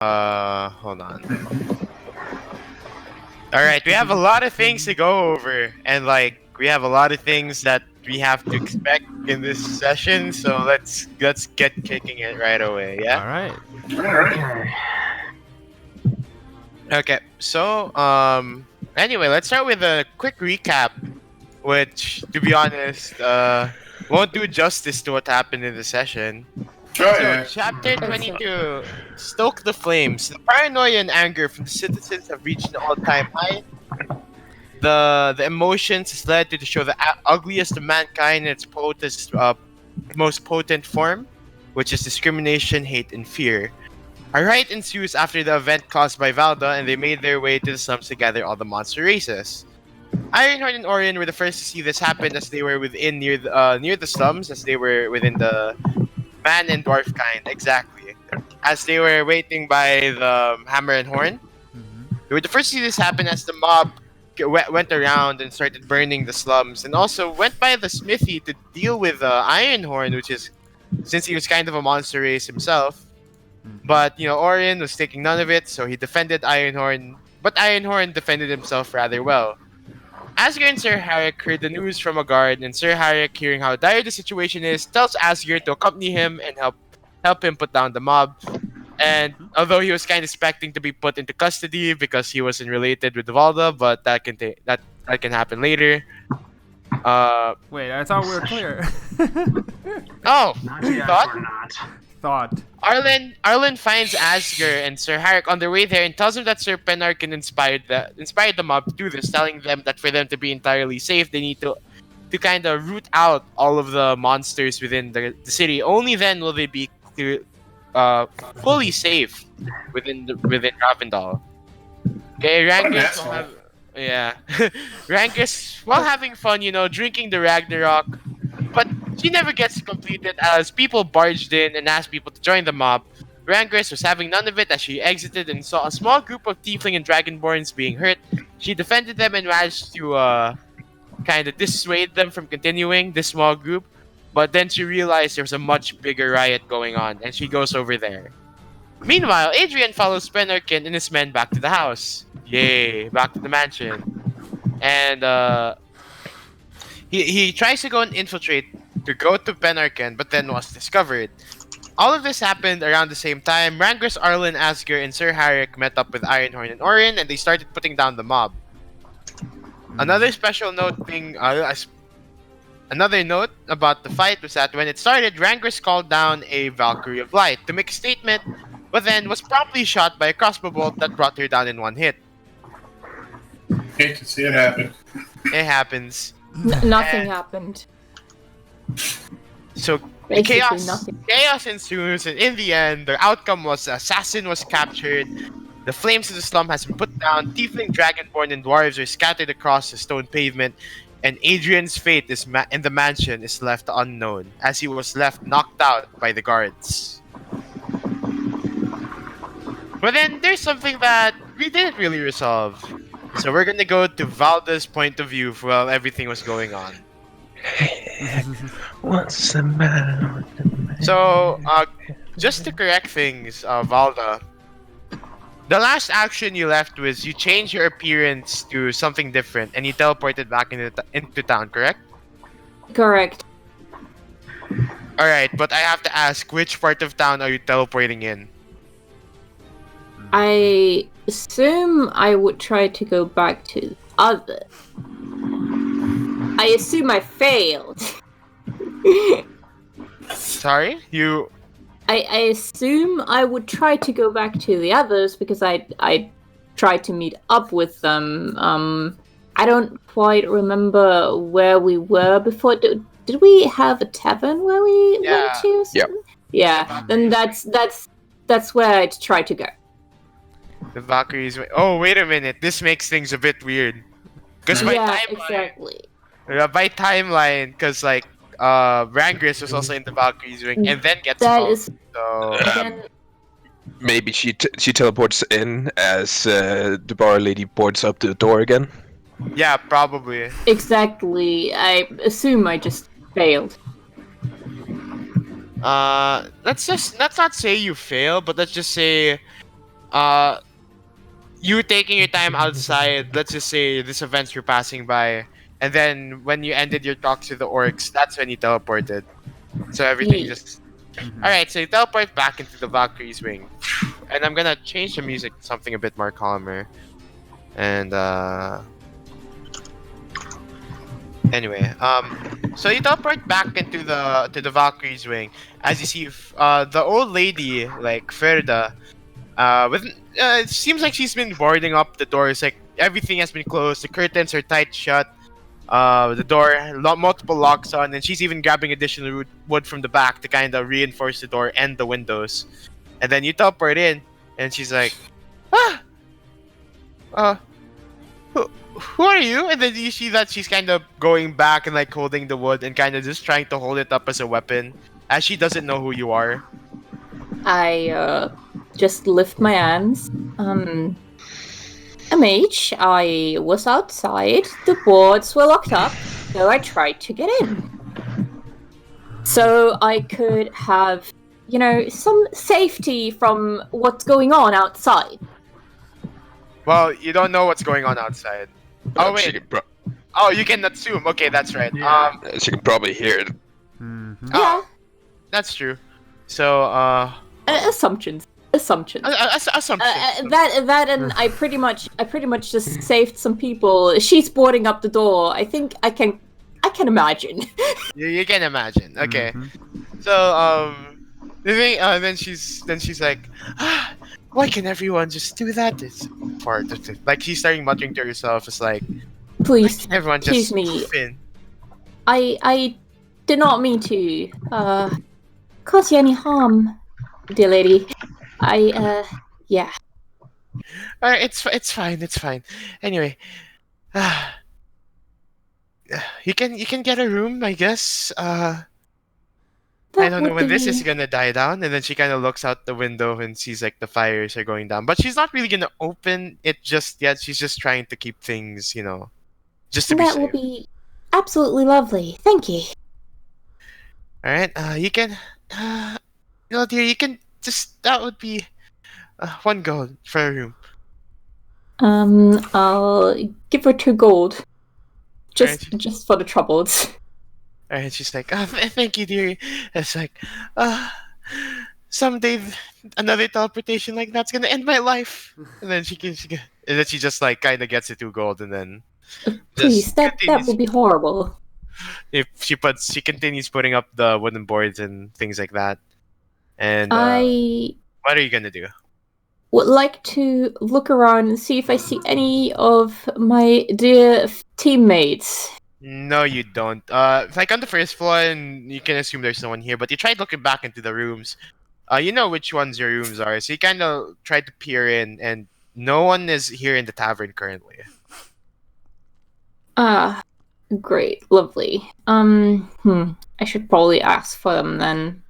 Hold on. All right, we have a lot of things to go over, and we have a lot of things that we have to expect in this session. So let's get kicking it right away. Yeah. All right. Okay. Okay. So anyway, let's start with a quick recap, which, to be honest, won't do justice to what happened in the session. Oh, So, yeah. chapter 22, Stoke the Flames. The paranoia and anger from the citizens have reached an all-time high. The emotions has led to show the ugliest of mankind in its most potent form, which is discrimination, hate, and fear. A riot ensues after the event caused by Valda, and they made their way to the slums to gather all the monster races. Ironheart and Orion were the first to see this happen, as they were within near the slums, as they were within the man and dwarf kind, exactly. As they were waiting by the hammer and horn. They were the first to see this happen as the mob went around and started burning the slums, and also went by the smithy to deal with Ironhorn, which is, since he was kind of a monster race himself. But, Orion was taking none of it, so he defended Ironhorn, but Ironhorn defended himself rather well. Asger and Sir Harrick heard the news from a guard, and Sir Harrick, hearing how dire the situation is, tells Asger to accompany him and help him put down the mob. And although he was kind of expecting to be put into custody because he wasn't related with Valda, but that can happen later. Wait, I thought we were clear. Oh, Not yet, thought? we're not. Thought. Arlen finds Asger and Sir Harrick on their way there and tells them that Sir Penarkin inspired the mob to do this, telling them that for them to be entirely safe, they need to kind of root out all of the monsters within the city. Only then will they be fully safe within Ravendal. Okay, Rangus will have, yeah, Rangus, while having fun, drinking the Ragnarok, but she never gets completed as people barged in and asked people to join the mob. Rangus was having none of it as she exited and saw a small group of tiefling and dragonborns being hurt. She defended them and managed to kind of dissuade them from continuing, this small group. But then she realized there was a much bigger riot going on, and she goes over there. Meanwhile, Adrian follows Penarkin and his men back to the house. Yay, back to the mansion. And he tries to go and infiltrate to go to Penarkin, but then was discovered. All of this happened around the same time. Rangus, Arlen, Asger, and Sir Harrick met up with Ironhorn and Orion, and they started putting down the mob. Another special note thing, another note about the fight was that when it started, Rangus called down a Valkyrie of Light to make a statement, but then was promptly shot by a crossbow bolt that brought her down in one hit. Hate to see it happen. It happens. Nothing happened. So Basically nothing. chaos ensues, and in the end, the outcome was the assassin was captured. The flames of the slum has been put down. Tiefling, dragonborn, and dwarves are scattered across the stone pavement, and Adrian's fate in the mansion is left unknown, as he was left knocked out by the guards. But then there's something that we didn't really resolve. So we're gonna go to Valda's point of view while everything was going on. What's the matter with the man? So, just to correct things, Valda, the last action you left was you changed your appearance to something different and you teleported back into town, correct? Correct. Alright, but I have to ask, which part of town are you teleporting in? I assume I would try to go back to other. I assume I failed. Sorry? You... I assume I would try to go back to the others because I tried to meet up with them. I don't quite remember where we were before. Did we have a tavern where we went to? Yep. Yeah. Then that's where I'd try to go. The Valkyries... Oh, wait a minute. This makes things a bit weird. Because Exactly. By timeline, because Rangus was also in the Valkyries wing and then gets That called, is- so... Then, Maybe she teleports in as the bar lady boards up the door again. Yeah, probably. exactly. I assume I just failed. Let's not say you fail, but let's just say uh, you taking your time outside. Let's just say this events you're passing by, and then when you ended your talk to the orcs, that's when you teleported. So everything Ye- just. Mhm. All right, so you teleport back into the Valkyrie's wing, and I'm gonna change the music to something a bit more calmer. And anyway, so you teleport back into the Valkyrie's wing as you see the old lady like Ferda. With it seems like she's been boarding up the doors. Like everything has been closed. The curtains are tight shut. The door, multiple locks on, and she's even grabbing additional wood from the back to kind of reinforce the door and the windows. And then you teleport in, and she's like, "Ah, uh, who are you?" And then you see that she's kind of going back and like holding the wood and kind of just trying to hold it up as a weapon, as she doesn't know who you are. I just lift my hands. A mage, I was outside. The boards were locked up, so I tried to get in. So I could have, some safety from what's going on outside. Well, you don't know what's going on outside. Oh She wait. can, Oh, you can assume. Okay, that's right. Yeah. she can probably hear it. Mhm. Oh, that's true. So, Assumptions. Assumptions. assumption. That and I pretty much just saved some people. She's boarding up the door. I think I can imagine. You can imagine. Okay. Mhm. So, the thing, then she's like, ah, why can everyone just do that? It's part of it. Like she's starting muttering to herself. It's like, why Please, can everyone excuse just me. poof in? I did not mean to cause you any harm, dear lady. Yeah. All right, it's fine. It's fine. Anyway, ah, you can get a room, I guess. I That don't know would when this is be gonna die down, and then she kind of looks out the window and sees like the fires are going down, but she's not really gonna open it just yet. She's just trying to keep things, just to be that would safe. be absolutely lovely. Thank you. All right, you can, dear, you can just that would be one gold for a room. I'll give her 2 gold. All right, Just for the troubles. all right. She's like, thank you, dear. It's like, uh, someday another teleportation like that's gonna end my life, and then and then she just like kind of gets the 2 gold, and then Please, just that continues. would be horrible. If she continues putting up the wooden boards and things like that. And I what are you gonna do? would like to look around and see if I see any of my dear teammates. No, you don't. It's like on the first floor, and you can assume there's no one here. But you tried looking back into the rooms. You know which ones your rooms are, so you kind of tried to peer in, and no one is here in the tavern currently. Ah, great, lovely. I should probably ask for them then.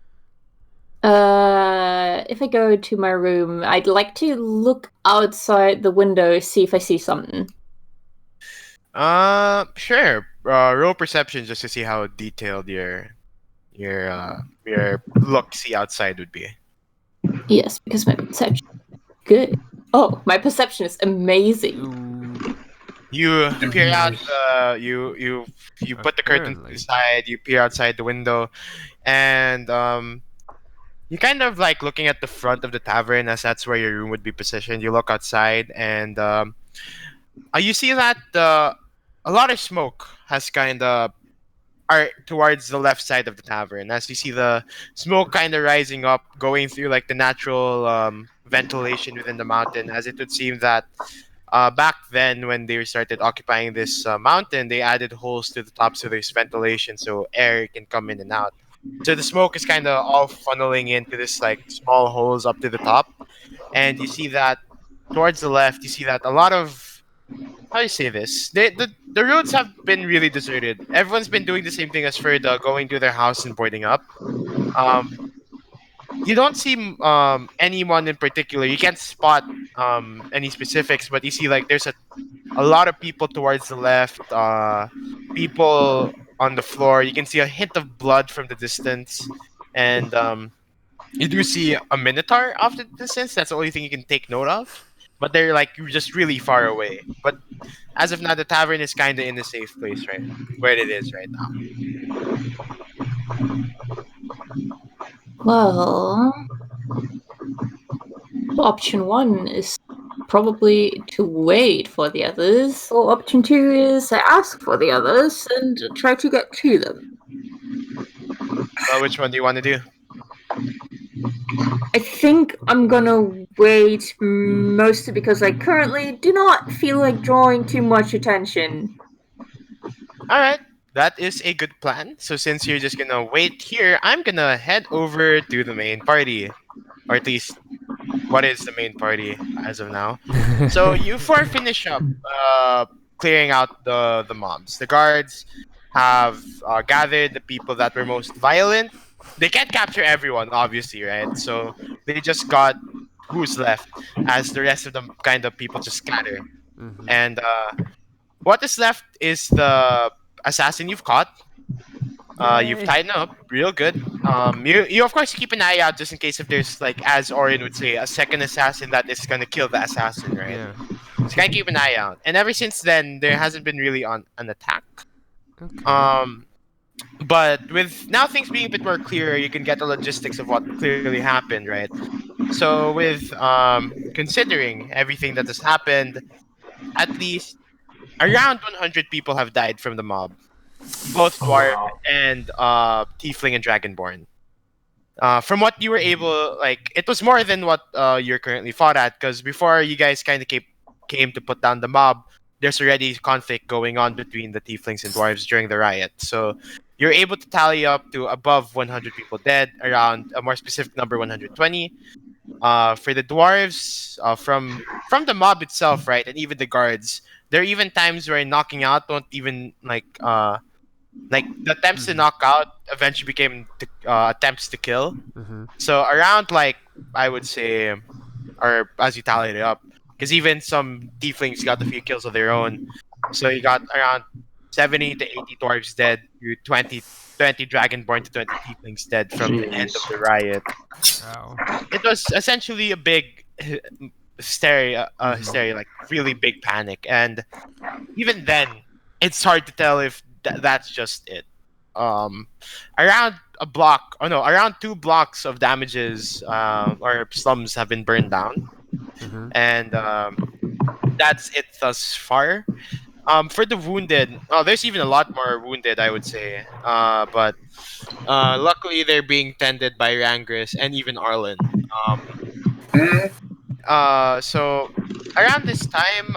If I go to my room, I'd like to look outside the window, see if I see something. Sure. Roll perception just to see how detailed your look see outside would be. Yes, because my perception is good. Oh, my perception is amazing. Ooh. You peer out. Nice. You put the curtain to Apparently. the side. You peer outside the window, and you kind of like looking at the front of the tavern as that's where your room would be positioned. You look outside, and you see that a lot of smoke has kind of are towards the left side of the tavern. As you see the smoke kind of rising up, going through like the natural ventilation within the mountain, as it would seem that back then when they started occupying this mountain, they added holes to the top so there's ventilation so air can come in and out. So the smoke is kind of all funneling into this like small holes up to the top, and you see that towards the left, you see that a lot of how do you say this? The roads have been really deserted. Everyone's been doing the same thing as Ferda, going to their house and boarding up. Um, you don't see anyone in particular. You can't spot any specifics, but you see like there's a lot of people towards the left. People on the floor. You can see a hint of blood from the distance, and You do see a minotaur off the distance. That's the only thing you can take note of. But they're like just really far away. But as of now, the tavern is kind of in a safe place, right? Where it is right now. Well, option 1 is probably to wait for the others, or option 2 is ask for the others and try to get to them. Well, which one do you want to do? I think I'm gonna wait, mostly because I currently do not feel like drawing too much attention. All right, that is a good plan. So since you're just gonna wait here, I'm gonna head over to the main party, or at least what is the main party as of now. So you four finish up clearing out the mobs. The guards have gathered the people that were most violent. They can't capture everyone, obviously, right? So they just got who's left, as the rest of the kind of people just scatter. And what is left is the assassin you've caught. You've tied him up real good. You of course keep an eye out just in case if there's like, as Orion would say, a second assassin that is gonna kill the assassin, right? Yeah. So gotta keep an eye out. And ever since then, there hasn't been really an attack. Okay. But with now things being a bit more clear, you can get the logistics of what clearly happened, right? So with considering everything that has happened, at least around 100 people have died from the mob, both dwarf and tiefling and dragonborn. From what you were able, like, it was more than what you're currently fought at, because before you guys kind of came to put down the mob, there's already conflict going on between the tieflings and dwarves during the riot. So you're able to tally up to above 100 people dead, around a more specific number, 120. For the dwarves, from the mob itself, right, and even the guards, there are even times where knocking out don't even like the attempts to knock out eventually became attempts to kill. So around, like, I would say, or as you tallied it up, because even some tieflings got a few kills of their own. So you got around 70 to 80 dwarves dead, you 20 dragonborn to 20 tieflings dead from the end of the riot. Wow. It was essentially a big hysteria, like really big panic, and even then, it's hard to tell if that's just it. Around around 2 blocks of damages or slums have been burned down, and that's it thus far. For the wounded, there's even a lot more wounded, I would say. But luckily, they're being tended by Rangris and even Arlen. So around this time,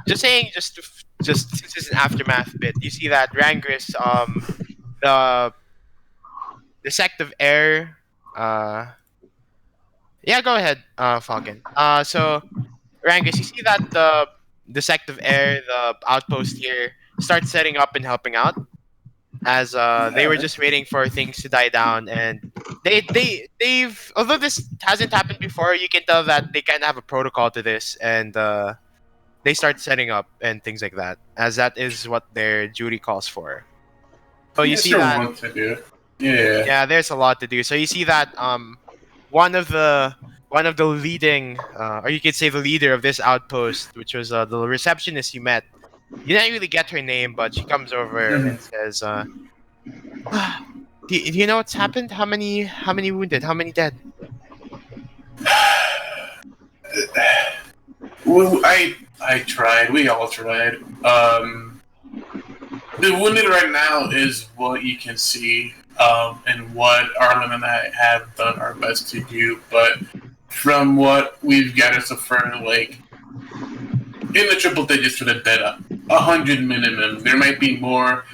just saying, just since it's an aftermath bit, you see that Rangris, the sect of air, yeah, go ahead, Falcon. So Rangris, you see that the sect of air, the outpost here, starts setting up and helping out, as they were just waiting for things to die down, and they've although this hasn't happened before, you can tell that they kind of have a protocol to this, and they start setting up and things like that, as that is what their duty calls for. So you see that want to do. Yeah. there's a lot to do. So you see that one of the leading, or you could say the leader of this outpost, which was the receptionist you met. You didn't really get her name, but she comes over and says, do you know what's happened? How many wounded? How many dead? Well, I tried. We all tried. The wounded right now is what you can see, and what Arlen and I have done our best to do. But from what we've gathered so far, like, in the triple digits for the dead, 100 minimum. There might be more.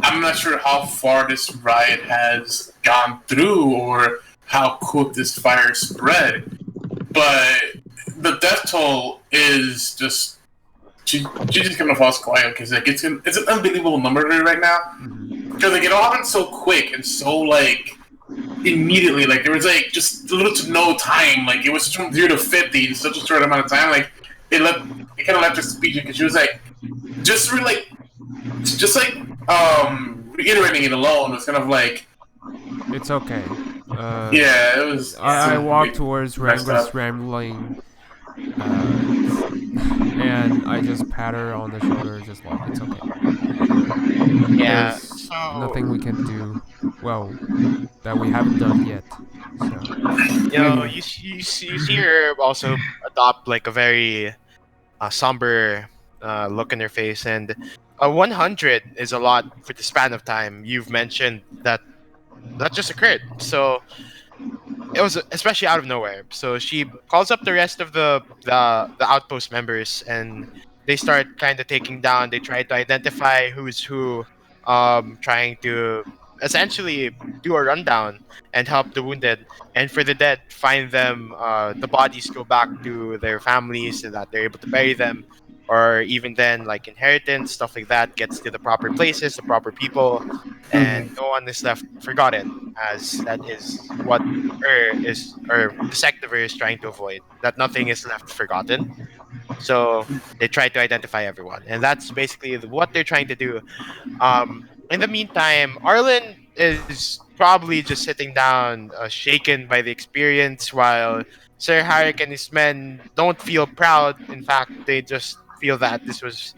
I'm not sure how far this riot has gone through or how quick this fire spread, but the death toll is just. She's just gonna fall quiet because like it's an unbelievable number right now. Because like it all happened so quick and so like immediately. Like there was like just little to no time. Like it was from 0 to 50 in such a short amount of time. Like it kind of left her speechless because she was like reiterating it alone was kind of like It's okay. Yeah, it was. I some walk big towards messed Wrangler's up. rambling, and I just pat her on the shoulder, just like it's okay. Yeah. There's So nothing we can do. Well, that we haven't done yet. So Mhm. you see her also adopt like a very somber look in her face, and 100 is a lot for the span of time you've mentioned that just occurred. So it was especially out of nowhere. So she calls up the rest of the outpost members, and they start kind of taking down. They try to identify who's who, trying to essentially do a rundown and help the wounded. And for the dead, find them. The bodies go back to their families so that they're able to bury them. Or even then, like inheritance stuff like that gets to the proper places, the proper people, and Mhm. no one is left forgotten. As that is what or the Sectiver is trying to avoid, that nothing is left forgotten. So they try to identify everyone, and that's basically what they're trying to do. In the meantime, Arlen is probably just sitting down, shaken by the experience, while Sir Harrick and his men don't feel proud. In fact, they just feel that this was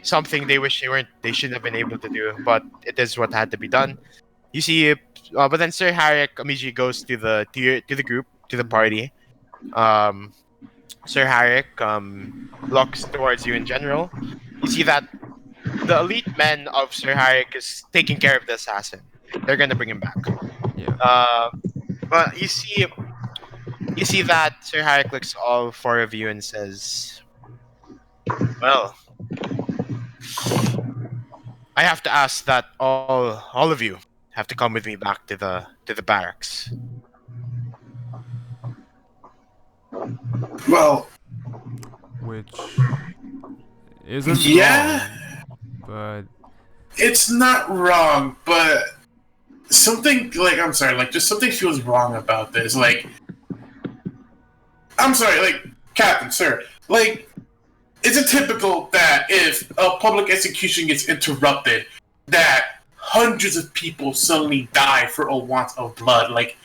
something they wish they shouldn't have been able to do, but it is what had to be done. You see, but then Sir Harrick immediately goes to the group, to the mhm. party. Um, Sir Harrick looks towards you in general. You see that the elite men of Sir Harrick is taking care of the assassin. They're gonna bring him back. Yeah. Uh, but you see that Sir Harrick looks all four of you and says, "Well, I have to ask that all of you have to come with me back to the barracks." Well, Which isn't yeah, wrong, but it's not wrong, but something like I'm sorry, like just something feels wrong about this. Like I'm sorry, like Captain, sir, like is it typical that if a public execution gets interrupted, that hundreds of people suddenly die for a want of blood? Like,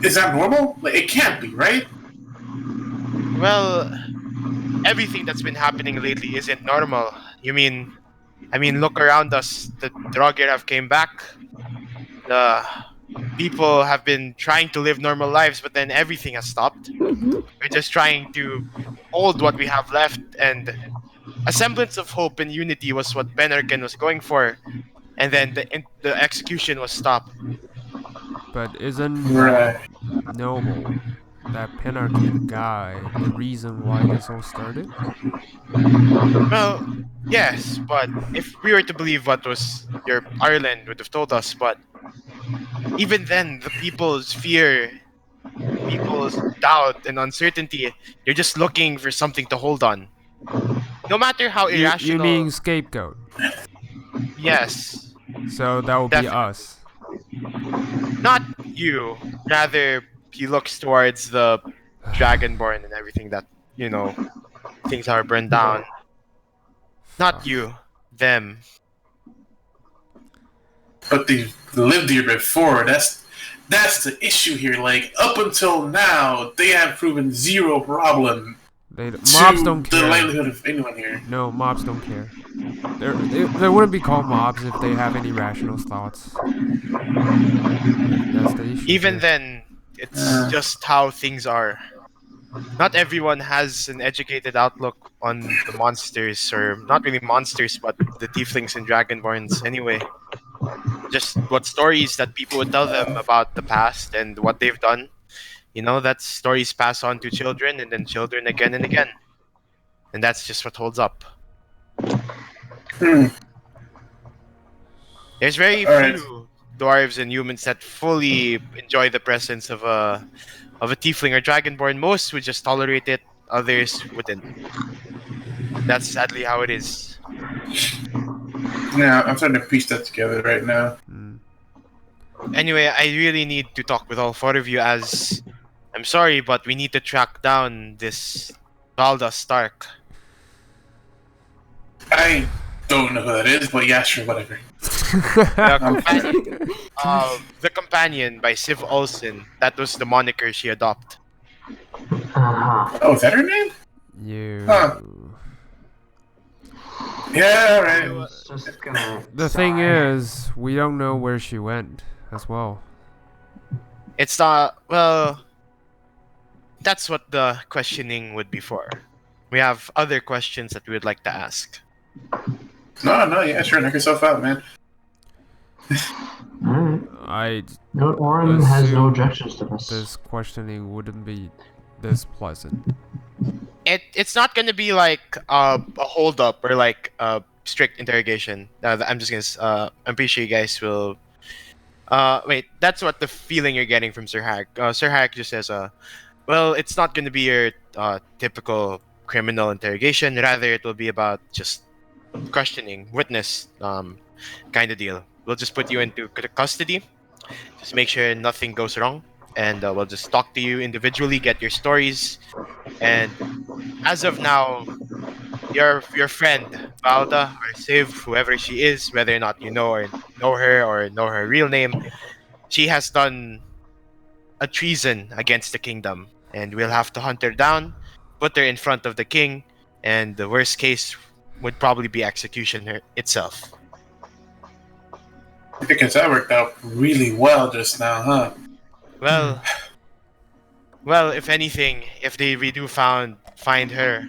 is that normal? Like, it can't be, right? Well, everything that's been happening lately isn't normal. You mean, I mean, look around us. The drug era have came back. The people have been trying to live normal lives, but then everything has stopped. We're just trying to hold what we have left, and a semblance of hope and unity was what Benerken was going for. And then the execution was stopped. isn't that Right. noble? That Penarkin guy, the reason why this all started? Well, yes, but if we were to believe what was your Ireland would have told us, but even then, the people's fear, the people's doubt and uncertainty, they're just looking for something to hold on. No matter how You irrational, mean scapegoat? yes, So that would be definitely. us. Not you. Rather, he looks towards the Dragonborn and everything that, you know, things are burned down. Not Fuck. you. Them. But they've lived here before. That's the issue here. Like up until now, they have proven zero problem Mobs to don't the care. livelihood of anyone here. No, mobs don't care. They wouldn't be called mobs if they have any rational thoughts. That's the issue Even here. then, it's Uh, just how things are. Not everyone has an educated outlook on the monsters, or not really monsters, but the tieflings and dragonborns anyway. Just what stories that people would tell them about the past and what they've done. You know, that stories pass on to children and then children again and again. And that's just what holds up. hmm. There's very All right. few dwarves and humans that fully enjoy the presence of a tiefling or dragonborn. Most would just tolerate it, others wouldn't. That's sadly how it is. Now I'm trying to piece that together right now. Mm. Anyway, I really need to talk with all four of you, as I'm sorry, but we need to track down this Valda Stark. I don't know who that is, but yeah, sure, whatever. The companion, The Companion by Siv Olsen. That was the moniker she adopted. Uh-huh. Oh, is that her name? You. Huh. Yeah, I right. was just gonna The thing sigh. is, we don't know where she went as well. It's not, well, that's what the questioning would be for. We have other questions that we would like to ask. No, yeah, sure, knock yourself out, man. Alright. I No, Orin has no assume objections to this. this questioning wouldn't be this pleasant. It's not gonna be like a hold up or like a strict interrogation. I'm just gonna I'm pretty sure you guys will. Wait, that's what the feeling you're getting from Sir Hack. Sir Hack just says, well, it's not gonna be your typical criminal interrogation. Rather, it will be about just questioning, witness, kind of deal. We'll just put you into custody. Just make sure nothing goes wrong, and we'll just talk to you individually, get your stories, and as of now, your friend Valda or Siv, whoever she is, whether or not you know her or know her real name, she has done a treason against the kingdom, and we'll have to hunt her down, put her in front of the king, and the worst case would probably be execution itself. Because that worked out really well just now, huh? Well, well, if anything, if we do find her,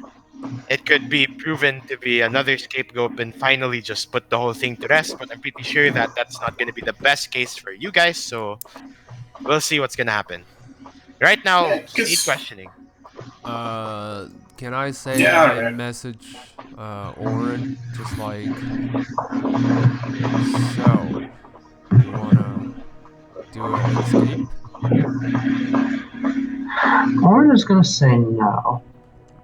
it could be proven to be another scapegoat and finally just put the whole thing to rest. But I'm pretty sure that that's not going to be the best case for you guys. So we'll see what's going to happen. Right now, Yeah, speed 'cause- questioning. Can I say Yeah, I alright. message Oren just like, so you wanna do an escape? Orin is gonna say no.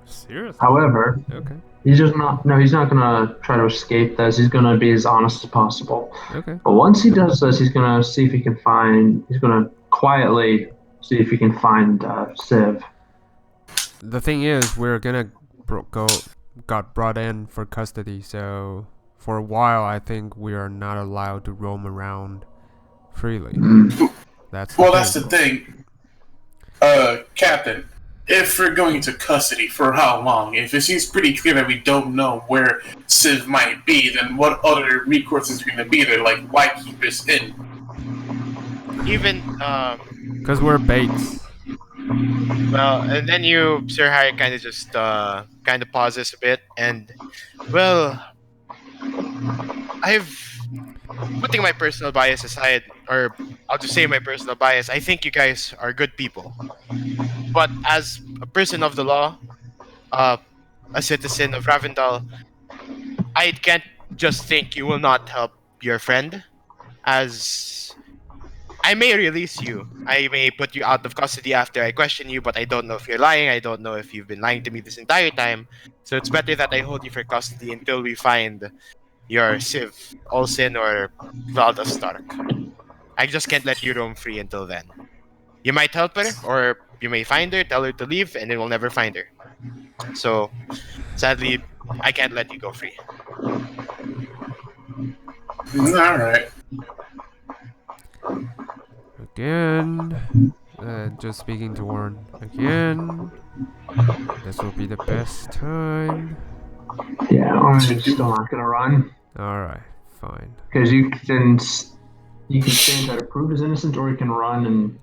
Seriously? However, Okay. he's just not. No, he's not gonna try to escape this. He's gonna be as honest as possible. Okay. But once he does this, he's gonna see if he can find. He's gonna quietly see if he can find Civ. The thing is, we're gonna got brought in for custody, so for a while, I think we are not allowed to roam around freely. That's Well, that's the thing. Captain, if we're going into custody, for how long? If it seems pretty clear that we don't know where Civ might be, then what other recourse is going to be there? Like, why keep us in? Even because we're baits. well, and then you, Sir Harry, kind of just kind of pauses a bit, and well, I've putting my personal bias aside, or I'll just say my personal bias. I think you guys are good people, but as a person of the law, uh, a citizen of Ravendal, I can't just think you will not help your friend, as I may release you. I may put you out of custody after I question you, but I don't know if you're lying. I don't know if you've been lying to me this entire time. So it's better that I hold you for custody until we find your Civ, Olsen, or Valda Stark. I just can't let you roam free until then. You might help her, or you may find her, tell her to leave, and then we'll never find her. So, sadly, I can't let you go free. Alright. Again, just speaking to Warren again. This will be the best time. Yeah, Orin's still not gonna run Alright, fine. because you can say that to prove his innocence, or he can run and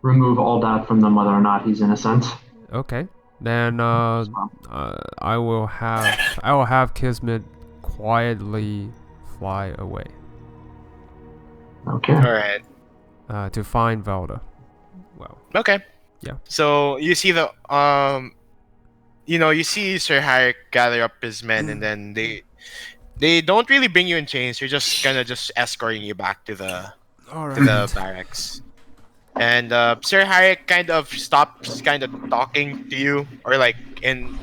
remove all doubt from them whether or not he's innocent. Okay. Then I will have Kismet quietly fly away Okay. Alright. to find Valda. Well, Okay. Yeah. So you see you see Sir Harrick gather up his men, and then they don't really bring you in chains. You're just kind of just escorting you back to the barracks. And Sir Harrick kind of stops kind of talking to you, or like in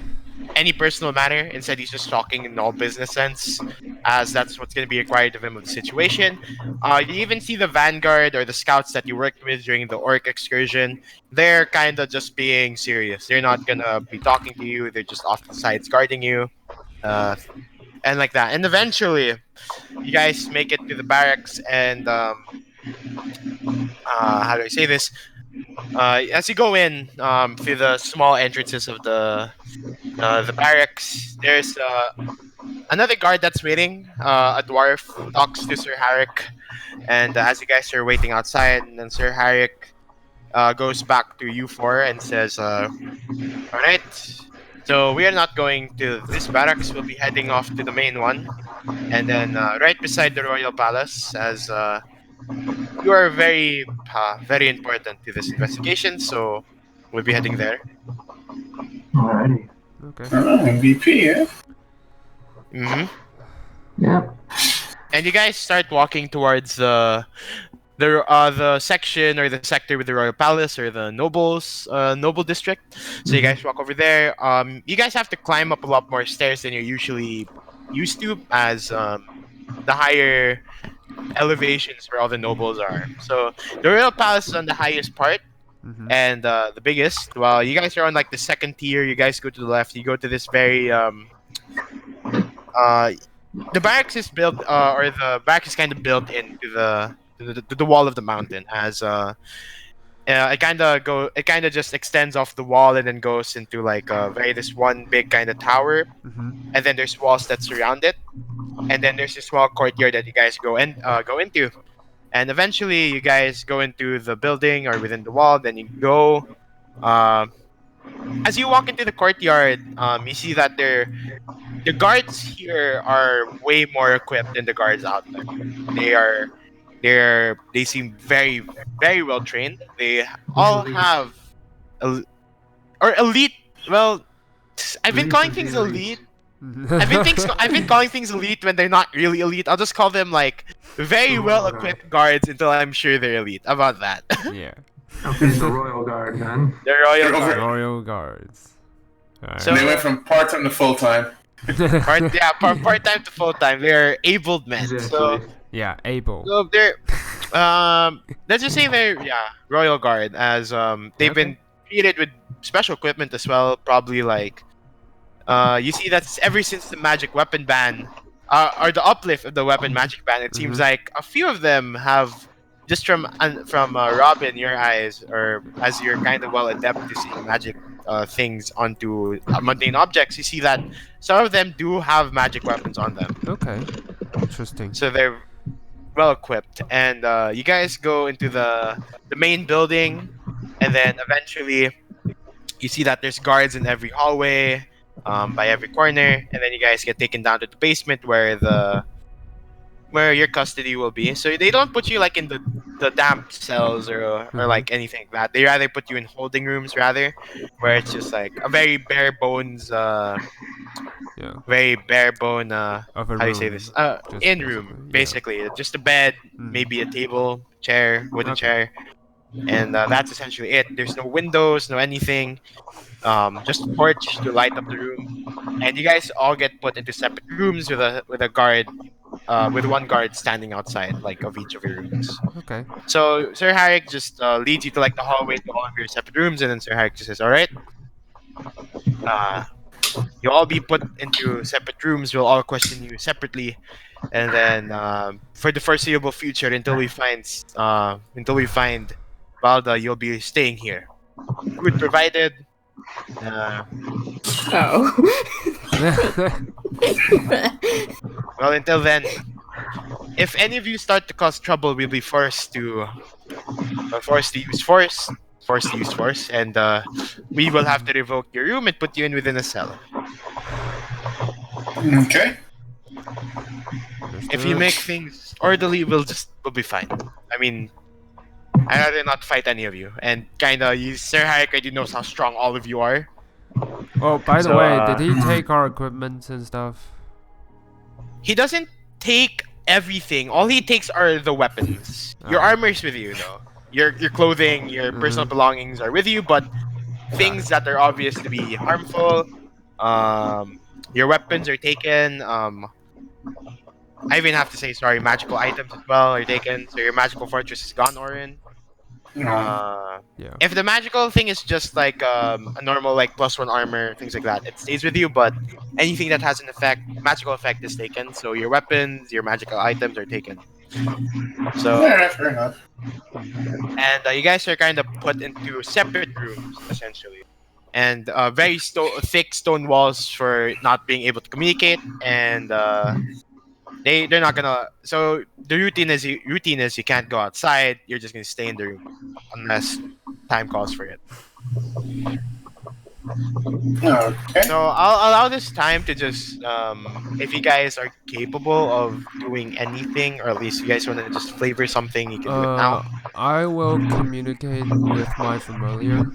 any personal manner. Instead, he's just talking in all business sense, as that's what's going to be required of him of the situation. You even see the vanguard or the scouts that you worked with during the orc excursion. They're kind of just being serious. They're not going to be talking to you. They're just off to the sides guarding you, and like that. And eventually, you guys make it to the barracks, and how do I say this? As you go in through the small entrances of the barracks, there's another guard that's waiting. A dwarf talks to Sir Harrick, and as you guys are waiting outside, and then Sir Harrick goes back to U4 and says, "All right, so we are not going to this barracks. We'll be heading off to the main one, and then right beside the royal palace, as you are very important to this investigation. So we'll be heading there." Alrighty. Okay. MVP, yeah. hmm Yep. And you guys start walking towards the section or the sector with the royal palace or the noble district. So you guys walk over there. You guys have to climb up a lot more stairs than you're usually used to, as the higher elevations where all the nobles are. So the royal palace is on the highest part Mm-hmm. and the biggest. While you guys are on like the second tier, you guys go to the left. You go to this very the barracks is built or the barracks is kind of built into the wall of the mountain, as it kind of just extends off the wall and then goes into like this one big kind of tower, Mm-hmm. and then there's walls that surround it, and then there's a small courtyard that you guys go into, and eventually you guys go into the building or within the wall. Then you go as you walk into the courtyard, you see that the guards here are way more equipped than the guards out there. They seem very well trained. They all Elite. have or elite. Well, I've been Elite calling would things be elite. elite. I've been calling things elite when they're not really elite. I'll just call them like very The well royal equipped guards until I'm sure they're elite. How about that? Yeah. Okay, the Royal Guard then. The royal They're over- guard. Royal guards. Alright. So- They went from part-time to full-time. Part time to full time. They're abled men. So Exactly. yeah, able. So they're, let's just say they're royal guard, as they've Okay. been treated with special equipment as well. Probably like, you see that's ever since the magic weapon ban, or the uplift of the weapon magic ban. It seems Mhm. like a few of them have, just from Robin, your eyes, or as you're kind of well adept to seeing magic things onto mundane objects. You see that some of them do have magic weapons on them. Okay. Interesting. So they're well equipped, and you guys go into the main building, and then eventually you see that there's guards in every hallway, by every corner, and then you guys get taken down to the basement where your custody will be. So they don't put you like in the damp cells or Mhm. like anything like that. They rather put you in holding rooms rather, where it's just like a very bare bones Yeah. very bare bone Of a how do you say room. this Just in room basically, just a bed, Mm. maybe a table, chair, wooden Okay. chair, and that's essentially it. There's no windows, no anything, just a torch to light up the room, and you guys all get put into separate rooms with a guard, with one guard standing outside like of each of your rooms. Okay. So Sir Harrick just leads you to like the hallway to all of your separate rooms, and then Sir Harrick just says, "All right, you'll all be put into separate rooms. We'll all question you separately, and then for the foreseeable future, until we find Balda, you'll be staying here. Food provided. Oh. Well, until then, if any of you start to cause trouble, we'll be forced to use force, and we will have to revoke your room and put you in within a cell. Okay. If you make things orderly, we'll be fine. I mean, I'd rather not fight any of you. And kinda, Sir Harrick already knows how strong all of you are. Oh, by the So, way, did he take our equipment and stuff? He doesn't take everything. All he takes are the weapons. Your Oh. armor's with you, though. Your clothing, your personal belongings are with you, but things that are obvious to be harmful, your weapons are taken. I even have to say sorry, magical items as well are taken. So your magical fortress is gone, Orin. Yeah. If the magical thing is just like a normal like +1 armor, things like that, it stays with you. But anything that has an effect, magical effect, is taken. So your weapons, your magical items are taken. So Yeah, fair enough. and you guys are kind of put into separate rooms essentially, and very thick stone walls for not being able to communicate, and they're not gonna. So the routine is you can't go outside. You're just gonna stay in the room unless time calls for it. Okay. So I'll allow this time to just if you guys are capable of doing anything, or at least you guys want to just flavor something, you can do it now. I will communicate with my familiar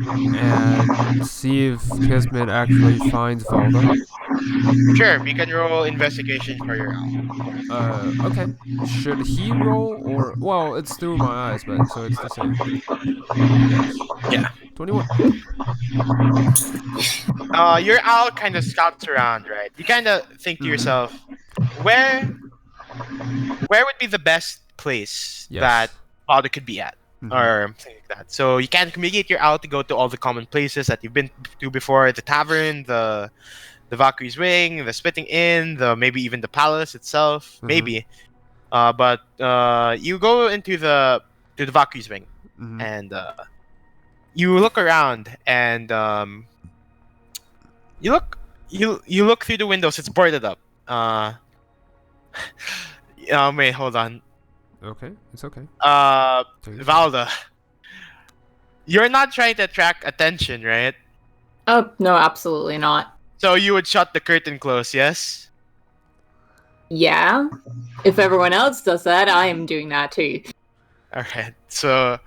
and see if Kismet actually finds Valda. Sure, we can roll investigation for your owl. Okay. Should he roll or well, it's through my eyes, but so it's the same. Yes. Yeah. 21. Your owl kind of scouts around, right? You kind of think to yourself, where would be the best place that Yes. Balder could be at, Mhm. or something like that. So you can communicate your owl to go to all the common places that you've been to before: the tavern, the Valkyrie's Ring, the Spitting Inn, the maybe even the palace itself, maybe. But you go into the Valkyrie's Ring, Mhm. and you look around, and you look through the windows. It's boarded up. Wait, hold on. Okay, it's okay. Take it. Valda, you're not trying to attract attention, right? Oh, no, absolutely not. So you would shut the curtain close, yes? Yeah. If everyone else does that, I am doing that too. Alright, so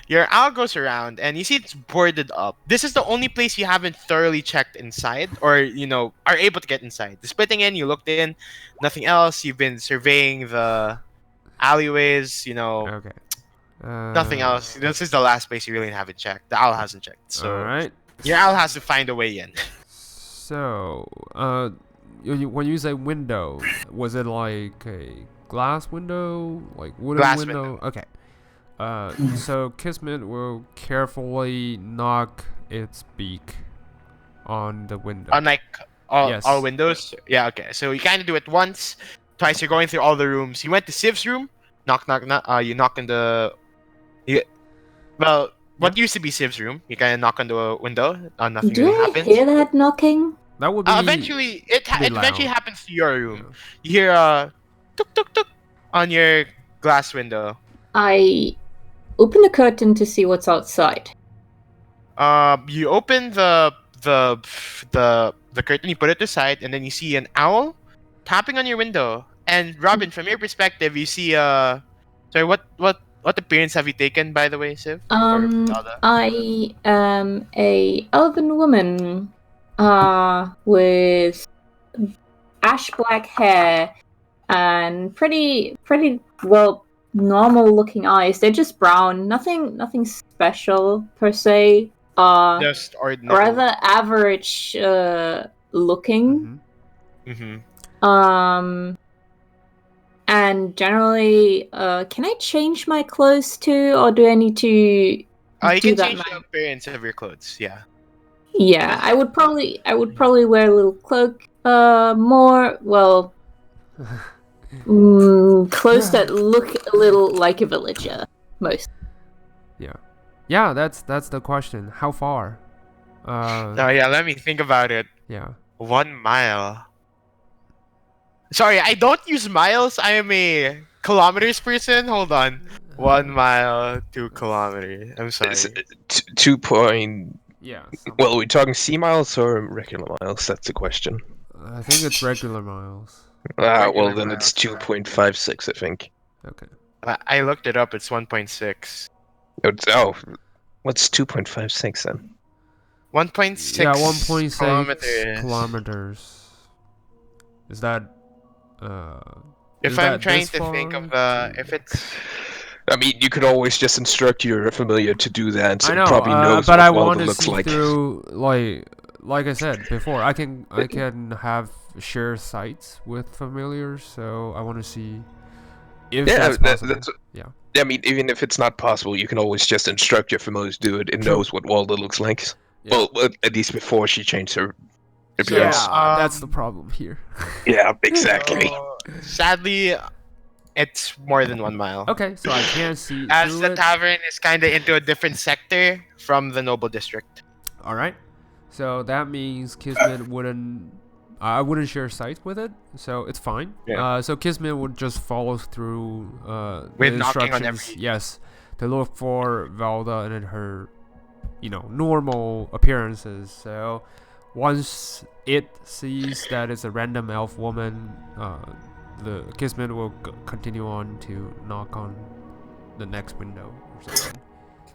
your owl goes around and you see it's boarded up. This is the only place you haven't thoroughly checked inside, or, are able to get inside. The Splitting Inn, you looked in, nothing else. You've been surveying the alleyways, Okay. nothing else. This is the last place you really haven't checked. The owl hasn't checked. So Alright. your owl has to find a way in. So, when you say window, was it like a glass window, like wooden Glass window? Okay. So Kismet will carefully knock its beak on the window. Unlike all, Yes. all windows. Yeah, okay. So you kind of do it once, twice. You're going through all the rooms. You went to Siv's room. Knock, knock, knock. You knock on the. What used to be Siv's room. You kind of knock on the window. Nothing Do really I happens. hear that knocking? That would be Eventually, it pretty eventually loud. happens to your room. Yeah. You hear a tuk tuk tuk on your glass window. I open the curtain to see what's outside. You open the curtain, you put it aside, and then you see an owl tapping on your window. And Robin, from your perspective, you see sorry, what appearance have you taken, by the way, Siv? Or Zelda? I am a elven woman, with ash black hair and pretty well normal looking eyes. They're just brown, nothing special per se. Just ordinary. Rather average looking. Mhm. And generally, can I change my clothes too, or do I need to You do can that change the now? appearance of your clothes. Yeah. Yeah, I would probably wear a little cloak. More well, clothes that look a little like a villager, most. Yeah, that's the question. How far? Oh yeah, let me think about it. Yeah. 1 mile. Sorry, I don't use miles. I am a kilometers person. Hold on. 1 mile, 2 kilometers. I'm sorry. It's 2 point. Yeah. Well, are we talking sea miles or regular miles? That's the question. I think it's regular miles. Well, Regular then miles, it's 2.56, I think. Okay. I looked it up. It's 1.6. What's 2.56 then? 1.6. Yeah, 1.6 kilometers. kilometers. Is that If is I'm that trying this to think far of to- if it's I mean, you could always just instruct your familiar to do that. So I know, it probably knows but what I Waldo want to looks see like. through like I said before. I can have share sites with familiars, so I want to see if Yeah, that's possible. that's Yeah. I mean, even if it's not possible, you can always just instruct your familiars to do it. It True. knows what Walda looks like. Yeah. Well, at least before she changed her appearance. Yeah, that's the problem here. Yeah, exactly. So, sadly, it's more than 1 mile. Okay, so I can't see As through the it. tavern is kind of into a different sector from the noble district. All right. So that means Kismet wouldn't. I wouldn't share sight with it, so it's fine. Yeah. So Kismet would just follow through the With knocking on instructions. every- Yes, to look for Valda and her, normal appearances. So once it sees that it's a random elf woman, the Kismet will continue on to knock on the next window or something.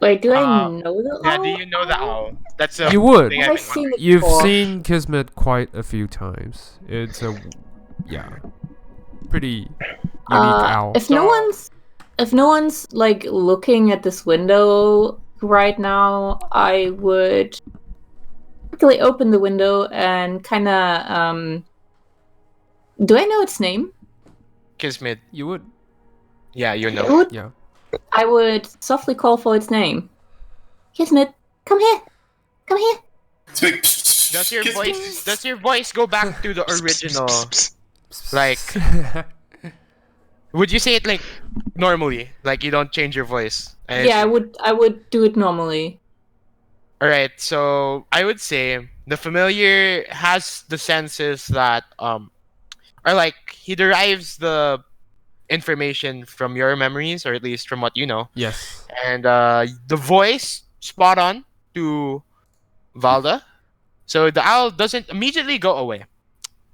Wait, do I Uh, know the Yeah, owl? do you know the owl? That's a You would. thing Have I've I been seen wondering. it You've before? seen Kismet quite a few times. It's a pretty unique owl. If no one's like looking at this window right now, I would quickly open the window and kind of do I know its name? Kismet. You would, Yeah, you I know. would, yeah. I would softly call for its name. Kismet, come here, come here. Does your voice go back to the original? Like, would you say it like normally? Like you don't change your voice? Yeah, I would do it normally. Alright, so I would say the familiar has the senses that or like he derives the information from your memories, or at least from what you know. Yes. And the voice spot on to Valda. So the owl doesn't immediately go away.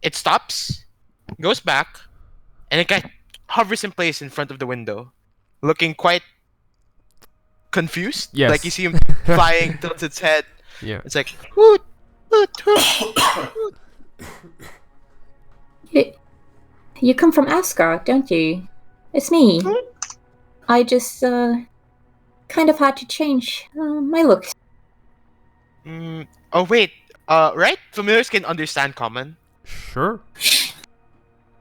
It stops, goes back, and it kind of hovers in place in front of the window, looking quite confused. Yes. Like you see him flying, tilts its head. Yeah. It's like, hoot, hoot, hoot. You come from Asgard, don't you? It's me. I just kind of had to change my looks. Oh wait, right? Familiars can understand common. Sure.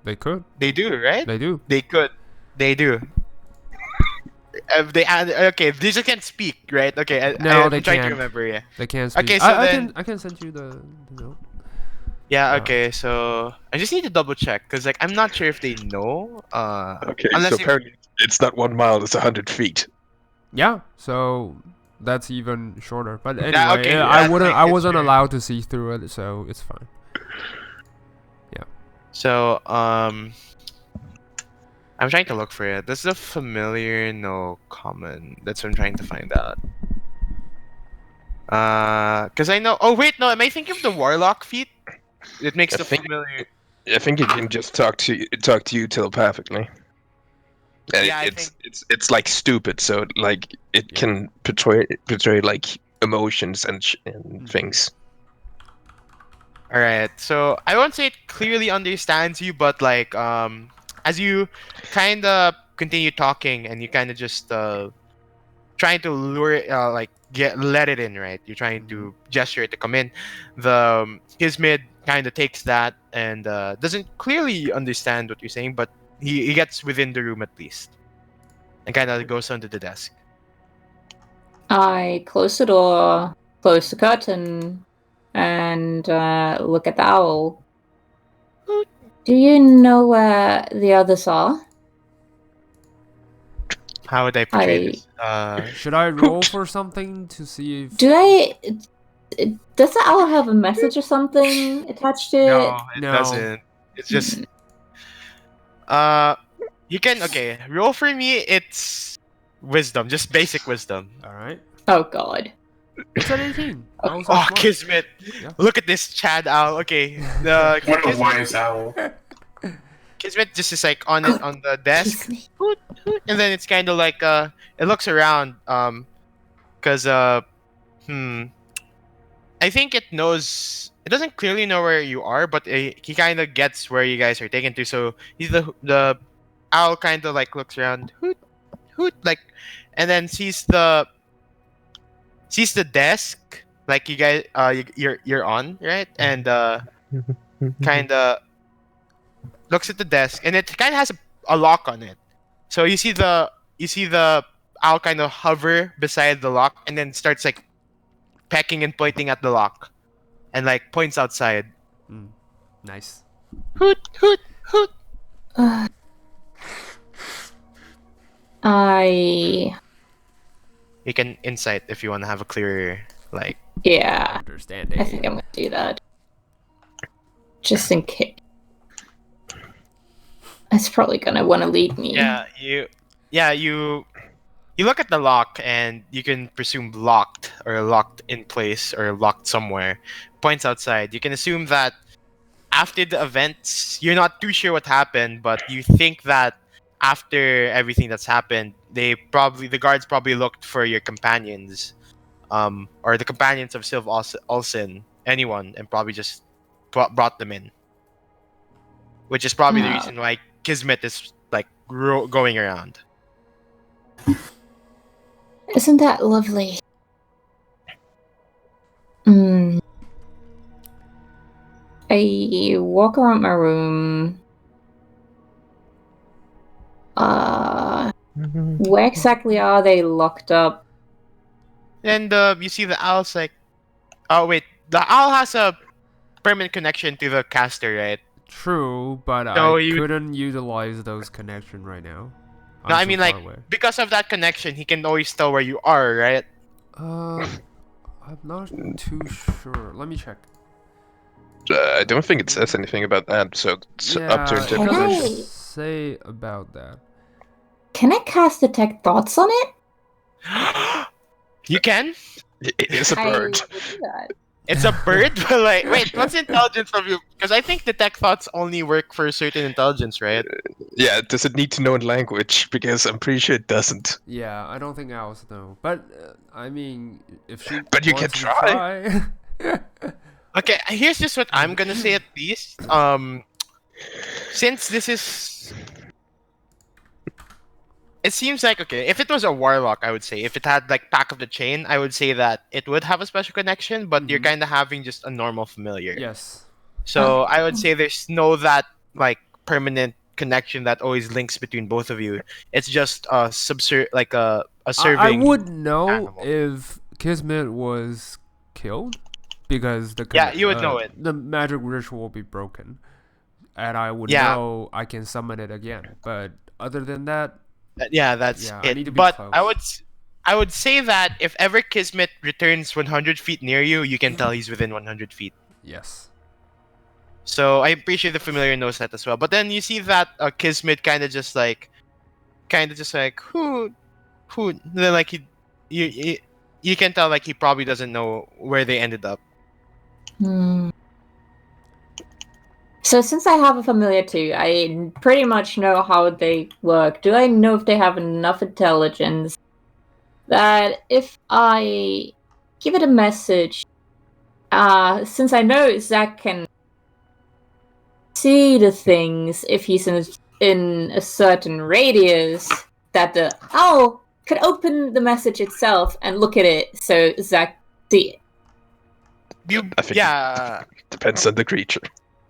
They could. They do, right? They do. They could. They do. Okay, they just can't speak, right? Okay, No, I'm they trying can't. to remember. Yeah. They can't speak. Okay, so I then- can send you the note. Yeah. Okay. So I just need to double check because like I'm not sure if they know. Okay, Unless so you- apparently it's not 1 mile, it's 100 feet. Yeah. So that's even shorter. But anyway, Yeah, okay, I that wouldn't. makes I it wasn't fair. allowed to see through it, so it's fine. So I'm trying to look for it. This is a familiar, no common. That's what I'm trying to find out. Because I know. Oh wait, no. Am I thinking of the warlock feat? It makes I the think- familiar. I think it can just talk to you telepathically. And Yeah, I it's like stupid, so like it can portray like emotions and things. All right. So I won't say it clearly understands you, but like as you kind of continue talking and you kind of just trying to lure it, like let it in, right? You're trying to gesture it to come in. The Kismet kind of takes that and doesn't clearly understand what you're saying, but he gets within the room at least, and kind of goes under the desk. I close the door, close the curtain, and look at the owl. Do you know where the others are? How would I portray I- this? Should I roll for something to see if? Do I? Does the owl have a message or something attached to it? No, it No. doesn't. It's just you can roll for me. It's wisdom, just basic wisdom. All right. Oh God. It's an 18. I was Oh, smart. Kismet! Yeah. Look at this Chad owl. Okay, the What a Kismet, wise owl. Kismet just is like on it on the desk, Kismet. hoot, hoot, and then it's kind of like it looks around cause I think it knows. It doesn't clearly know where you are, but he kind of gets where you guys are taken to. So he's the owl kind of like looks around, hoot, hoot, like, and then sees the desk like you guys you're on, right, and kind of looks at the desk, and it kind of has a lock on it. So you see the the owl kind of hover beside the lock and then starts like pecking and pointing at the lock, and like points outside. Nice. Hoot hoot hoot. I You can insight if you want to have a clearer like. yeah. Understanding. I think I'm gonna do that. Just in case. It's probably gonna want to lead me. You look at the lock and you can presume locked or locked in place or locked somewhere. Points outside. You can assume that after the events, you're not too sure what happened, but you think that after everything that's happened, the guards probably looked for your companions, or the companions of Sylv Olsen, anyone, and probably just brought them in. Which is probably the reason why Kismet is like going around. Isn't that lovely? I walk around my room. Where exactly are they locked up? And you see the owl's like, oh wait, the owl has a permanent connection to the caster, right? True, but So I couldn't utilize those connections right now. No, I I'm mean so like far away. because of that connection, he can always tell where you are, right? I'm not too sure. Let me check. I don't think it says anything about that, so it's up to Yeah, it Can interpretation. doesn't I- say about that. Can I cast detect thoughts on it? You can. It is a I bird. will do that. It's a bird, but like, wait, what's intelligence of you? Because I think detect thoughts only work for certain intelligence, right? Yeah, does it need to know language? Because I'm pretty sure it doesn't. Yeah, I don't think owls know. But, I mean, if she But you can wants to try. try. Okay, here's just what I'm gonna say at least. Since this is, it seems like okay. If it was a warlock, I would say if it had like Pack of the Chain, I would say that it would have a special connection. But you're Mhm. kind of having just a normal familiar. Yes. So I would say there's no that like permanent connection that always links between both of you. It's just a like a I serving. would know animal. if Kismet was killed because Yeah, you would know it. The magic ritual will be broken, and I would Yeah. know I can summon it again. But other than that, Yeah, that's Yeah, I it. need to be But close. I would say that if ever Kismet returns 100 feet near you, you can tell he's within 100 feet. yes. So I'm pretty sure the familiar knows that as well. But then you see that Kismet kind of just like who, then like you can tell like he probably doesn't know where they ended up. So since I have a familiar too, I pretty much know how they work. Do I know if they have enough intelligence that if I give it a message, since I know Zach can see the things if he's in a certain radius, that the owl could open the message itself and look at it so Zach see it. I think Yeah, depends on the creature.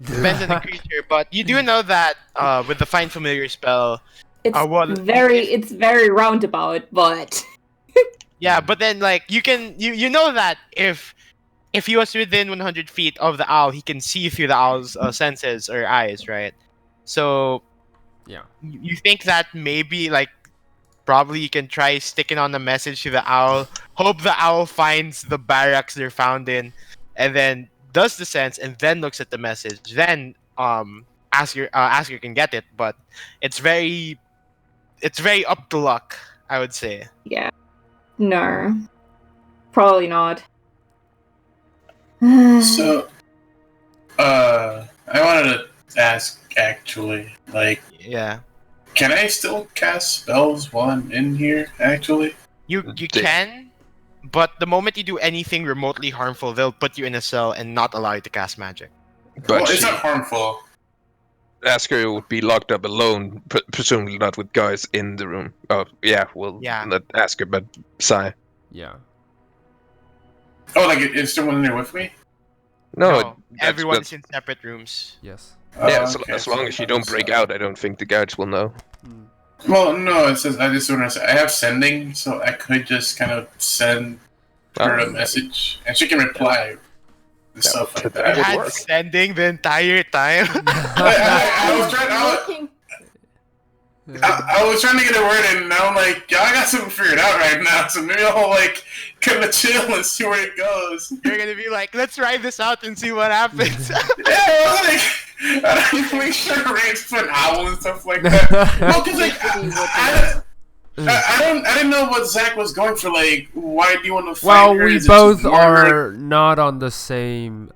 depends on the creature, but you do know that with the Find Familiar spell, It's well, it's very roundabout, but yeah, but then like you know that if he was within 100 feet of the owl, he can see through the owl's senses or eyes, right? So Yeah. you think that maybe like probably you can try sticking on a message to the owl, hope the owl finds the barracks they're found in, and then does the sense and then looks at the message. Then Asker can get it, but it's very up to luck, I would say. yeah. No. Probably not. So, I wanted to ask actually, like, Yeah. can I still cast spells while I'm in here? Actually, You can, but the moment you do anything remotely harmful, they'll put you in a cell and not allow you to cast magic. But well, it's not harmful. Asker would be locked up alone, presumably not with guys in the room. Oh, yeah, well, Yeah. not Asker, but Sai. Yeah. Oh, like is someone in there with me? No, No, everyone's in separate rooms. Yes. Yeah, Okay, as long as you don't break so- out, I don't think the guards will know. Mm. Well, no, it says I just want to say I have sending, so I could just kind of send her a message, and she can reply and stuff like You that. would had work. sending the entire time. I was trying. Looking- I was trying to get a word in, and I'm like, y'all got something figured out right now, so maybe I'll like kind of chill and see where it goes. You're gonna be like, let's ride this out and see what happens. Yeah, I was like, I don't make sure Ray's put an owl and stuff like that. No, because like I didn't know what Zach was going for. Like, why do you want to fight Well, her? we Is it both just more like- are not on the same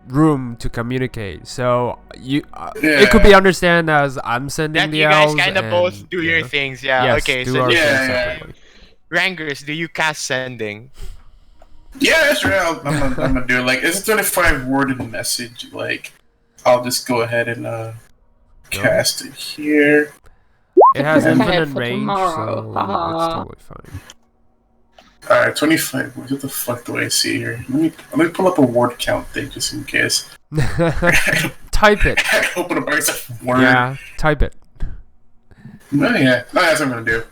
room to communicate, so it could be understand as I'm sending That the you guys owls kind of and- both do your yeah. things, yeah. Yes, Okay, do so our Yeah, things yeah. separately. Rangers, do you cast sending? Yeah, that's right. I'm gonna do it. Like, it's a 25 worded message. Like, I'll just go ahead and cast it here. It has Prepare infinite for range, tomorrow. so Haha. it's totally fine. Alright, 25 words. What the fuck do I see here? Let me pull up a word count thing just in case. Type it. I open up a word. Yeah, type it. No, yeah. No, that's what I'm gonna do.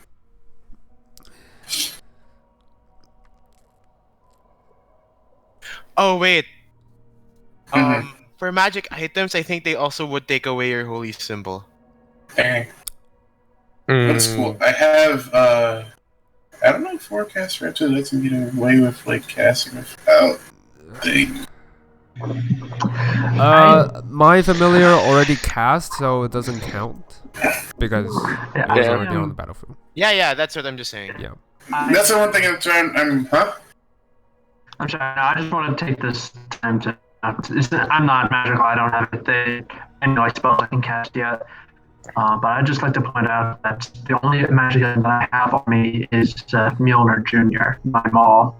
Oh wait. Mhm. For magic items, I think they also would take away your holy symbol. Dang. Mm. That's cool. I have, I don't know if Forecast actually lets me get away with, like, casting without thing. My familiar already cast, so it doesn't count because Yeah, it was Yeah. already on the battlefield. Yeah, that's what I'm just saying. Yeah. That's the one thing I'm trying, huh? I'm sorry, no, I just want to take this time to. I'm not magical. I don't have anything, any like spells I can cast yet. But I'd just like to point out that the only magic item that I have on me is Mjolnir Jr., my maul.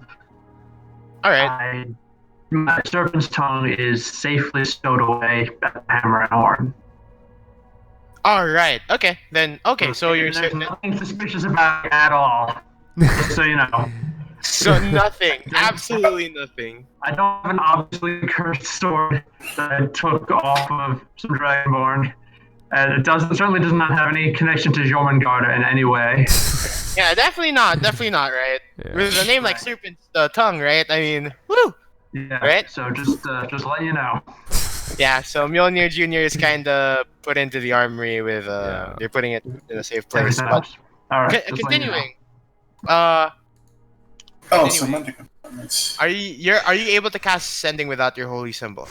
Alright. My serpent's tongue is safely stowed away at the hammer and horn. Alright. Okay. Then so you're There's certain nothing suspicious about it at all. Just so you know. so nothing. Absolutely nothing. I don't have an obviously cursed sword that I took off of some Dragonborn. And it certainly does not have any connection to Jormungandr in any way. Yeah, definitely not, right? Yeah. With a name like Serpent's Tongue, right? I mean, woo! Yeah. Right? So just let you know. Yeah, so Mjolnir Jr. is kind of put into the armory with, Yeah. they're putting it in a safe place. Everything But else. All right. just let you know. continuing, Oh, so Anyway. magic components. are you able to cast sending without your holy symbol?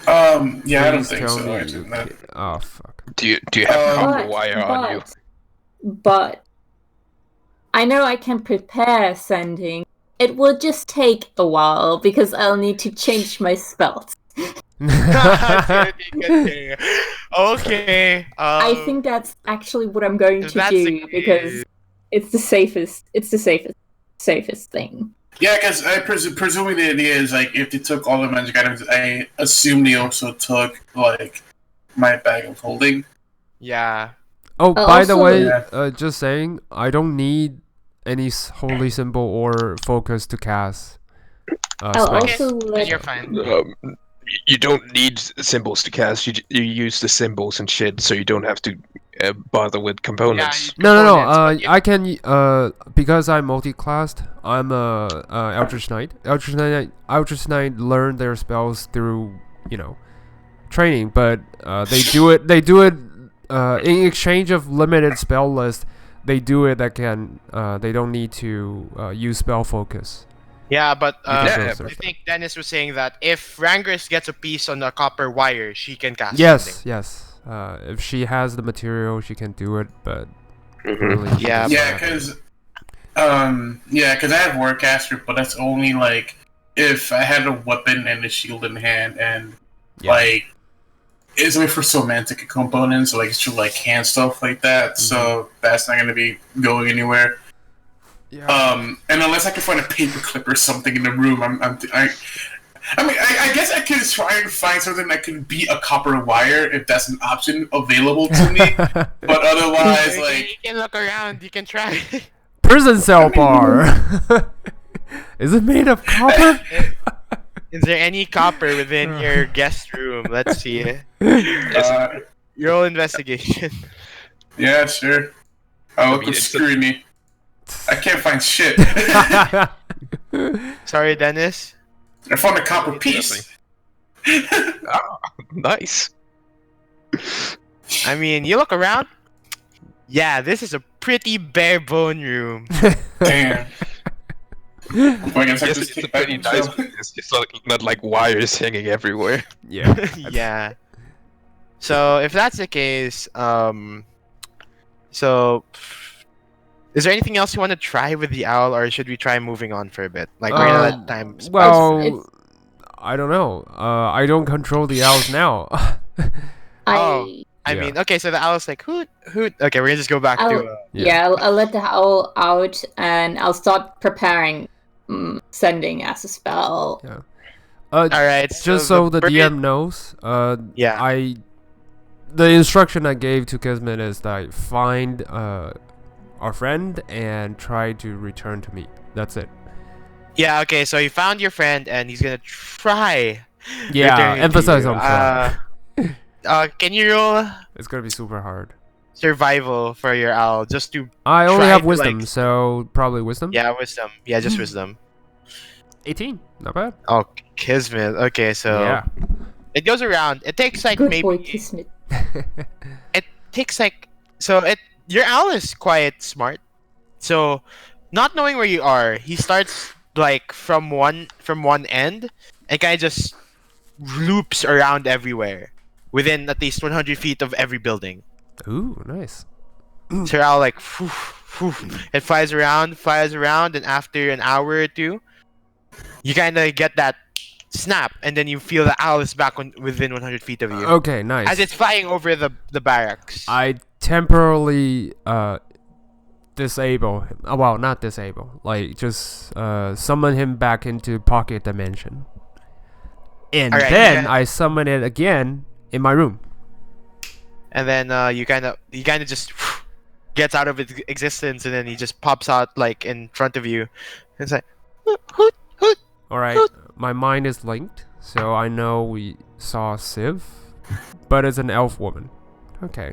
Yeah, I don't Please think tell so. me Actually, you no. can- Oh fuck. Do you have Um, copper wire on you? But I know I can prepare sending. It will just take a while because I'll need to change my spells. Okay. I think that's actually what I'm going to that's do the because case. it's the safest thing. Yeah, because I presuming the idea is like if they took all the magic items, I assume they also took like my bag of holding. Yeah. Oh, by the also- way, Yeah. just saying, I don't need any holy symbol or focus to cast. I'll Spells. Okay, also then let you're fine. You don't need symbols to cast. You use the symbols and shit, so you don't have to bother with components. No. components, but you- I can because I'm multi-classed. I'm a Eldritch Knight. Eldritch Knight learn their spells through training, but they do it. They do it in exchange of limited spell list. They do it that can. They don't need to use spell focus. Yeah, but Yeah, I think Dennis was saying that if Rangris gets a piece on the copper wire, she can cast Yes, sending. yes. If she has the material, she can do it. But Mhm. really, she Yeah, doesn't Yeah, have it. because I have Warcaster, but that's only like if I had a weapon and a shield in hand, and Yeah. like it's only for semantic components, like it's just like hand stuff like that. So that's not gonna be going anywhere. Yeah. And unless I can find a paperclip or something in the room, I mean, I guess I could try and find something that could be a copper wire if that's an option available to me. But otherwise, like, you can look around. You can try. Prison cell bar. Is it made of copper? Is there any copper within your guest room? Let's see. uh, Roll investigation. Yeah, sure. Oh, look mean, what's it's screwing me. I can't find shit. Sorry, Dennis. I found a copper piece. Ah, nice. I mean, you look around. Yeah, this is a pretty bare bone room. Damn. Well, I guess I Yes, just it's a take back pretty the nice job. place. It's not like wires hanging everywhere. Yeah. Yeah. So if that's the case, so is there anything else you want to try with the owl, or should we try moving on for a bit? Like we're gonna let time. Well, It's- I don't know. I don't control the owls now. Oh. I Yeah. mean, okay, so the owl's like hoot hoot. Okay, we're gonna just go back to. I'll let the owl out and I'll start preparing sending as a spell. All right. Just so the bird- DM knows, Yeah. the instruction I gave to Kismet is that find our friend and try to return to me. That's it. Yeah. Okay. So you found your friend, and he's gonna try. Yeah, returning to emphasize you. on try. Can you roll It's gonna be super hard. survival for your owl just to? I only Try have to, wisdom, like- so probably wisdom. Yeah, wisdom. Yeah, just wisdom. 18, not bad. Oh, Kismet. Okay, so Yeah. it goes around. It takes like Good maybe boy, Kismet. takes like so it your owl is quite smart. So not knowing where you are, he starts like from one end and kind of just loops around everywhere within at least 100 feet of every building. Ooh, nice. So your owl like it flies around, and after an hour or two, you kind of get that snap, and then you feel the owl is back within 100 feet of you. Okay, nice. As it's flying over the barracks. I temporarily disable him. Well, not disable. Like just summon him back into pocket dimension. And Alright, then yeah. I summon it again in my room. And then you kind of just gets out of its existence, and then he just pops out like in front of you. It's like hoot hoot. All right, my mind is linked, so I know we saw Civ, but it's an elf woman. Okay,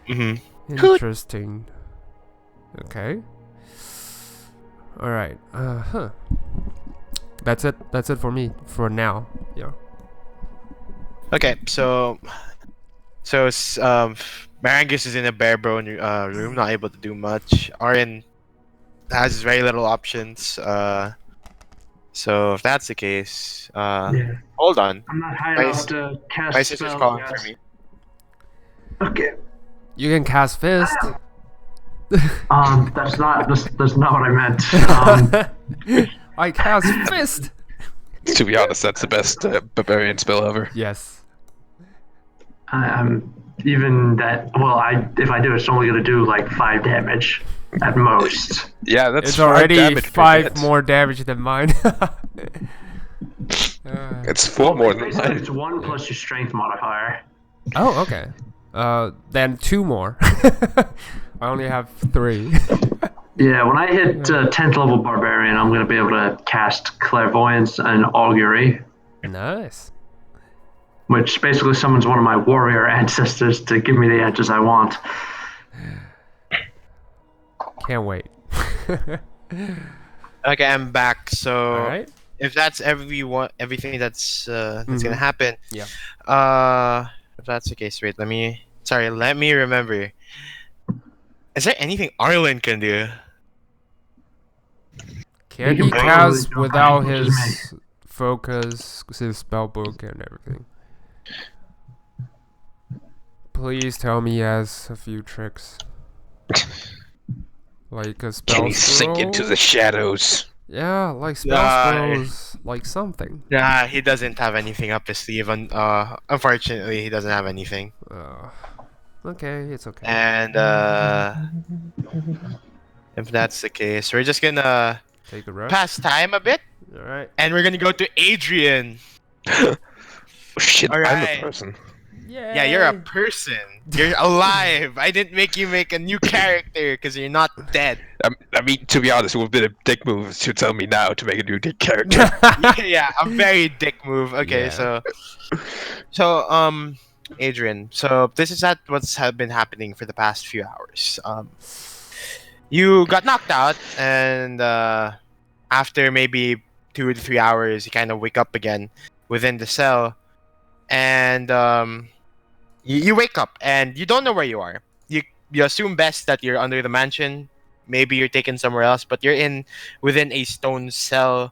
Mm-hmm. interesting. Okay. All right. That's it. That's it for me for now. Yeah. Okay, so Marangus is in a bare bone room, not able to do much. Arin has very little options. So if that's the case, Yeah. hold on. I'm not high My enough s- to cast My sister's spells calling yet. for me. Okay. You can cast fist. That's not what I meant. I cast fist. To be honest, that's the best barbarian spell ever. Yes. I'm even that. Well, if I do, it's only gonna do like 5 damage at most. Yeah, that's It's 5 already damage per 5 hit. more damage than mine. It's 4 more than Basically, mine. it's 1 plus your strength modifier. Oh, okay. Then 2 more. I only have 3. Yeah, when I hit 10th level barbarian, I'm gonna be able to cast clairvoyance and augury, Nice. which basically summons one of my warrior ancestors to give me the answers I want. Can't wait. Okay, I'm back. So All right. if that's everything that's gonna Mhm. happen. Yeah. If that's the case, wait. Let me remember. Is there anything Arlen can do? Can You he can cast probably without don't his focus, his spell book, and everything? Please tell me he has a few tricks. Like a spell Can he sink scroll? into the shadows? Yeah, like spell Yeah. scrolls, like something. Nah, he doesn't have anything up his sleeve. Unfortunately, he doesn't have anything. Okay, it's okay. And if that's the case, we're just gonna Take a rest. pass time a bit, All right. and we're gonna go to Adrian. Oh, shit, I'm Alright. a person. Yeah, you're a person. You're alive. I didn't make you make a new character because you're not dead. I mean, to be honest, it would have been a dick move to tell me now to make a new dick character. Yeah, a very dick move. Okay, Yeah. so Adrian. So this is what's been happening for the past few hours. You got knocked out, and after maybe 2 to 3 hours, you kind of wake up again within the cell, and you wake up and you don't know where you are. You assume best that you're under the mansion. Maybe you're taken somewhere else, but you're within a stone cell.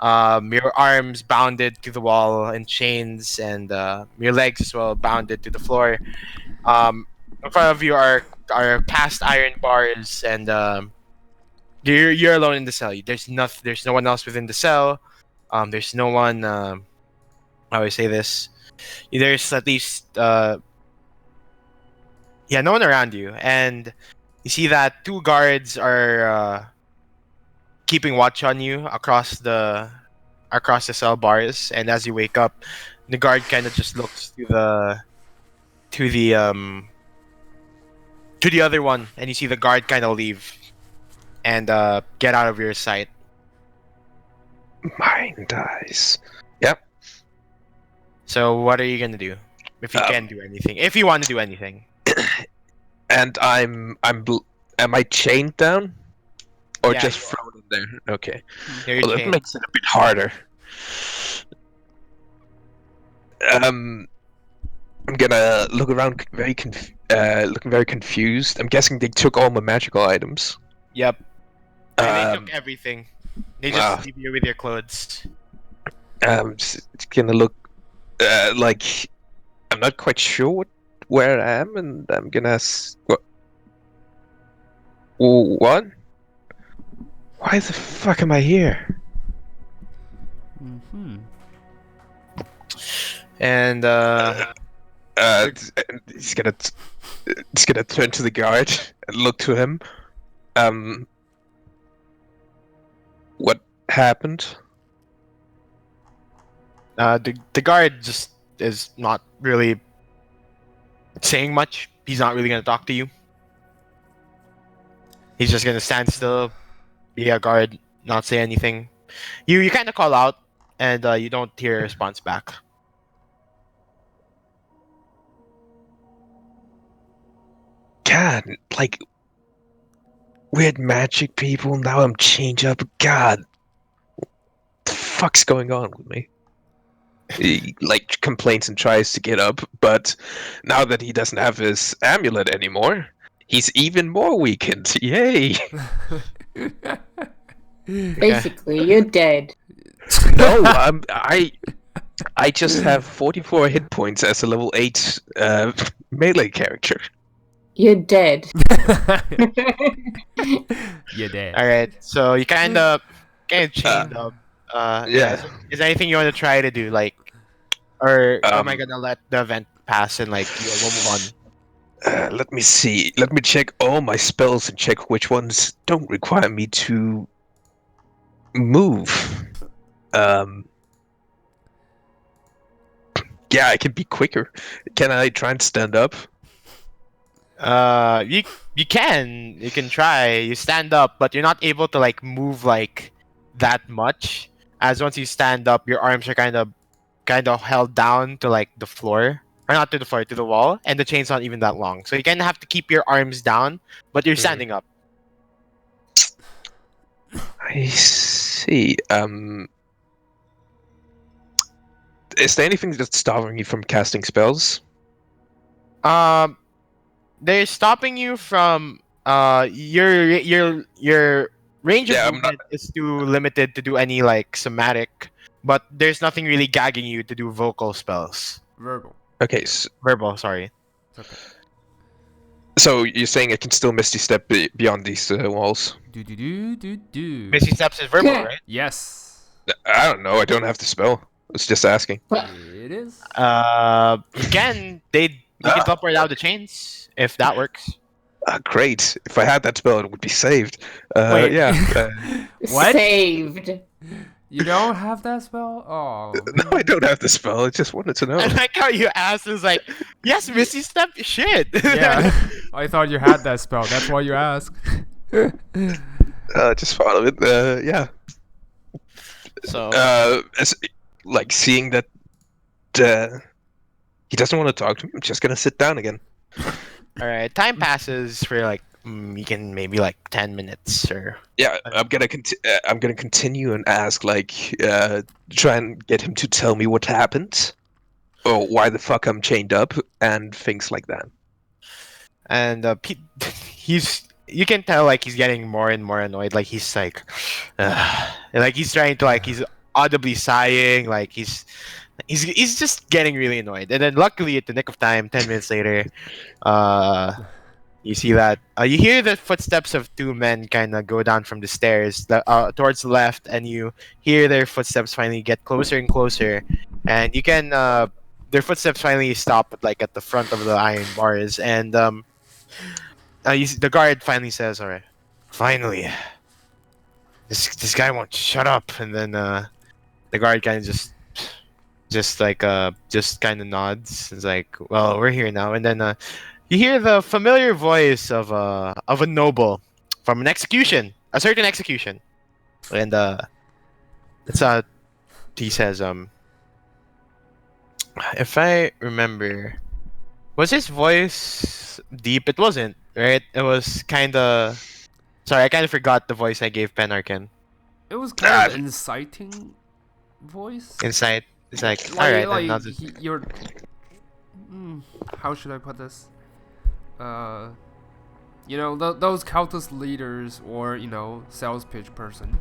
Your arms bounded to the wall in chains, and your legs as well bounded to the floor. In front of you are cast iron bars, and you're alone in the cell. There's no one else within the cell. There's no one. How do I say this? There's at least no one around you, and you see that two guards are keeping watch on you across the cell bars. And as you wake up, the guard kind of just looks to the other one, and you see the guard kind of leave and get out of your sight. Mind eyes. Yep. So what are you gonna do if you can do anything? If you want to do anything. And am I chained down? Or Yeah, just you thrown in there? Okay. You're Well, that chained. makes it a bit harder. I'm gonna look around looking very confused. I'm guessing they took all my magical items. Yep. And they Um, took everything. They just leave you with your clothes. I'm just gonna look like I'm not quite sure where I am, and I'm gonna what? What? Why the fuck am I here? Mm-hmm. And He's gonna turn to the guard and look to him. What happened? the guard just is not really saying much. He's not really gonna talk to you. He's just gonna stand still, be a guard, not say anything. You kind of call out, and you don't hear a response back. God, like weird magic people. Now I'm chained up. God, what the fuck's going on with me? He like complains and tries to get up, but now that he doesn't have his amulet anymore, he's even more weakened. Yay! Basically, you're dead. No, I just have 44 hit points as a level 8 melee character. You're dead. You're dead. All right, so you kind of chained up. Yeah. Is there anything you want to try to do, like, or am I Um, gonna let the event pass and like we'll move on? Let me see. Let me check all my spells and check which ones don't require me to move. Yeah, I can be quicker. Can I try and stand up? You can try. You stand up, but you're not able to like move like that much. As once you stand up, your arms are kind of held down to like the floor, or not to the floor, to the wall, and the chain's not even that long. So you kind of have to keep your arms down, but you're standing up. I see. Is there anything that's stopping you from casting spells? They're stopping you from your range of Yeah, I'm movement is too limited to do any like somatic, but there's nothing really gagging you to do vocal spells. Verbal. Okay, Verbal, sorry. so you're saying I can still Misty Step beyond these walls? Do. Misty steps is verbal, Yeah. right? Yes. I don't know. I don't have the spell. I was just asking. It is. You can you can teleport out the chains if that works. Great. If I had that spell, it would be saved. Wait. Yeah. What? Saved. You don't have that spell? Oh. No, I don't have the spell. I just wanted to know. I like how you asked. It was like, yes, Misty step. Shit. Yeah. I thought you had that spell. That's why you asked. Just follow it. Yeah. So Like seeing that he doesn't want to talk to me. I'm just gonna sit down again. All right. Time passes for like you can maybe like 10 minutes or. Yeah, I'm gonna continue and ask, like, try and get him to tell me what happened, or why the fuck I'm chained up, and things like that. And he's you can tell like he's getting more and more annoyed. Like he's like he's trying to like he's audibly sighing. Like he's just getting really annoyed. And then luckily at the nick of time, 10 minutes later, you see that you hear the footsteps of two men kind of go down from the stairs towards the left, and you hear their footsteps finally get closer and closer, and you can their footsteps finally stop at the front of the iron bars, and the guard finally says, "All right, finally, this guy won't shut up." And then the guard kind of just kind of nods. It's like, "Well, we're here now." And then you hear the familiar voice of a noble from an execution, a certain execution, and it's he says, if I remember, was his voice deep? It wasn't, right? It was kind of. Sorry, I kind of forgot the voice I gave Penarkin. It was kind of inciting voice. Inside, it's like, all right, then I'll just... you're. How should I put this? You know, those cultist leaders or sales pitch person.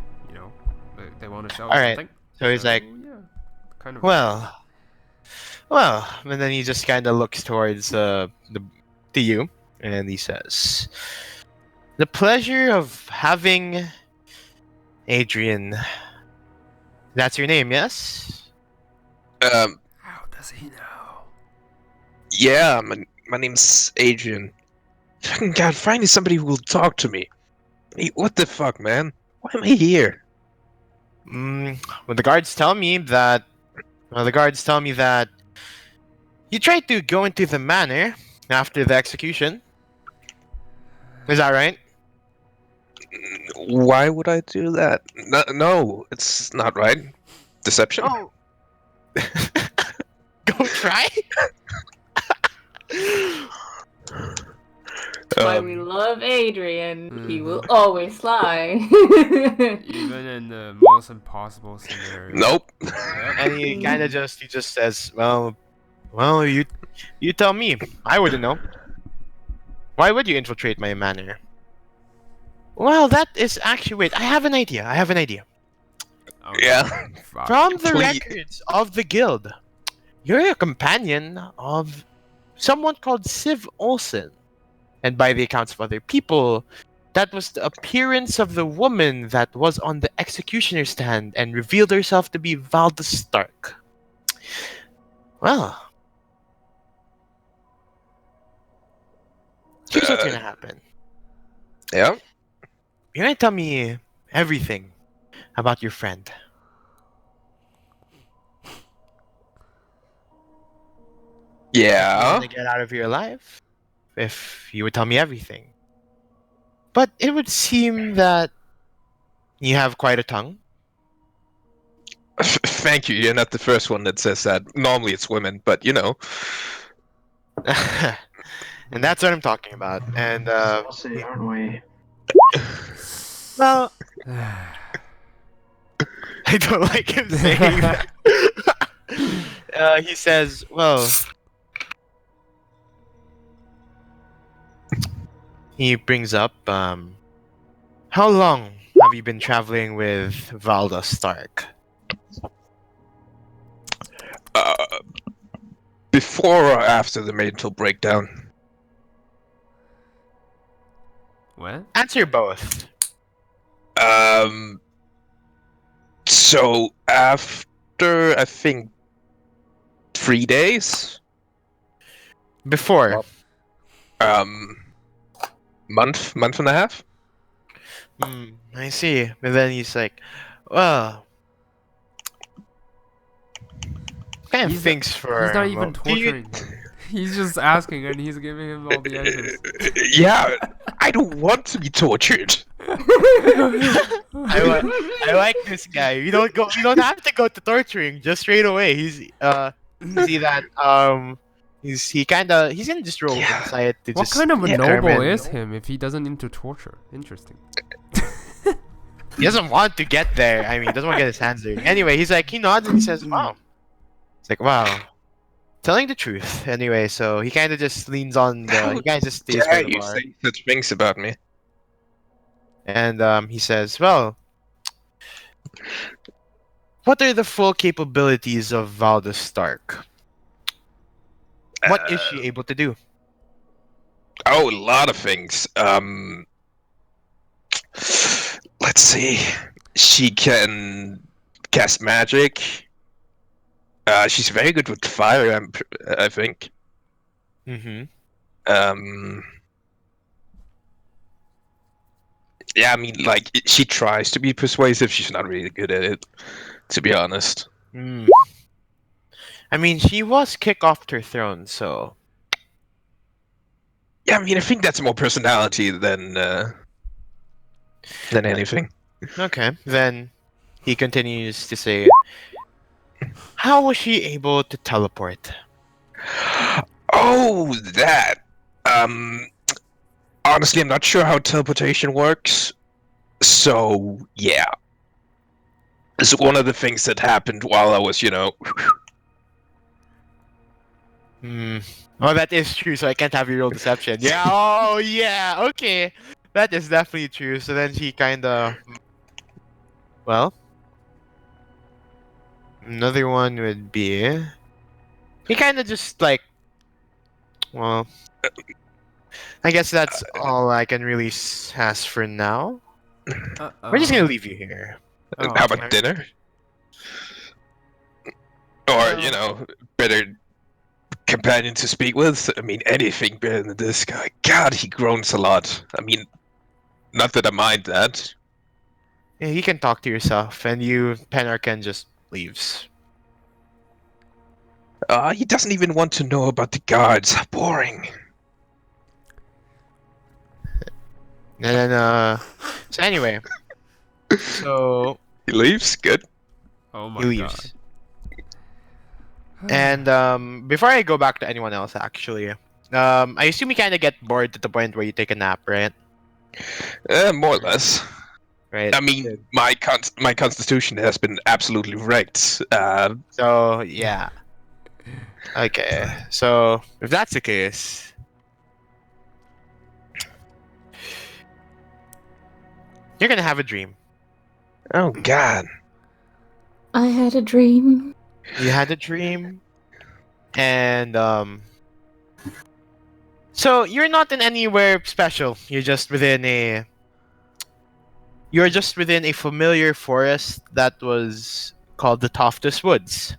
They want to sell Alright, something. so he's like, yeah, kind of. well, and then he just kind of looks towards to you, and he says, "The pleasure of having Adrian. That's your name, yes?" How does he know? Yeah, my name's Adrian. Fucking God, finally somebody who will talk to me. Hey, what the fuck, man? Why am I here? Well, the guards tell me that. Well, the guards tell me that you tried to go into the manor after the execution. Is that right? Why would I do that? No, it's not right. Deception? Oh. Go try. Why we love Adrian. He will always lie. Even in the most impossible scenario. Nope. And he just says, well, you tell me. I wouldn't know. Why would you infiltrate my manor? Well, that is actually... Wait, I have an idea. Oh, Yeah. fuck. From the Please. records of the guild, you're a companion of someone called Siv Olsen. And by the accounts of other people, that was the appearance of the woman that was on the executioner's stand and revealed herself to be Valda Stark. Well, here's what's gonna happen. Yeah? You're gonna tell me everything about your friend. You're Yeah? gonna get out of here alive if you would tell me everything. But it would seem that you have quite a tongue. Thank you, you're not the first one that says that. Normally it's women, but And that's what I'm talking about. And Saucy, aren't we? well, I don't like him saying that. He says, well, he brings up, how long have you been traveling with Valda Stark? Before or after the mental breakdown? What? Answer both. So after, I think, 3 days? Before. Month and a half? I see. But then he's like, well, kind of thinks for... He's not even do you- torturing him. He's just asking and he's giving him all the answers. Yeah, I don't want to be tortured. I like this guy. You don't have to go to torturing just straight away. He's you see that He's gonna just roll Yeah. insight to What just kind of a determine. noble is him if he doesn't into torture? Interesting. He doesn't want to get there. I mean, he doesn't want to get his hands dirty. Anyway, he nods and he says, "Wow." It's like, "Wow." Telling the truth. Anyway, so he kind of just leans on the. How He kind of just stays by dare the you bar, say such things about me? and he says, "Well, what are the full capabilities of Valdez Stark? What is she able to do?" Oh, a lot of things. Let's see. She can cast magic. She's very good with fire. I think. Mm-hmm. Um. Yeah, I mean, like she tries to be persuasive. She's not really good at it, to be honest. Mm. I mean, she was kicked off her throne, so Yeah, I mean, I think that's more personality than anything. okay. Then he continues to say, "How was she able to teleport?" Oh, that. Um. Honestly, I'm not sure how teleportation works. So yeah, it's one of the things that happened while I was, Hmm. Oh, that is true. So I can't have you roll deception. Yeah. Oh, yeah. Okay. That is definitely true. So then she kind of. Well, another one would be. He kind of just like. Well, I guess that's all I can really ask for now. We're just gonna leave you here. Oh, how okay. about dinner? Or better companion to speak with. I mean, anything better than this guy. God, he groans a lot. I mean, not that I mind that. Yeah, you can talk to yourself, and Penarken just leaves. He doesn't even want to know about the guards. Boring. And then, so anyway, so He leaves. Good. Oh he my leaves. god. And before I go back to anyone else, actually, I assume you kind of get bored to the point where you take a nap, right? More or less. Right. I mean, my constitution has been absolutely wrecked. So yeah. Okay. So if that's the case, you're gonna have a dream. Oh God. I had a dream. You had a dream, and so you're not in anywhere special. You're just within a familiar forest that was called the Toftus Woods.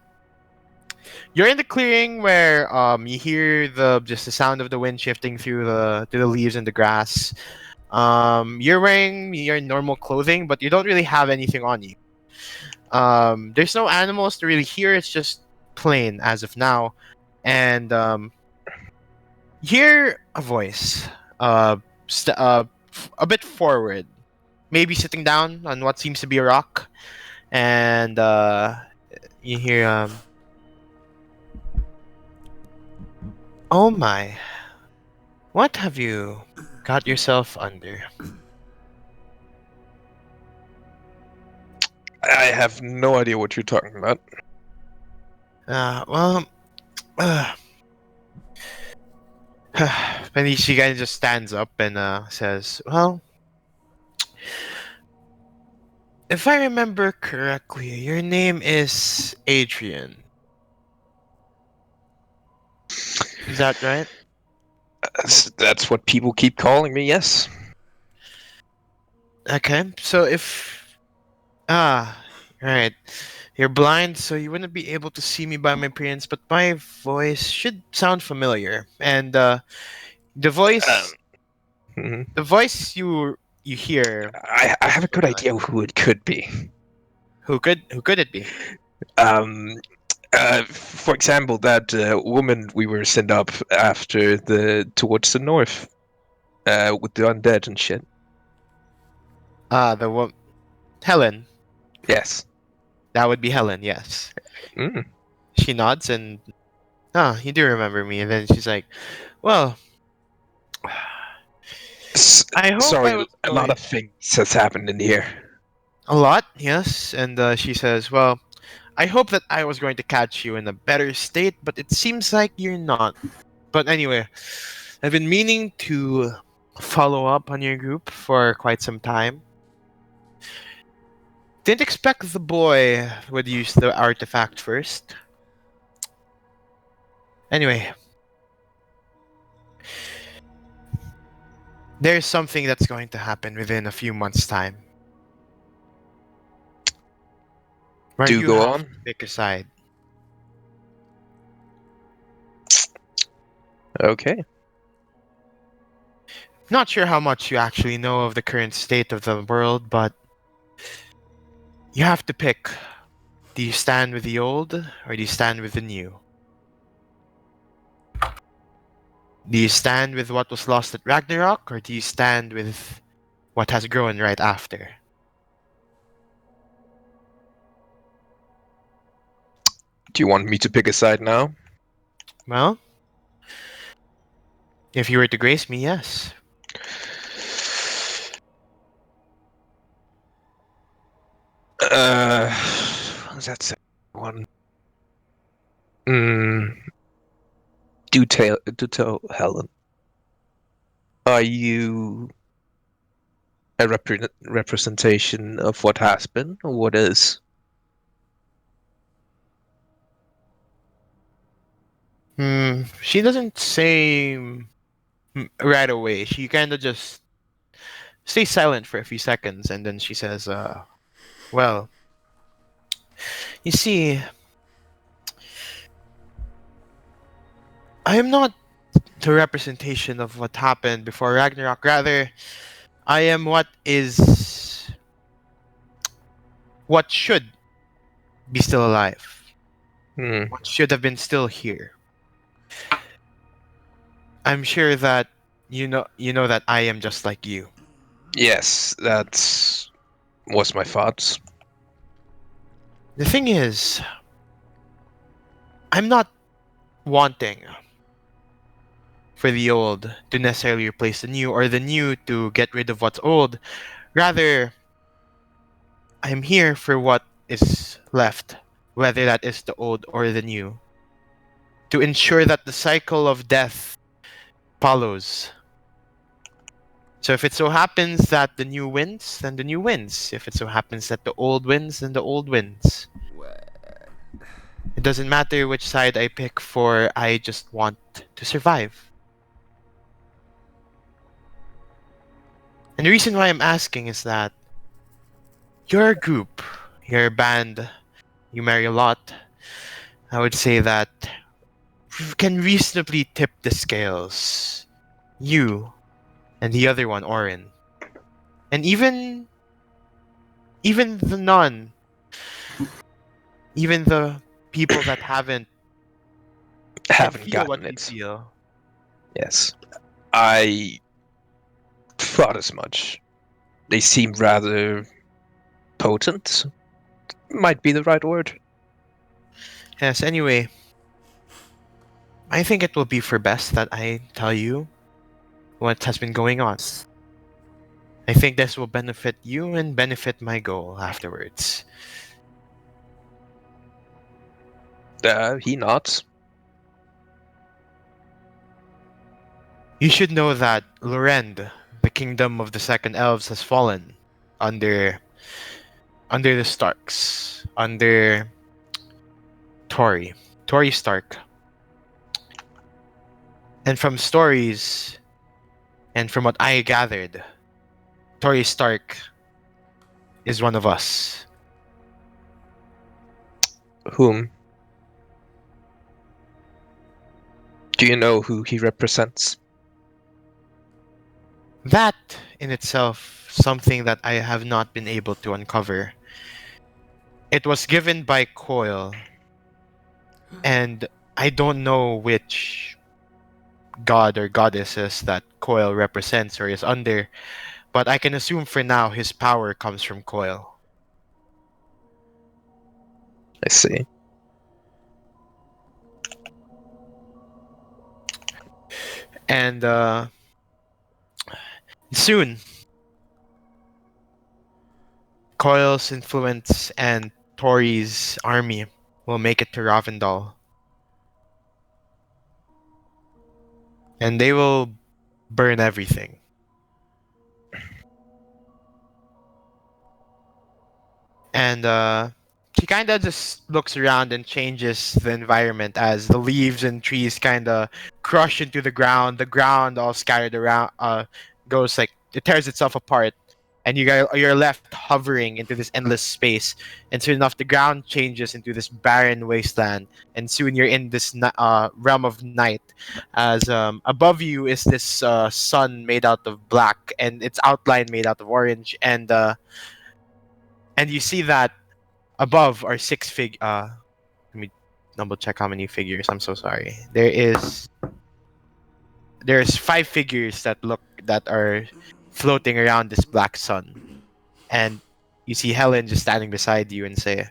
You're in the clearing where you hear the sound of the wind shifting through the leaves and the grass. You're wearing your normal clothing, but you don't really have anything on you. There's no animals to really hear. It's just plain as of now, and you hear a voice, a bit forward, maybe sitting down on what seems to be a rock, and you hear "Oh my, what have you got yourself under?" I have no idea what you're talking about. Well, and she kind of just stands up and says, "Well, if I remember correctly, your name is Adrian. Is that right?" That's what people keep calling me. Yes. Okay, so if right, you're blind, so you wouldn't be able to see me by my appearance, but my voice should sound familiar. And the voice, Mhm. the voice you hear, I have a good idea who it could be. who could it be? Um, for example, that woman we were sent up after towards the north, with the undead and shit. The one, Helen. Yes. That would be Helen. Yes. Mm. She nods and Ah, you do remember me. And then she's like, well, I hope I Sorry, was a lot going of things has happened in here. a lot, yes. And she says, well, I hope that I was going to catch you in a better state, but it seems like you're not. But anyway, I've been meaning to follow up on your group for quite some time. Didn't expect the boy would use the artifact first. Anyway, there's something that's going to happen within a few months' time. Where Do you go have on. to pick a side. Okay. Not sure how much you actually know of the current state of the world, but you have to pick. Do you stand with the old, or do you stand with the new? Do you stand with what was lost at Ragnarok, or do you stand with what has grown right after? Do you want me to pick a side now? Well, if you were to grace me, yes. What's that second one? Mm, do tell Helen. Are you a representation of what has been, or what is? She doesn't say right away. She kind of just stays silent for a few seconds, and then she says, well, you see, I am not the representation of what happened before Ragnarok. Rather, I am what should be still alive. Hmm. What should have been still here. I'm sure that you know that I am just like you. Yes, that's was my thoughts. The thing is, I'm not wanting for the old to necessarily replace the new or the new to get rid of what's old. Rather, I'm here for what is left, whether that is the old or the new, to ensure that the cycle of death follows. So if it so happens that the new wins, then the new wins. If it so happens that the old wins, then the old wins. It doesn't matter which side I pick, for I just want to survive. And the reason why I'm asking is that your group, your band, you marry a lot. I would say that can reasonably tip the scales. You and the other one, Orin. And even the non, even the people that can Haven't feel gotten what we it. feel. Yes, I thought as much. They seem rather potent. Might be the right word. Yes, anyway, I think it will be for best that I tell you what has been going on. I think this will benefit you and benefit my goal afterwards. He nods. You should know that Lorend, the kingdom of the second elves, has fallen under the Starks, under Tori Stark. And from stories and from what I gathered, Tori Stark is one of us. Whom? Do you know who he represents? That in itself, something that I have not been able to uncover. It was given by Coil, and I don't know which god or goddesses that Coil represents or is under, but I can assume for now his power comes from Coil. I see. And soon, Coil's influence and Tori's army will make it to Ravendal. And they will burn everything. And she kind of just looks around and changes the environment as the leaves and trees kind of crush into the ground. The ground all scattered around, goes like it tears itself apart, and you're left hovering into this endless space. And soon enough, the ground changes into this barren wasteland, and soon you're in this realm of night. As above you is this sun made out of black, and its outline made out of orange, and you see that above are let me double check how many figures. I'm so sorry. There's 5 figures that are floating around this black sun, and you see Helen just standing beside you and say,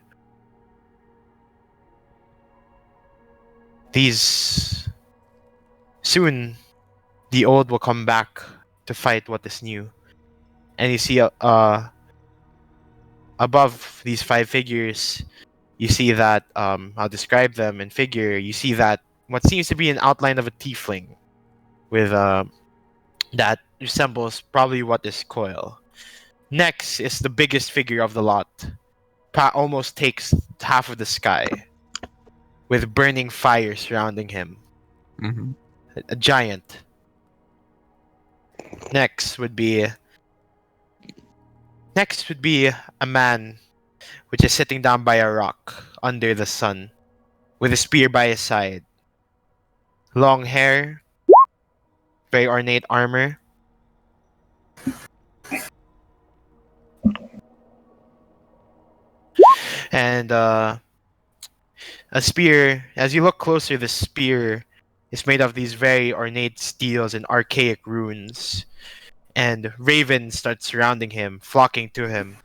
"These soon, the old will come back to fight what is new." And you see above these 5 figures, you see that I'll describe them in figure. You see that what seems to be an outline of a tiefling with that resembles probably what is Coil. Next is the biggest figure of the lot. Almost takes half of the sky, with burning fire surrounding him. Mm-hmm. A giant. Next would be a man which is sitting down by a rock under the sun, with a spear by his side. Long hair, very ornate armor. And a spear. As you look closer, the spear is made of these very ornate steels and archaic runes. And ravens start surrounding him, flocking to him.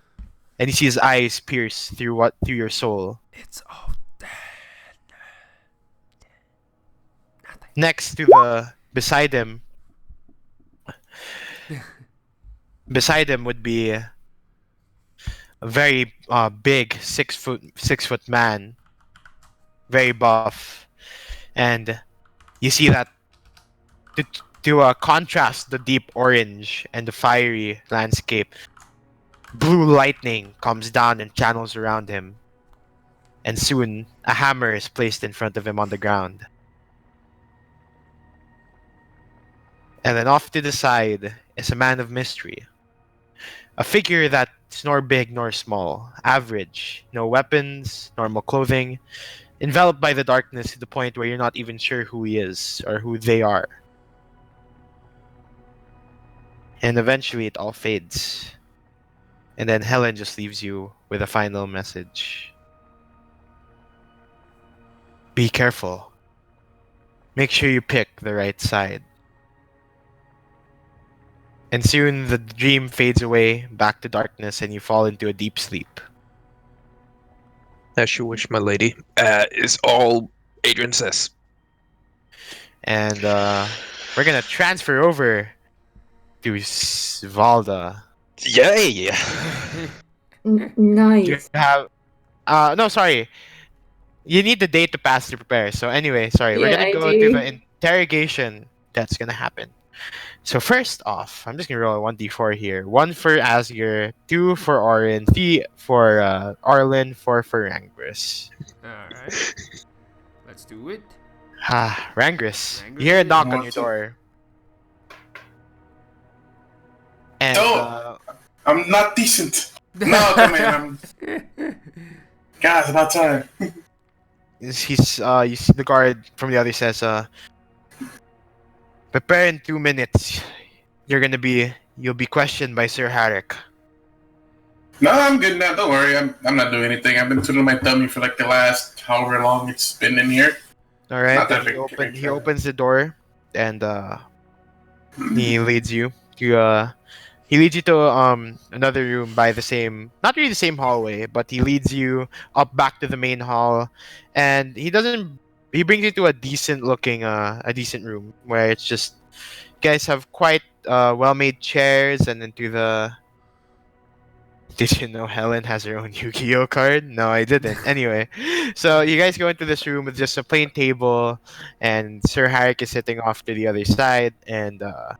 And you see his eyes pierce through your soul. It's all dead. Next to the beside him would be a very big 6 foot man, very buff, and you see that to contrast the deep orange and the fiery landscape, blue lightning comes down and channels around him, and soon a hammer is placed in front of him on the ground. And then off to the side is a man of mystery. A figure that's nor big nor small, average, no weapons, normal clothing, enveloped by the darkness to the point where you're not even sure who he is or who they are. And eventually it all fades. And then Helen just leaves you with a final message. Be careful. Make sure you pick the right side. And soon the dream fades away back to darkness and you fall into a deep sleep. As you wish, my lady. Is all Adrian says. And we're gonna transfer over to Svalda. Yay! You Nice. have no, sorry. You need the day to pass to prepare. So anyway, sorry. We're Yeah, gonna I go do. to the interrogation that's gonna happen. So first off, I'm just gonna roll a 1d4 here. 1 for Asger, 2 for Orin, 3 for Arlen, 4 for Rangris. Alright. Let's do it. Rangris. Rangris You hear a is- knock on your What's up? door. And Oh! I'm not decent. No, come in. God, it's about time. he's you see the guard from the other says prepare in 2 minutes. You'll be questioned by Sir Harrick. No, I'm good now. Don't worry. I'm not doing anything. I've been twiddling my tummy for like the last however long it's been in here. All right. Not that Then big. he opens the door, and he leads you to another room by the same, not really the same hallway, but he leads you up back to the main hall, and he brings you to a decent room where it's just guys have quite well-made chairs, and into the. Did you know Helen has her own Yu-Gi-Oh card? No, I didn't. Anyway, so you guys go into this room with just a plain table, and Sir Harrick is sitting off to the other side, and A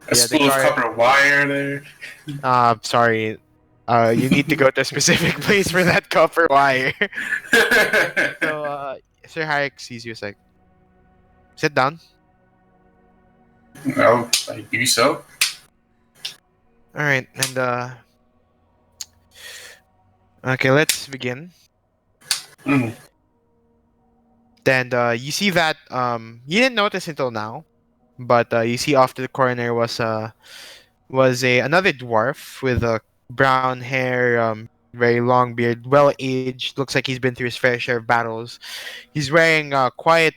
the spool of guard. copper wire there. Sorry. You need to go to a specific place for that copper wire. So, Sir Harrick sees you. Is like, sit down. No, I do so. All right, and okay, let's begin. Mm. Then you see that you didn't notice until now, but you see off to the corner was another dwarf with brown hair, very long beard, well aged. Looks like he's been through his fair share of battles. He's wearing quiet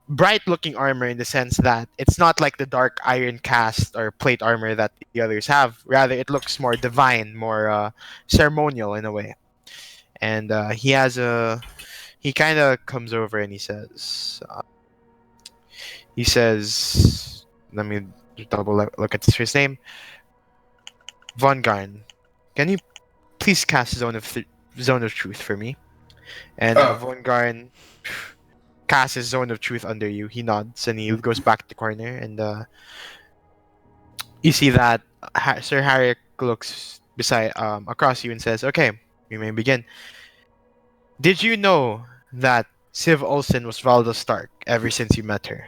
bright looking armor in the sense that it's not like the dark iron cast or plate armor that the others have. Rather, it looks more divine, more ceremonial in a way. And he kind of comes over and he says, let me look at his name. Von Garn, can you please cast Zone of Truth for me? And Von Garn casts his Zone of Truth under you. He nods and he goes back to the corner, and you see that Sir Harrick looks beside across you and says, "Okay, we may begin. Did you know that Siv Olsen was Valda Stark ever since you met her?"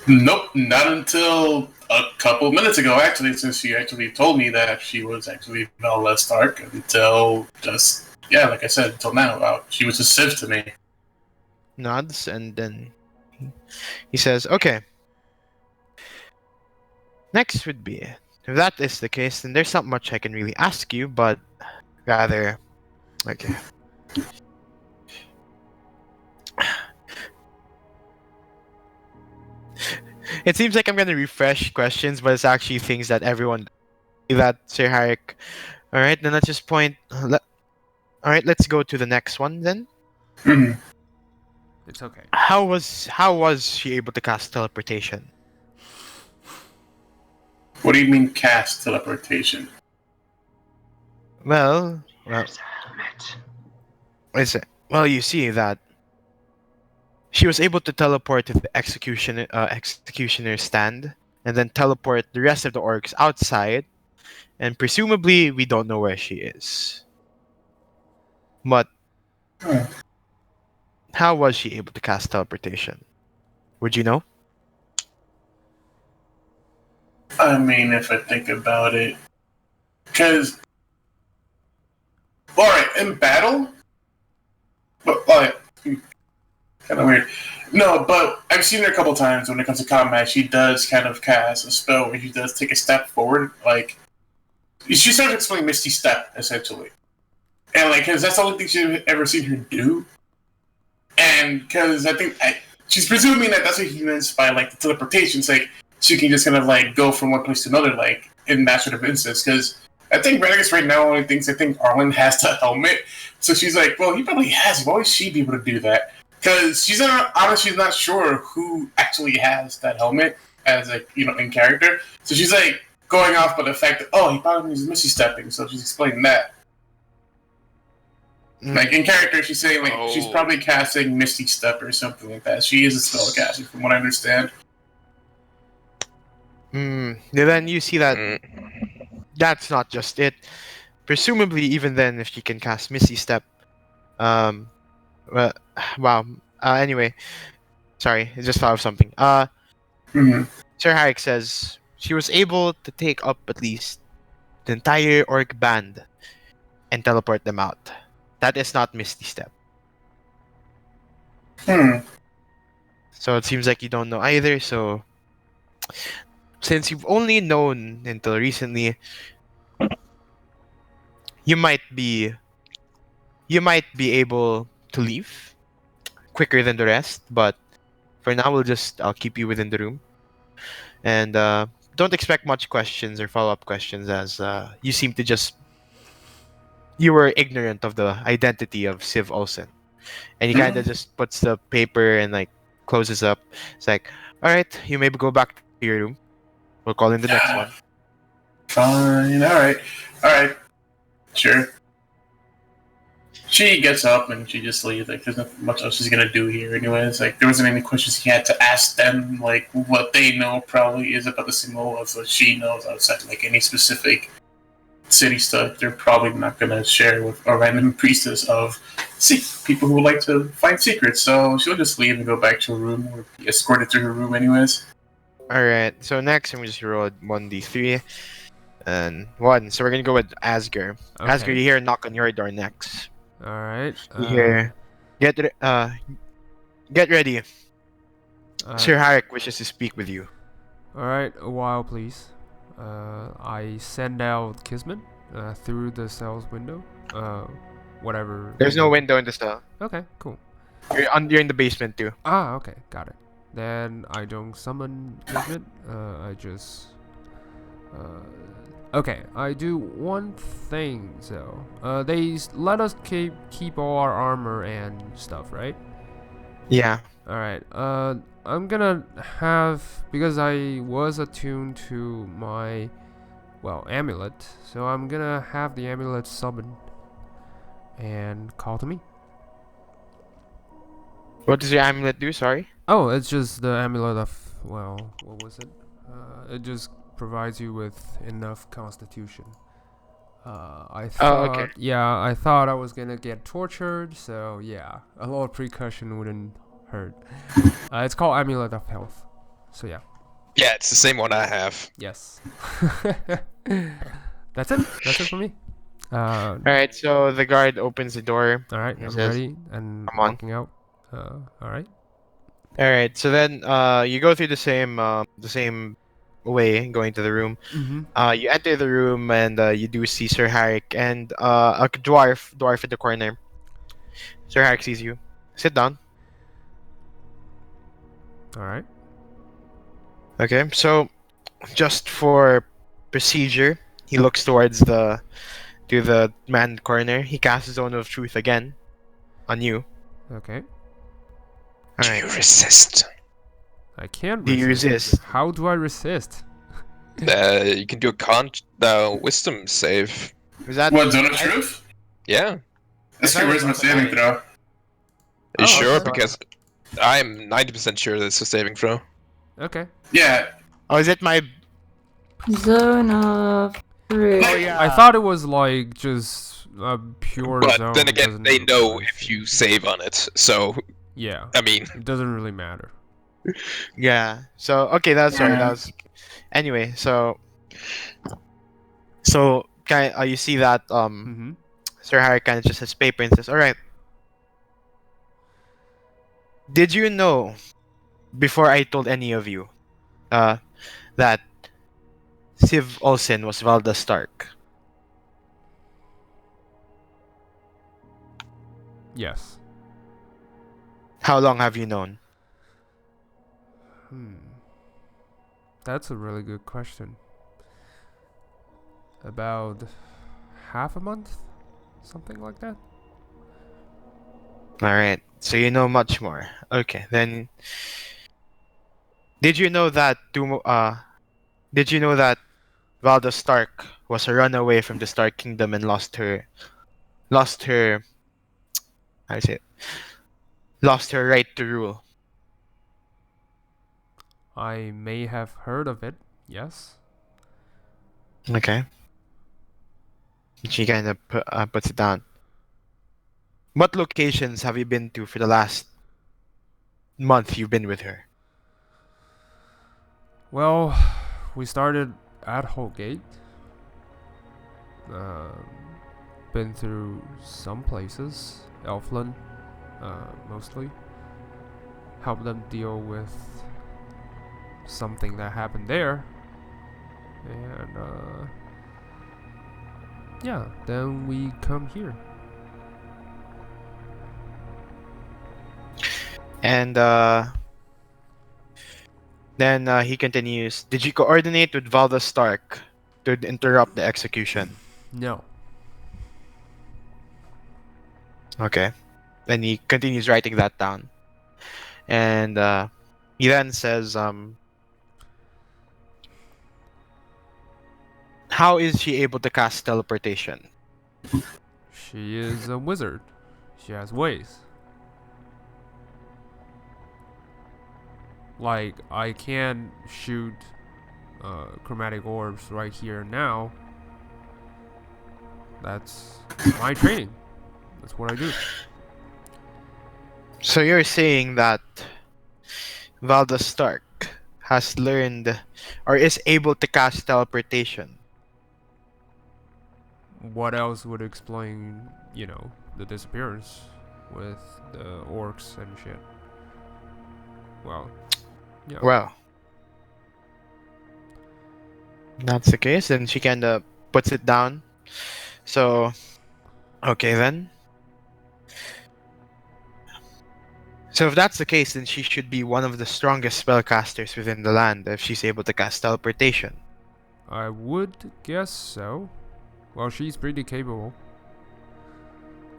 Nope, not until a couple minutes ago, actually, since she actually told me that she was actually Lawless Stark. Until just, yeah, like I said, until now. She was a Civ to me. Nods, and then he says, "Okay. Next would be, if that is the case, then there's not much I can really ask you, but rather, okay. It seems like I'm gonna refresh questions, but it's actually things that everyone that Sir Harrick. All right, then let's just point. All right, let's go to the next one then. Mhm. It's okay. How was she able to cast teleportation? What do you mean cast teleportation? Well, There's a helmet. is it? Well, you see that she was able to teleport to the executioner's stand, and then teleport the rest of the orcs outside, and presumably we don't know where she is. But Hmm. how was she able to cast teleportation? Would you know? I mean, if I think about it, because, all right, in battle, but like, kind of weird. No, but I've seen her a couple times when it comes to combat. She does kind of cast a spell where she does take a step forward, like she starts explaining Misty Step essentially, and like, because that's the only thing she's ever seen her do, and because I think she's presuming that that's what he means by like the teleportation. It's like she can just kind of like go from one place to another, like in that sort of instance. Because I think Renegades right now only thinks Arlen has the helmet, so she's like, well, he probably has. Why would she be able to do that? Because she's honestly not sure who actually has that helmet as in character. So she's like going off by the fact that he probably is Misty stepping. So she's explaining that. Like in character, she's saying like she's probably casting Misty Step or something like that. She is a spellcaster, from what I understand. Then you see that that's not just it. Presumably, even then, if she can cast Misty Step, well, wow. Anyway, sorry, I just thought of something. Sir Harrick says she was able to take up at least the entire orc band and teleport them out. That is not Misty Step. So it seems like you don't know either. So since you've only known until recently, you might be able to leave quicker than the rest. But for now, I'll keep you within the room, and don't expect much questions or follow-up questions, as you seem to you were ignorant of the identity of Siv Olsen. And he kind of just puts the paper and like closes up. It's like, all right, you may go back to your room. We'll call in the next one. Fine. All right. Sure. She gets up and she just leaves. Like, there's not much else she's gonna do here, anyways. Like, there wasn't any questions he had to ask them. Like, what they know probably is about the symbol of what she knows outside, like any specific city stuff. They're probably not gonna share with a random priestess of people who like to find secrets. So she'll just leave and go back to her room, or be escorted to her room, anyways. All right. So next, I'm just roll 1d3 and 1. So we're gonna go with Asger. Okay. Asger, you hear a knock on your door next. All right. You hear, get ready. Sir Harrick wishes to speak with you. All right. A while, please. I send out Kismet through the cell's window. Whatever. There's no window in the cell. Okay. Cool. You're in the basement too. Ah. Okay. Got it. Then I don't summon Kismet. I just. Okay, I do one thing, so they let us keep all our armor and stuff, right? Yeah. All right. I'm gonna have, because I was attuned to my amulet, so I'm gonna have the amulet summoned and call to me. What does your amulet do? Sorry. Oh, it's just the amulet of, what was it? It just provides you with enough constitution. I thought, okay. I thought I was gonna get tortured, so yeah, a little precaution wouldn't hurt. It's called Amulet of Health. So yeah. Yeah, it's the same one I have. Yes. That's it. That's it for me. All right. So the guard opens the door. All right, He I'm says, ready and "Come on." walking out. All right. All right. So then, you go through the same way, going to the room. Mm-hmm. You enter the room and you do see Sir Harrick and a dwarf in the corner. Sir Harrick sees you. Sit down. All right. Okay. So, just for procedure, he looks towards to the man in the corner. He casts Zone of Truth again on you. Okay. All Do right. you resist? I can't Do you resist? How do I resist? You can do a wisdom save. Is that What, Zone of Truth? Yeah. That's I your thought wisdom it was saving fine. throw. Are you Oh, sure? okay. Because I'm 90% sure this is a saving throw. Okay. Yeah. Oh, is it my? Zone of truth. Oh yeah. I thought it was like just a pure But zone. then again, doesn't they know require if you save. save on it. So, Yeah. I mean, It doesn't really matter. Yeah. So okay, that's sorry. That was. Anyway, so you see that Mm-hmm. Sir Harry kind of just has paper and says, "All right. Did you know before I told any of you, that Siv Olsen was Valda Stark?" Yes. How long have you known? That's a really good question. About half a month? Something like that? All right. So you know much more. Okay, then. Did you know that Valda Stark was a runaway from the Stark Kingdom and lost her how do you say it? Lost her right to rule. I may have heard of it, yes. Okay. She kind of puts it down. What locations have you been to for the last month you've been with her? Well, we started at Holgate. Been through some places. Elfland, mostly. Helped them deal with something that happened there. And, yeah, then we come here. And then he continues, did you coordinate with Valda Stark to interrupt the execution? No. Okay. Then he continues writing that down. And he then says, how is she able to cast teleportation? She is a wizard. She has ways. Like, I can shoot chromatic orbs right here and now. That's my training. That's what I do. So you're saying that Valda Stark has learned or is able to cast teleportation. What else would explain, the disappearance with the orcs and shit? Well, yeah. Well, if that's the case, then she kinda puts it down. So, okay then. So if that's the case, then she should be one of the strongest spellcasters within the land if she's able to cast teleportation. I would guess so. Well, she's pretty capable.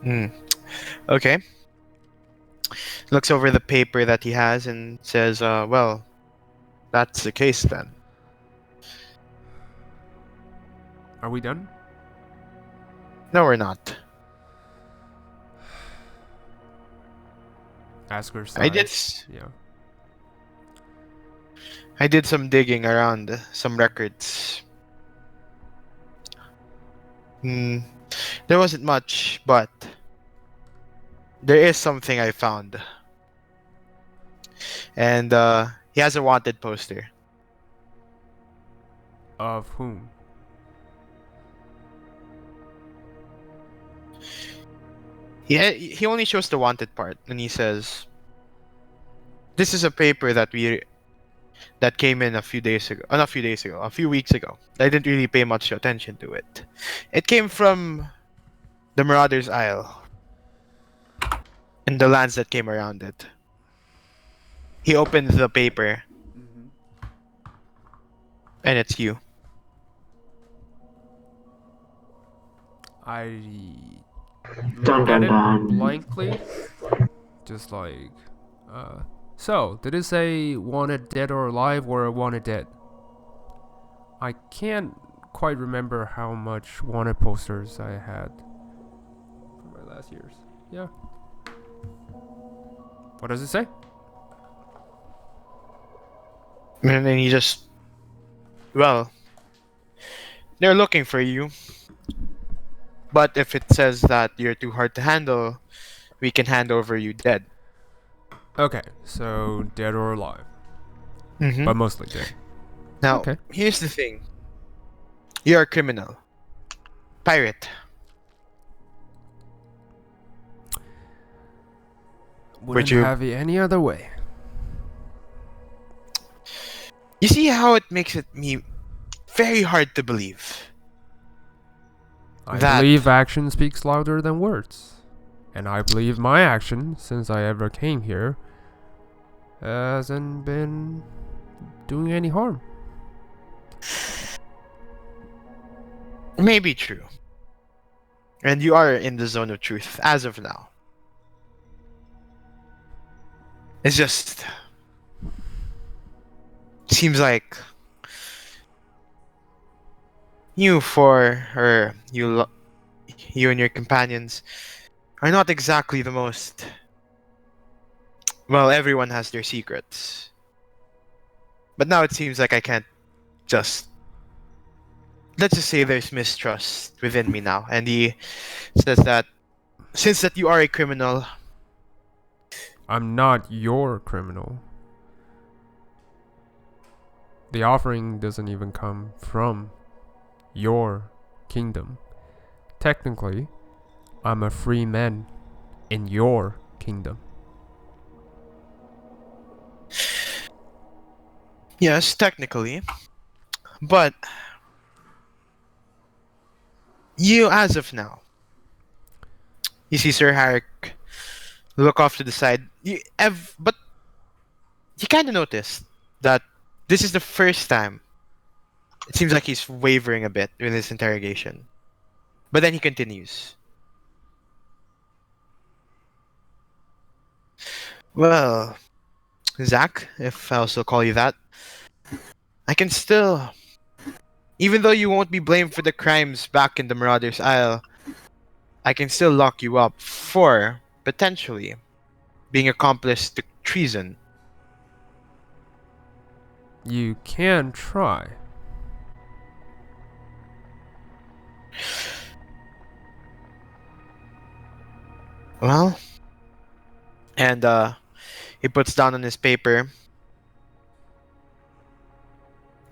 Hmm. Okay. Looks over the paper that he has and says, well, that's the case then. Are we done? No, we're not. Ask her I did. size. Yeah. I did some digging around some records. Hmm. There wasn't much, but there is something I found. And he has a wanted poster. Of whom? He only shows the wanted part, and he says, "This is a paper that came in a few days ago. Not a few days ago, a few weeks ago. I didn't really pay much attention to it. It came from the Marauders Isle and the lands that came around it." He opens the paper, and it's you. I Dun look at dun it dun. blankly. Just like, so, did it say wanted dead or alive or wanted dead? I can't quite remember how much wanted posters I had for my last years. Yeah. What does it say? And then he just, well, they're looking for you. But if it says that you're too hard to handle, we can hand over you dead. Okay, so dead or alive, Mm-hmm. but mostly dead. Now, Okay. here's the thing. You're a criminal. Pirate. Wouldn't you- have it any other way. You see how it makes it me very hard to believe. I That- believe action speaks louder than words. And I believe my action, since I ever came here, hasn't been doing any harm. May be true. And you are in the zone of truth as of now. It's just seems like you you and your companions are not exactly the most. Well, everyone has their secrets. But now it seems like I can't just. Let's just say there's mistrust within me now. And he says that since that you are a criminal, I'm not your criminal. The offering doesn't even come from your kingdom. Technically, I'm a free man in your kingdom. yes, technically, but you, as of now, you see Sir Harrick look off to the side. But you kind of noticed that this is the first time. It seems like he's wavering a bit in his interrogation, but then he continues. Well, Zach, if I'll still call you that, I can still, even though you won't be blamed for the crimes back in the Marauders Isle, I can still lock you up for, potentially, being accomplice to treason. You can try. Well, and he puts down on his paper.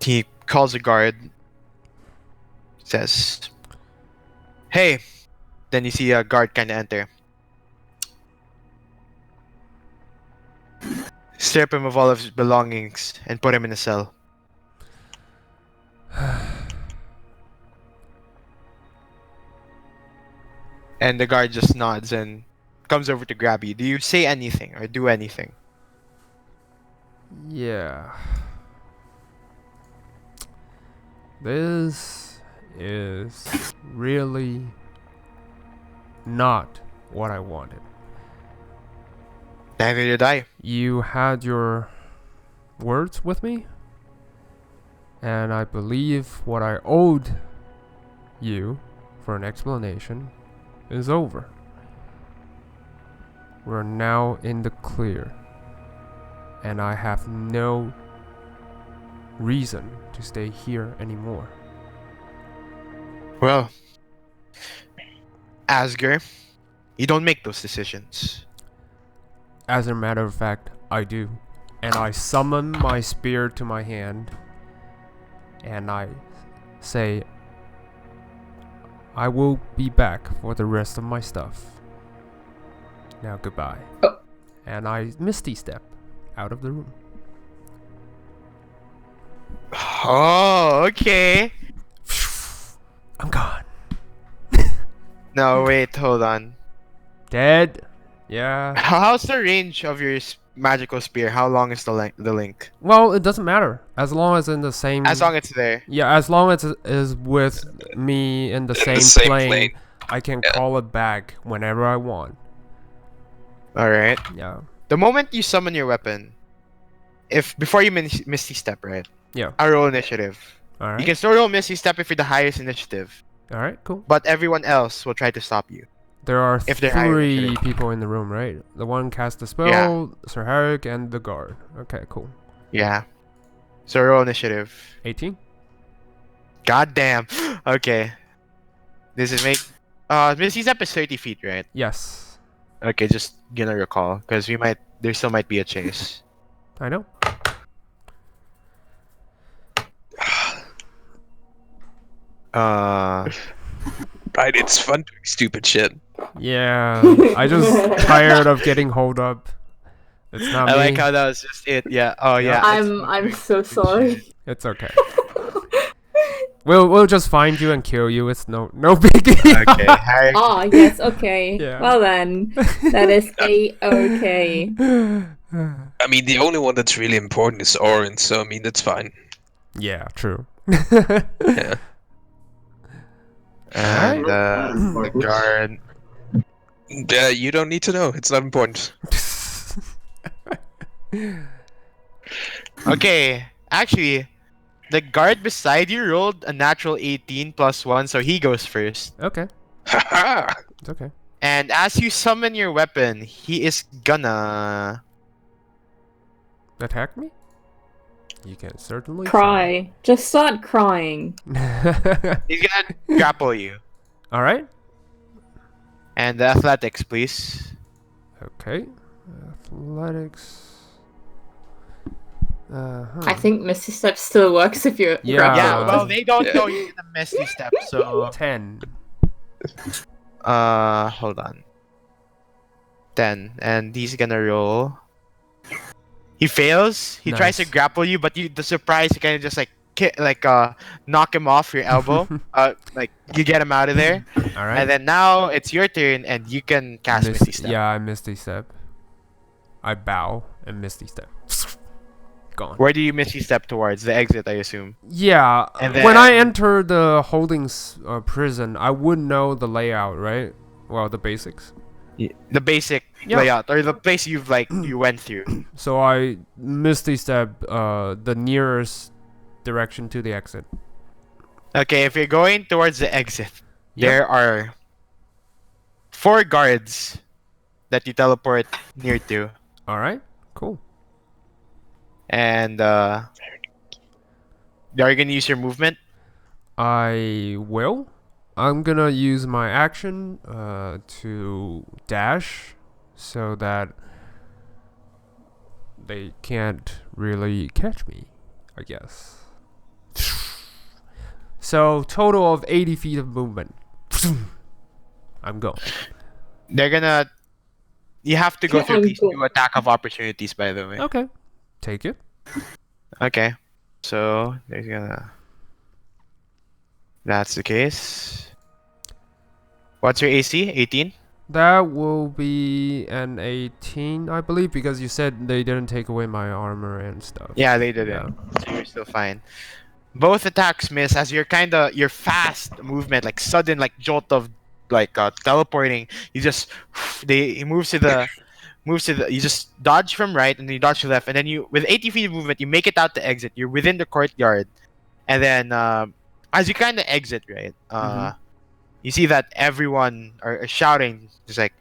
He calls a guard. Says, "Hey." Then you see a guard kind of enter. Strip him of all of his belongings and put him in a cell. And the guard just nods and comes over to grab you. Do you say anything or do anything? Yeah. This is really not what I wanted. Neither did I. You had your words with me, and I believe what I owed you for an explanation is over. We're now in the clear, and I have no reason to stay here anymore. Well, Asger, you don't make those decisions. As a matter of fact, I do. And I summon my spear to my hand, and I say, I will be back for the rest of my stuff. Now goodbye. Oh. And I misty step out of the room. Oh, okay. I'm gone. No, wait, hold on. Dead. Yeah. How's the range of your magical spear? How long is the link? Well, it doesn't matter. As long as in the same... As long as it's there. Yeah, as long as it is with me in the same plane, I can call it back whenever I want. Alright. Yeah. The moment you summon your weapon, before you Misty Step, right? Yeah. I roll initiative. Alright. You can still roll Misty Step if you're the highest initiative, Alright, cool. but everyone else will try to stop you. There are If they're higher 3 initiative. people in the room, right? The one cast the spell, Yeah. Sir Herrick, and the guard. Okay, cool. Yeah. So roll initiative. 18? God damn. Okay. This is Misty Step is 30 feet, right? Yes. Okay, just gonna recall, because there still might be a chase. I know. Right, it's fun doing stupid shit. Yeah. I just tired of getting hold up. It's not I me. like how that was just it. Yeah. Oh yeah. I'm so sorry. It's okay. We'll just find you and kill you. It's no biggie. Okay. Harry. Ah, yes, okay. Yeah. Well then, that is A-okay. I mean, the only one that's really important is Orin, so I mean, that's fine. Yeah, true. Yeah. And the guard. Yeah, you don't need to know. It's not important. Okay. Actually, the guard beside you rolled a natural 18 plus 1, so he goes first. Okay. Haha! It's okay. And as you summon your weapon, he is gonna. Attack me? You can certainly Cry. Just start crying. try. He's gonna grapple you. Alright. And the athletics, please. Okay. Athletics. I think Misty Step still works if you're Yeah. grappled. Yeah. Well, they don't know you're gonna Misty Step, so. 10. Hold on. 10, and he's gonna roll. He fails. He tries to Nice. grapple you, but the surprise, you kind of just knock him off your elbow. Like you get him out of there, Alright. and then now it's your turn, and you can cast Misty Step. Yeah, I Misty Step. I bow and Misty Step. Gone. Where do you Misty Step towards? The exit, I assume. Yeah, And when I then- enter the holdings prison, I would know the layout, right? Well, the basics. The basic Yeah. layout or the place you went through. So I misty step the nearest direction to the exit. Okay, if you're going towards the exit, Yep. there are 4 guards that you teleport near to, All right. Cool. and are you gonna use your movement? I will. I'm gonna use my action to dash so that they can't really catch me, I guess. So total of 80 feet of movement. I'm going. They're gonna. You have to go through at I'm least cool. 2 attack of opportunities, by the way. Okay. Take it. Okay, so there's gonna. That's the case. What's your AC? 18? That will be an 18, I believe, because you said they didn't take away my armor and stuff. Yeah, they didn't. Yeah. So you're still fine. Both attacks miss as your fast movement, like sudden like jolt of teleporting. You just he moves to the you just dodge from right and then you dodge to left and then you with 80 feet of movement you make it out the exit. You're within the courtyard, and then as you kind of exit right, you see that everyone are shouting just like,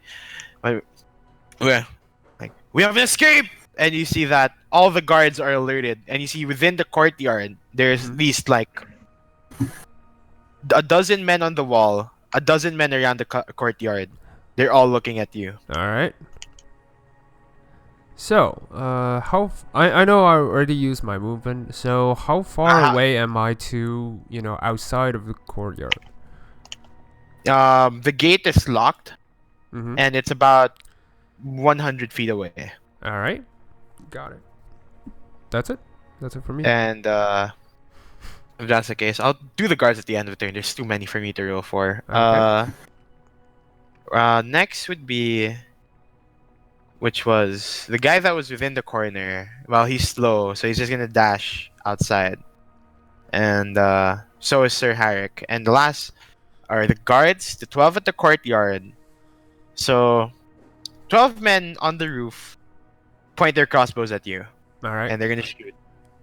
we have an escape, and you see that all the guards are alerted, and you see within the courtyard there's at least like a dozen men on the wall, a dozen men around the courtyard. They're all looking at you. All right. So, I know I already used my movement. So, how far away am I to, outside of the courtyard? The gate is locked, Mm-hmm. and it's about 100 feet away. All right. Got it. That's it. That's it for me. And if that's the case, I'll do the guards at the end of the turn. There's too many for me to roll for. Okay. Next would be, which was the guy that was within the corner. Well, he's slow, so he's just gonna dash outside. And so is Sir Harrick. And the last are the guards, the 12 at the courtyard. So 12 men on the roof point their crossbows at you, All right. and they're gonna shoot.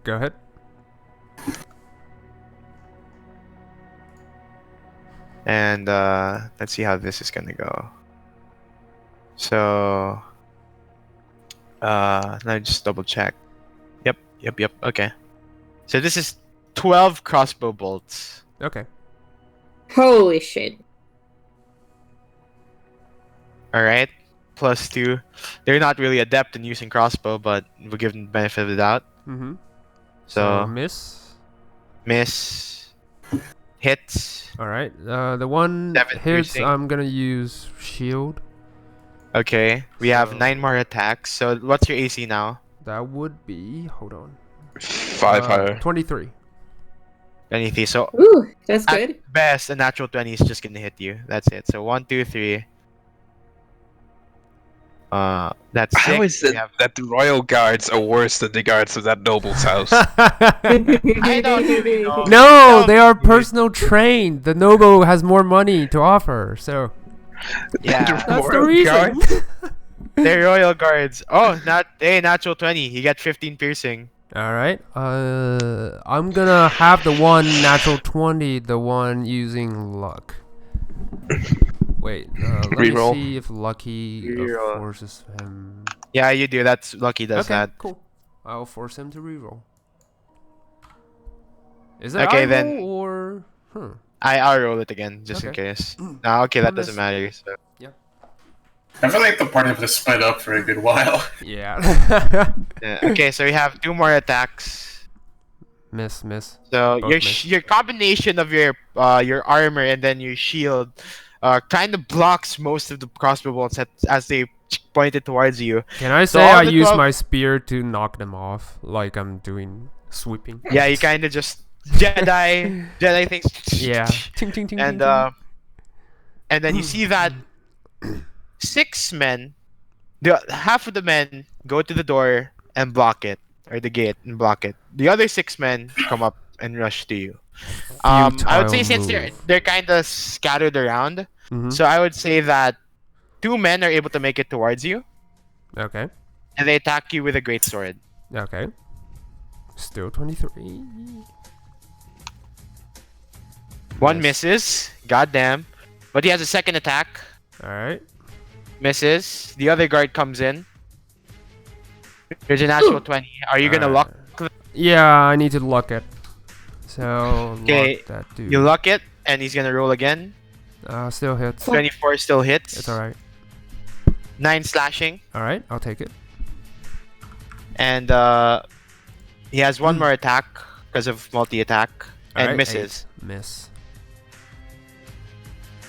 Go ahead. And let's see how this is gonna go. So let me just double check. Yep. Okay. So this is 12 crossbow bolts. Okay. Holy shit. Alright. Plus 2. They're not really adept in using crossbow, but we'll give them the benefit of the doubt. Mm-hmm. So miss. miss. Hits. All right. The one 7 hits. piercing. I'm gonna use shield. Okay. We have So- 9 more attacks. So what's your AC now? That would be. Hold on. 5 higher. 23. Anything. So Ooh, that's good. at best, a natural 20 is just gonna hit you. That's it. So 1, 2, 3. That's 6. How is We it have- that the royal guards are worse than the guards of that noble's house? I don't even know. No, they are personal trained. The noble has more money to offer, so Yeah. that's the Royal reason. guards? They're royal guards. Oh, natural 20. You get 15 piercing. All right. I'm gonna have the one natural 20, the one using luck. Wait, let me Reroll. see if lucky Reroll. forces him. Yeah, you do. That's lucky does Okay, that. cool. I'll force him to reroll. Is it Okay, I then. roll or? I'll roll it again just in Okay. case. No, okay, that I'll doesn't miss. matter. So. I feel like the party has split up for a good while. Yeah. Yeah, okay, so we have 2 more attacks. miss. So Both your miss. your combination of your armor and then your shield kind of blocks most of the crossbow bolts as they pointed towards you. Can I So say all I the use 12 my spear to knock them off, like I'm doing sweeping? Yeah, you kind of just Jedi things. Yeah. Ting, ting, ting, And ting, ting. and then you see that 6 men, half of the men go to the door and block it, or the gate and block it. The other 6 men come up and rush to you. I would say Futile since move. they're kind of scattered around, Mhm. so I would say that 2 men are able to make it towards you, Okay. and they attack you with a great sword. Okay. Still 23. One Miss. misses. Goddamn. But he has a second attack. Alright. Misses. The other guard comes in. There's a natural 20. Are you gonna lock? Yeah, I need to lock it. So, Okay, lock that dude. You lock it, and he's gonna roll again. Still hits. 24 still hits. It's alright. 9 slashing. Alright, I'll take it. And he has one more attack because of multi-attack. And Alright, misses. 8. Miss.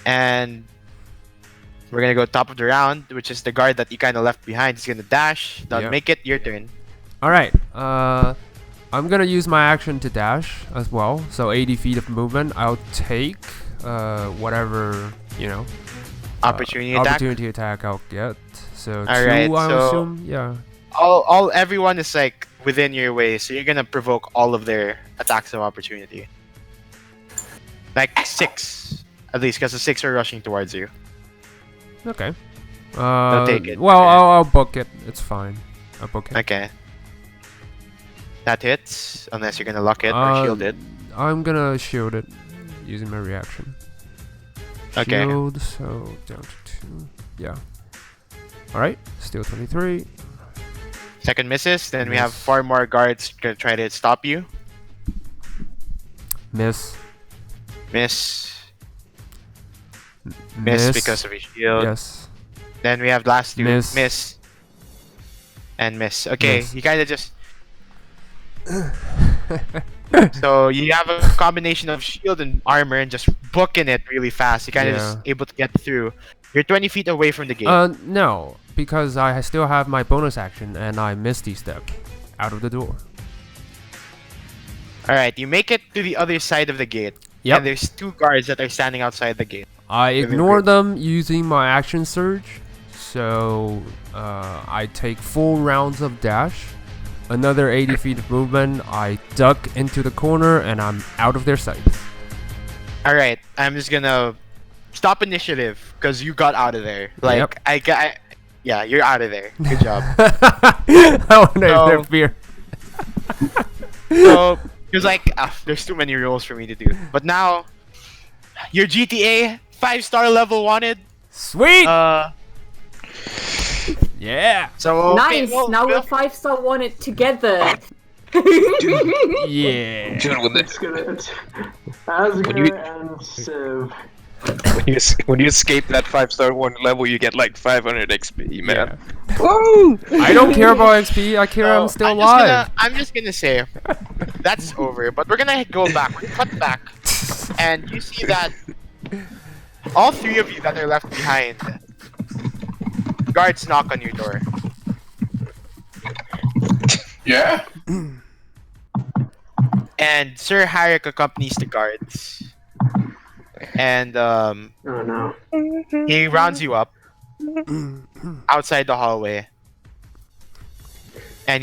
And we're gonna go top of the round, which is the guard that you kind of left behind. He's gonna dash. Don't Yep. make it. Your turn. Alright, I'm gonna use my action to dash as well. So 80 feet of movement. I'll take whatever, you know, Opportunity attack. opportunity attack I'll get. So 2, Alright, I so- assume. Yeah. Everyone is like within your way, so you're gonna provoke all of their attacks of opportunity. Like 6, at least, because the 6 are rushing towards you. Okay. take it. Well, Okay. I'll book it. It's fine. I'll book it. Okay. That hits, unless you're gonna lock it or shield it. I'm gonna shield it using my reaction. Okay. Shield, so down to 2. Yeah. Alright, still 23. Second misses, then we have Miss. 4 more guards gonna try to stop you. Miss. Miss. Miss because of your shield. Yes. Then we have last 2. Miss. Miss. And miss. Okay, Miss. you kind of just. So you have a combination of shield and armor and just booking it really fast. You kind of just Yeah. able to get through. You're 20 feet away from the gate. No, because I still have my bonus action and I Misty Step out of the door. Alright, you make it to the other side of the gate. Yep. And there's 2 guards that are standing outside the gate. I Really ignore good. them using my action surge, so I take full rounds of dash. Another 80 feet of movement. I duck into the corner and I'm out of their sight. Alright, I'm just gonna stop initiative because you got out of there. Like, Yep. yeah, you're out of there. Good job. I want to So- interfere. So, because like, there's too many roles for me to do. But now, your GTA 5-star level wanted. Sweet! Yeah! So okay, Nice. well, Now well, we're 5-star wanted together. Yeah! Dude, when, It's gonna. Asger and Civ. when you escape that 5-star one level, you get like 500 XP, man. Yeah. Woo! I don't care about XP, I care so I'm still I'm alive. I'm just gonna say, that's over. But we're gonna go back. We're cut back, and you see that all 3 of you that are left behind, guards knock on your door. Yeah? And Sir Hyrick accompanies the guards. And Oh no. he rounds you up outside the hallway. And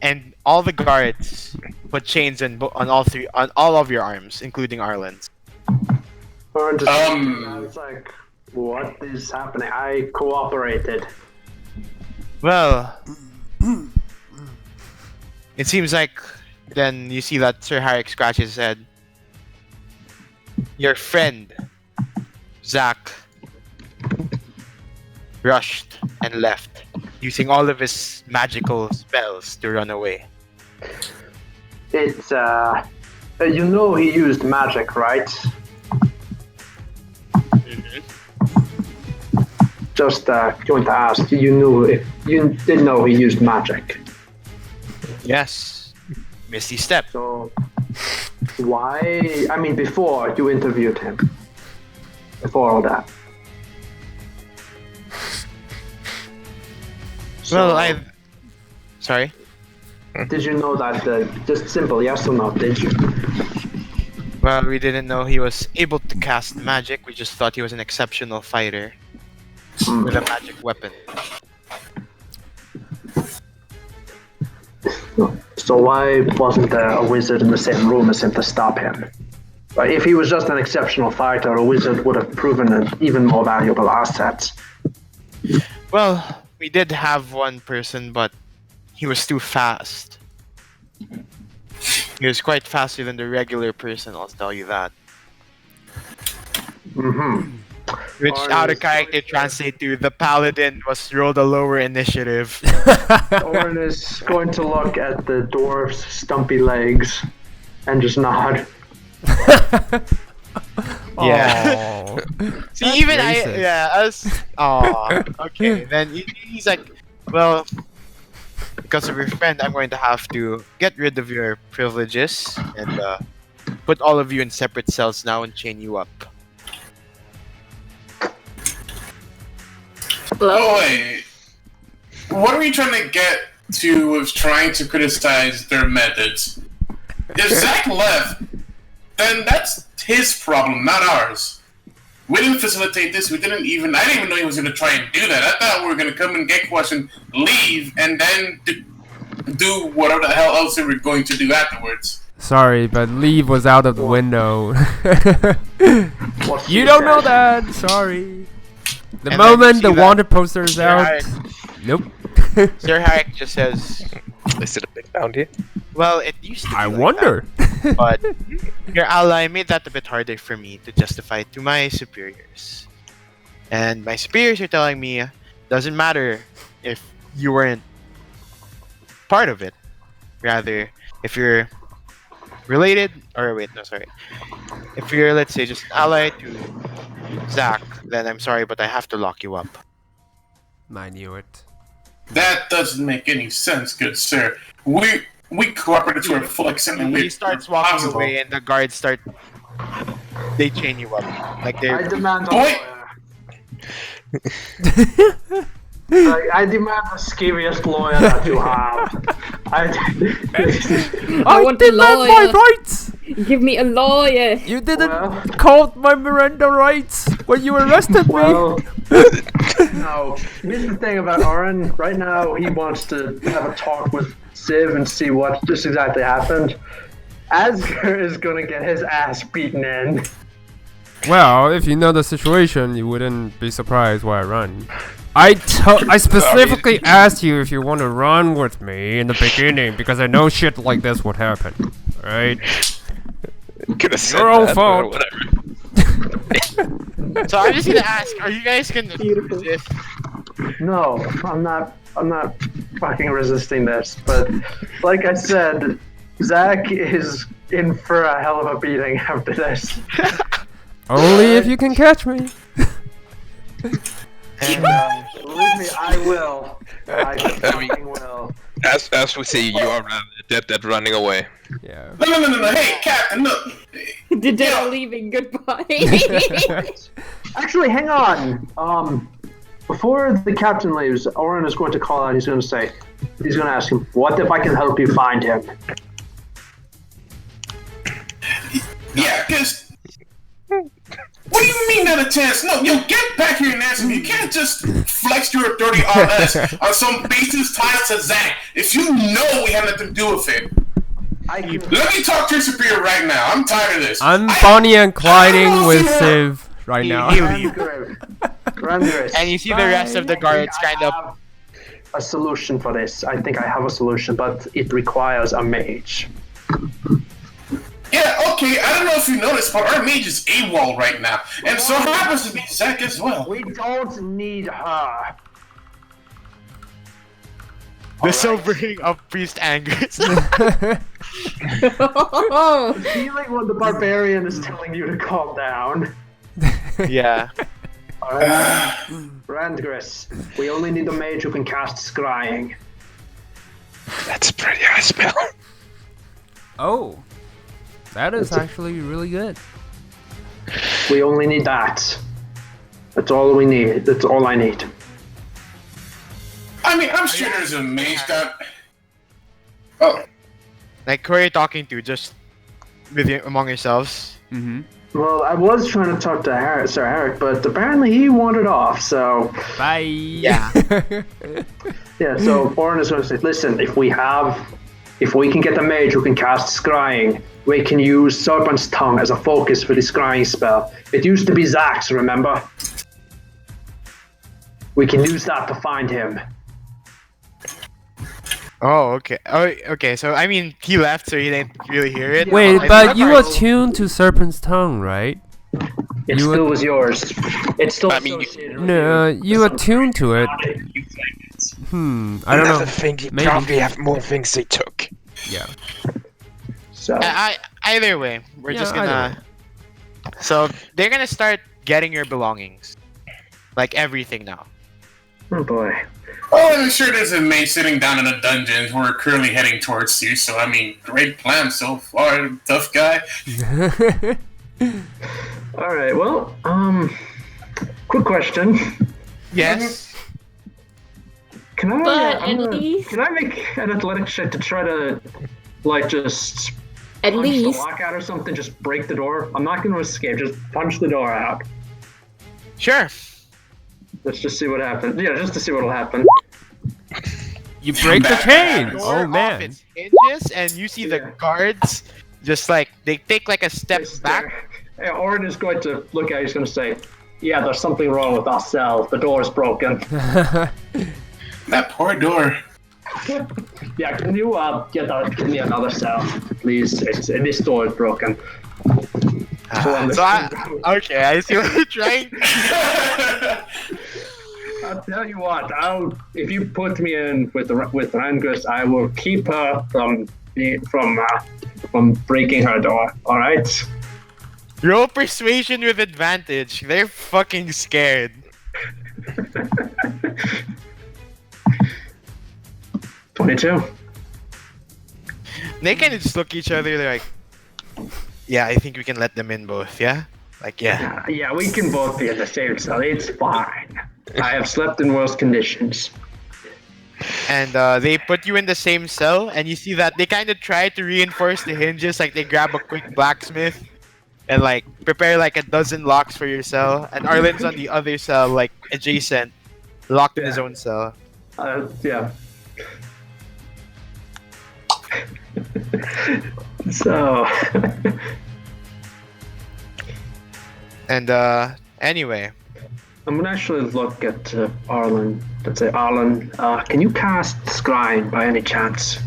and all the guards put chains on all of your arms, including Arlen's. Or just, Um. I was like, what is happening? I cooperated. Well, it seems like then you see that Sir Hyrick scratches his head. Your friend, Zach, rushed and left, using all of his magical spells to run away. It's you know he used magic, right? Just going to ask, you knew if you didn't know he used magic. Yes, Misty Step. So why? I mean, before you interviewed him, before all that. Well, Sorry? Did you know that? Just simple, yes or no? Did you? Well, we didn't know he was able to cast magic. We just thought he was an exceptional fighter with a magic weapon. So why wasn't there a wizard in the same room as him to stop him? If he was just an exceptional fighter, a wizard would have proven an even more valuable asset. Well, we did have one person, but he was too fast. He was quite faster than the regular person, I'll tell you that. Mm-hmm. Which out of character translate to the paladin was rolled a lower initiative. Orin is going to look at the dwarf's stumpy legs and just nod. Yeah. Aw. See, even racist. okay. Then he's like, well, because of your friend, I'm going to have to get rid of your privileges and put all of you in separate cells now and chain you up. Oh, wait. What are we trying to get to with trying to criticize their methods? If Zach left, then that's his problem, not ours. We didn't facilitate this. I didn't even know he was going to try and do that. I thought we were going to come and get questioned, leave, and then do whatever the hell else we were going to do afterwards. Sorry, but leave was out of the window. You don't know that. Sorry. The And moment then you the see that wanted poster is out. Nope. Sir Harrick just says, Listed a big bounty. well, it used to be I like wonder. that, but your ally made that a bit harder for me to justify to my superiors. And my superiors are telling me, doesn't matter if you weren't part of it. Rather, if you're related, or wait, no, sorry. If you're, let's say, just an ally to Zach, then I'm sorry, but I have to lock you up. I knew it. That doesn't make any sense, good sir. We cooperated to our full extent, and He we starts walking possible. away, and the guards start. They chain you up, like I they're. demand a Boy! lawyer. I demand the scariest lawyer that you have. I want a demand my lawyer. rights. Give me a lawyer. You didn't Well- call my Miranda rights when you arrested me. Well, no. Here's the thing about Oren. Right now, he wants to have a talk with Civ and see what just exactly happened. Asger is gonna get his ass beaten in. Well, if you know the situation, you wouldn't be surprised why I run. I specifically asked you if you want to run with me in the beginning because I know shit like this would happen. Alright? Could have said Your own that, fault. but whatever. So I'm just gonna ask: are you guys gonna resist? No, I'm not fucking resisting this. But like I said, Zach is in for a hell of a beating after this. Only if you can catch me. And believe me, I will. I fucking will. As we see, you are adept at running away. Yeah. No. Hey, Captain, look. The day are leaving. Goodbye. Actually, hang on. Before the captain leaves, Oren is going to call out. He's going to ask him, "What if I can help you find him?" Yeah, because. What do you mean not a chance? No, yo, get back here and answer me. You can't just flex your authority on us on some basis tied to Zach if you know we have nothing to do with it. Let me talk to your superior right now. I'm tired of this. I'm Bonnie and Clyding with Civ right now. Randuris, And you see the rest of the guards kind of. a solution for this. I think I have a solution, but it requires a mage. Yeah, okay, I don't know if you noticed, but our mage is AWOL right now. And so happens to be Zach as well. We don't need her. The sobering of Priest Angers. Feeling when the barbarian is telling you to calm down. Yeah. Alright. Randgris, we only need a mage who can cast scrying. That's a pretty high spell. Oh. That is actually really good. We only need that. That's all we need. That's all I need. I mean, I'm sure there's a mage that... Oh, Like, who are you talking to? Just with you, among yourselves? Mm-hmm. Well, I was trying to talk to Sir Eric, but apparently he wandered off, so... Bye. Yeah. Yeah, so Oren is going to say, listen, if we have if we can get a mage who can cast scrying, we can use Serpent's Tongue as a focus for the scrying spell. It used to be Zack's, remember? We can use that to find him. Oh, okay. Oh, okay. So I mean, he left, so he didn't really hear it. Wait, I but you remember- attuned to Serpent's Tongue, right? It You still would- was yours. It's still I mean, associated with No, you. you attuned to it. I don't know. Another thing, you Maybe. probably have more things they took. Yeah. So Either way, we're Yeah, just either gonna. So they're gonna start getting your belongings, like everything now. oh boy. Well, I'm sure there's a mage sitting down in a dungeon who are currently heading towards you, so I mean, great plan so far, tough guy. All right. Well, quick question. Yes. Can I? But I'm at gonna- least- Can I make an athletic check to try to, like, just At punch the least, lock out or something? Just break the door. I'm not going to escape. Just punch the door out. Sure. Let's just see what happens. Yeah, just to see what'll happen. You break the chain. Door Oh off man. its hinges, and you see Yeah. the guards just like they take like a step back. Hey, Orin is going to look at it. He's going to say, "Yeah, there's something wrong with our cell. The door's broken." That poor door. Yeah, can you give me another cell, please? This door is broken. Okay, I see what you're trying. I'll tell you what. If you put me in with Rangris, I will keep her from breaking her door. All right. Roll persuasion with advantage. They're fucking scared. 22. They kind of just look at each other. They're like, "Yeah, I think we can let them in both." Yeah, like yeah. Yeah, we can both be in the same cell. It's fine. I have slept in worse conditions. And they put you in the same cell, and you see that they kind of try to reinforce the hinges. Like they grab a quick blacksmith and like prepare like a dozen locks for your cell. And Arlen's on the other cell, like adjacent, locked in his own cell. Yeah. So. And anyway, I'm gonna actually look at Arlen. Let's say, Arlen, can you cast Scrying by any chance?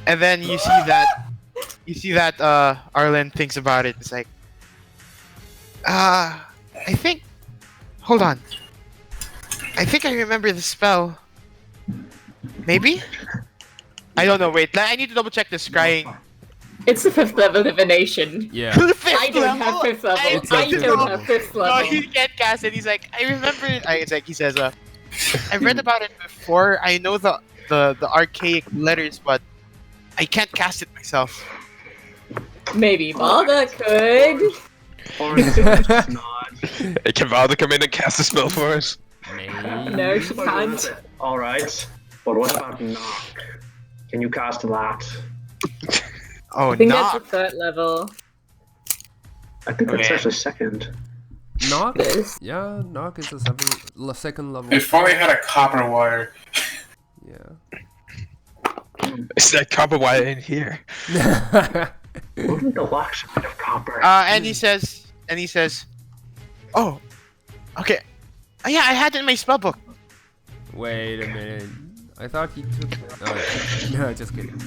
and then you see that Arlen thinks about it. It's like, I think. Hold on. I think I remember the spell. Maybe? I don't know. Wait, I need to double check the scrying. it's the 5th level divination. Yeah. I don't have 5th level. It's I a fifth don't level. have 5th No, level. he can't cast it. He's like, I remember. It's like he says, I read about it before. I know the archaic letters, but I can't cast it myself. Maybe Balda could. Oran's gonna just nod. Hey, can Valda come in and cast a spell for us? No, she can't. All right, but what about Knock? Can you cast that? Oh, I think no. that's the 3rd level. I think that's Okay. actually second. Knock? Yes. Yeah, knock is a second level. If only had a copper wire. Yeah. Is that copper wire in here? Wouldn't the locks made of copper? And he says, oh, okay. Yeah, I had it in my spellbook. Wait a minute. I thought he took. Oh, no, just kidding.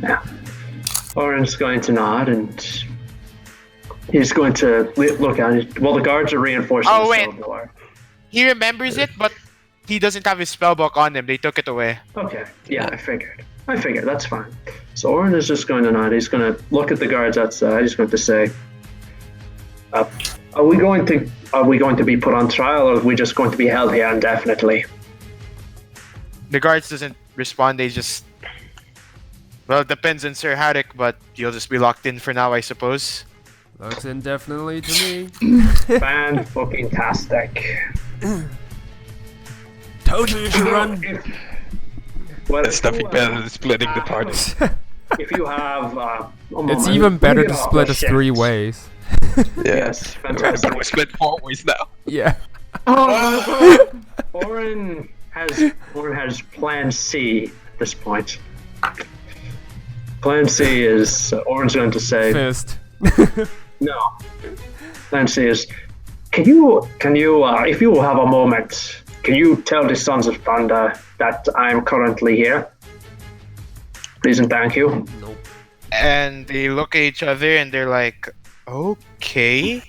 Yeah. Oran's going to nod and he's going to look at it. Well, the guards are reinforcing Oh, the wait. cell door. He remembers it, but he doesn't have his spellbook on him. They took it away. Okay. Yeah, I figured. That's fine. So Orin is just going to nod. He's going to look at the guards outside. He's going to say, "Are we going to be put on trial, or are we just going to be held here indefinitely?" The guards doesn't respond. They just, well, it depends on Sir Haddock, but you'll just be locked in for now, I suppose. Looks indefinitely to me. Fan-fucking-tastic. Told you should run. Well, That's nothing better than splitting the party. If you have, It's even better to split us 3 ways. Yes, fantastic. But we're split 4 ways now. Yeah. Orin has plan C at this point. Plan C is Orange going to say Fist. no. Plan C is can you if you have a moment, can you tell the Sons of Thunder that I'm currently here? Please and thank you. Nope. And they look at each other and they're like, okay.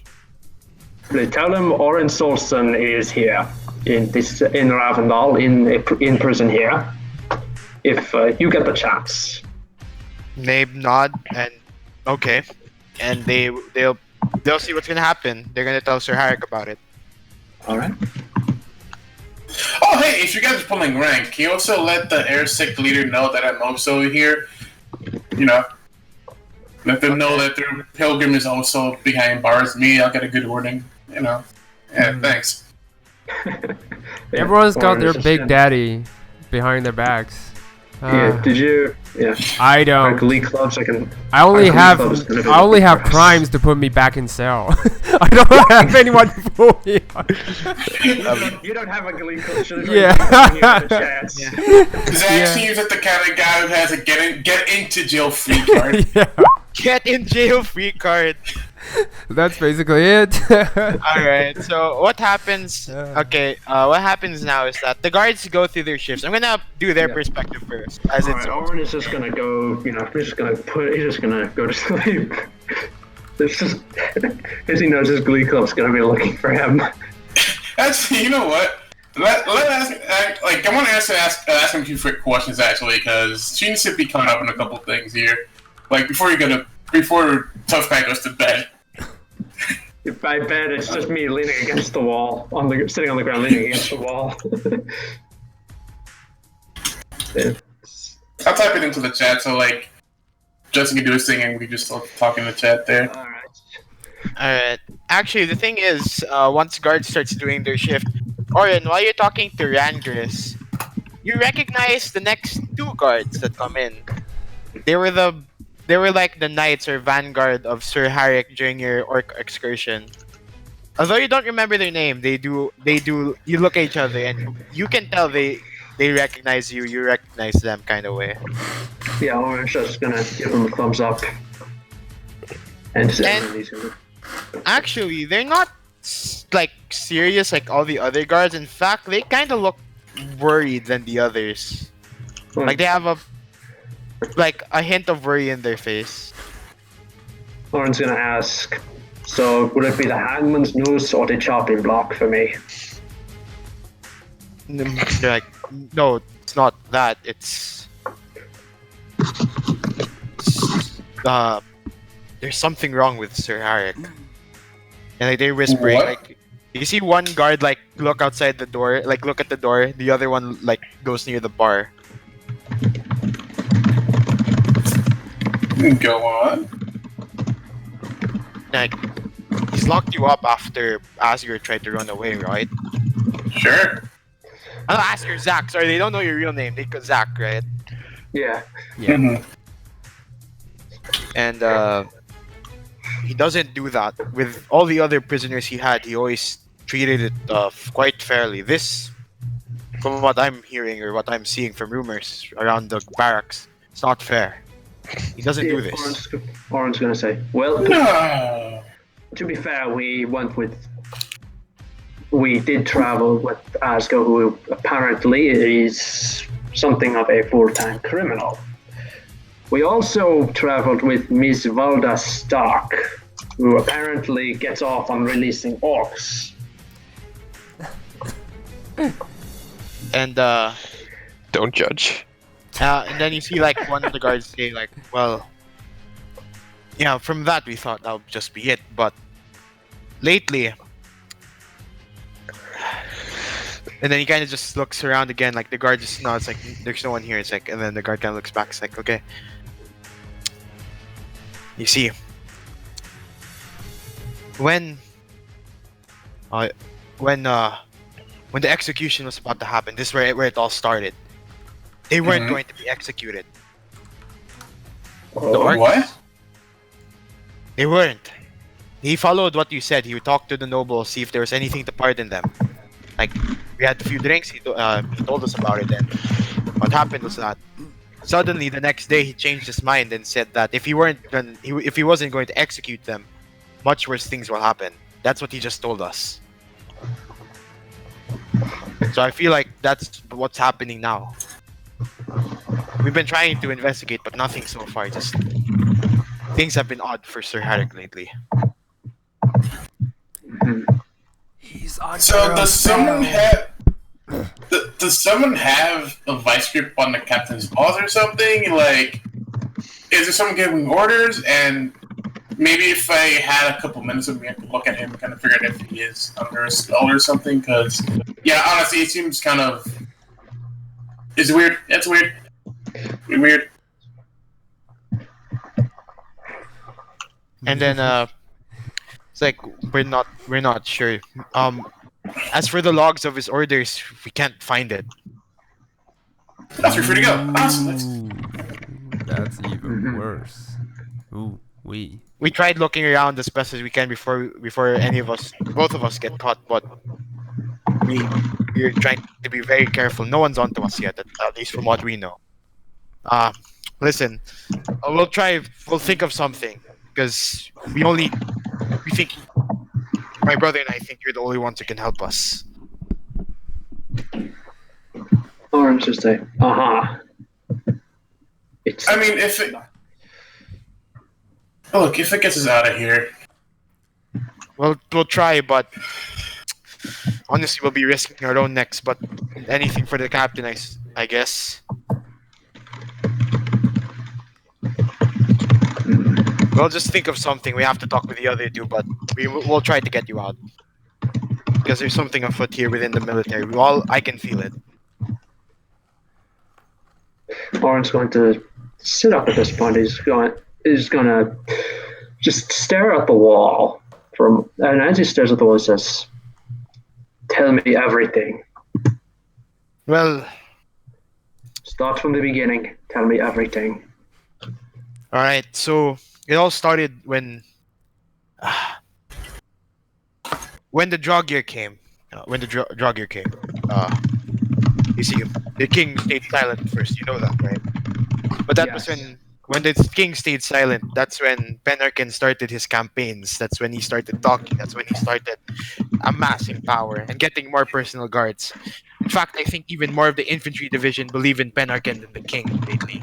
Please tell them Oren Solson is here in Ravendal in prison here. If you get the chance. They nod and okay. And they'll see what's gonna happen. They're gonna tell Sir Harrick about it. Alright. Oh, hey, if you guys are pulling rank, can you also let the airsick leader know that I'm also here? You know, let them know that their pilgrim is also behind bars. Me, I'll get a good warning. You know. Yeah, thanks. Everyone's got Orange their is big gonna- daddy behind their backs. Yeah, did you? Yeah. I Our don't. glee clubs, I can. I only our have glee club's gonna be I only looking have for us. primes to put me back in cell. I don't have anyone to pull me out. You don't have a glee club. Yeah. You have a chance. Zach seems like the kind of guy who has a get into jail free card. Yeah, Get in jail free card. that's basically it. Alright, so what happens? Okay, what happens now is that the guards go through their shifts. I'm gonna do their Yeah. perspective first, as it's Alright, Oren is just gonna go. You know, he's just gonna go to sleep. It's just because he knows his glee club's gonna be looking for him. Actually, you know what? Let ask, like, I want to ask him a few quick questions, actually, because she needs to be caught up in a couple things here. Like, before Tough Guy goes to bed. By bed, it's just me leaning against the wall, sitting on the ground, leaning against the wall. I'll type it into the chat, so, like, Justin can do his thing and we just talk in the chat there. Alright. Alright. Actually, the thing is, once guards starts doing their shift, Oren, while you're talking to Randgris, you recognize the next two guards that come in. They were like the knights or vanguard of Sir Harrick during your orc excursion. Although you don't remember their name, they do. You look at each other and you can tell they recognize you. You recognize them, kind of way. Yeah, Orange just gonna give him a thumbs up. And Actually, they're not like serious like all the other guards. In fact, they kind of look worried than the others. Like they have a hint of worry in their face. Oren's gonna ask, so would it be the hangman's noose or the chopping block for me? They're like, no, it's not that. It's there's something wrong with Sir Harrick. And like they're whispering, What? like you see one guard like look outside the door, like look at the door. The other one like goes near the bar. Go on. Like he's locked you up after Asger tried to run away, right? Sure. I'll ask your Zach. Sorry, they don't know your real name. They call Zach, right? Yeah. Mhm. And he doesn't do that with all the other prisoners he had. He always treated it quite fairly. This, from what I'm hearing or what I'm seeing from rumors around the barracks, it's not fair. He doesn't do this. Oren's gonna say, well, No. to be fair, we did travel with Asgo, who apparently is something of a full-time criminal. We also traveled with Miss Valda Stark, who apparently gets off on releasing orcs. And Don't judge. and then you see like one of the guards say like, well, yeah, from that we thought that would just be it, but lately. And then he kind of just looks around again, like the guard just nods, like there's no one here. It's like, and then the guard kind of looks back, it's like, okay. You see, when the execution was about to happen, this is where it all started. They weren't Mhm. going to be executed. Oh, The orcs? What? They weren't. He followed what you said. He talked to the nobles, see if there was anything to pardon them. Like, we had a few drinks, he told us about it, and what happened was that suddenly the next day he changed his mind and said that if he wasn't going to execute them, much worse things will happen. That's what he just told us. So I feel like that's what's happening now. We've been trying to investigate, but nothing so far. Just things have been odd for Sir Harrick lately. He's on So does someone have? Does someone have a vice grip on the captain's boss or something? Like, is there someone giving orders? And maybe if I had a couple minutes with me, I could look at him and kind of figure out if he is under a spell or something. Because, yeah, honestly, it seems kind of. It's weird. It's weird. Weird. And then it's like we're not sure. As for the logs of his orders, we can't find it. That's where you're free to go. Awesome. Ooh, that's even worse. Ooh, we tried looking around as best as we can before both of us get caught, but we're trying to be very careful. No one's onto us yet, at least from what we know. Listen, we'll think of something, because we think, my brother and I think you're the only ones who can help us. Orange just say, It's. I mean, if it gets us out of here, We'll try, but honestly, we'll be risking our own necks. But anything for the captain, I guess. We'll just think of something. We have to talk with the other two, but we'll try to get you out. Because there's something afoot here within the military. I can feel it. Oren's going to sit up at this point. He's going to just stare at the wall. And as he stares at the wall, he says, "Tell me everything. Well, Start from the beginning. Tell me everything." all right. So it all started when the drug year came. You see, the king stayed silent first. You know that, right? But that was when the king stayed silent. That's when Penarkin started his campaigns. That's when he started talking. That's when he started amassing power and getting more personal guards. In fact, I think even more of the infantry division believe in Penarkin than the king lately.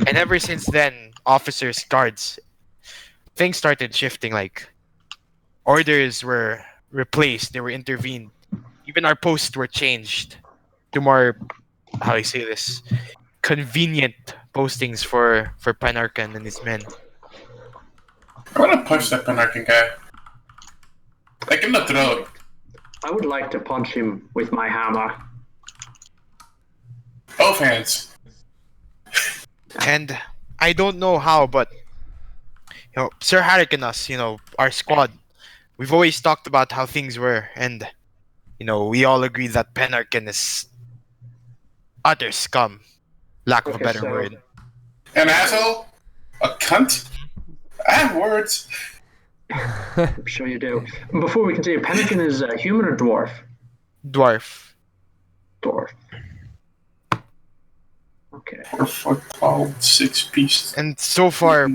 And ever since then, officers, guards, things started shifting. Like, orders were replaced, they were intervened. Even our posts were changed to more, how do I say this, convenient postings for Penarkin and his men. I'm gonna punch that Penarkin guy. Like in the throat. I would like to punch him with my hammer. Both hands. And I don't know how, but Sir Harrick and us, our squad, we've always talked about how things were, and we all agree that Penarkin is utter scum, lack of a better word. An asshole? A cunt? I have words. I'm sure you do. Before we continue, Penarkin is a human or dwarf? Dwarf. Dwarf. Okay. 4 foot tall, 6 pieces. And so far,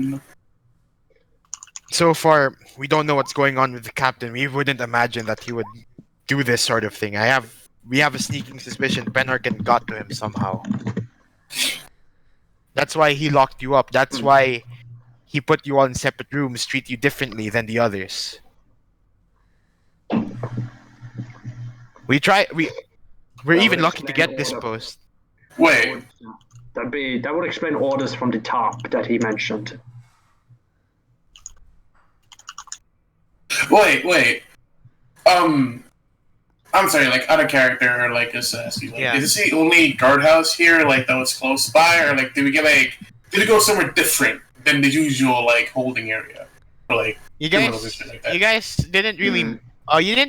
we don't know what's going on with the captain. We wouldn't imagine that he would do this sort of thing. We have a sneaking suspicion Penarkin got to him somehow. That's why he locked you up. That's why he put you all in separate rooms, treat you differently than the others. We're even lucky to get this post. Wait. That would explain orders from the top that he mentioned. Wait. I'm sorry, like out of character or like assassin. Like, Yeah. Is this the only guardhouse here, like that was close by, or like did we go somewhere different than the usual like holding area? Or like You criminals and shit like that? guys didn't really.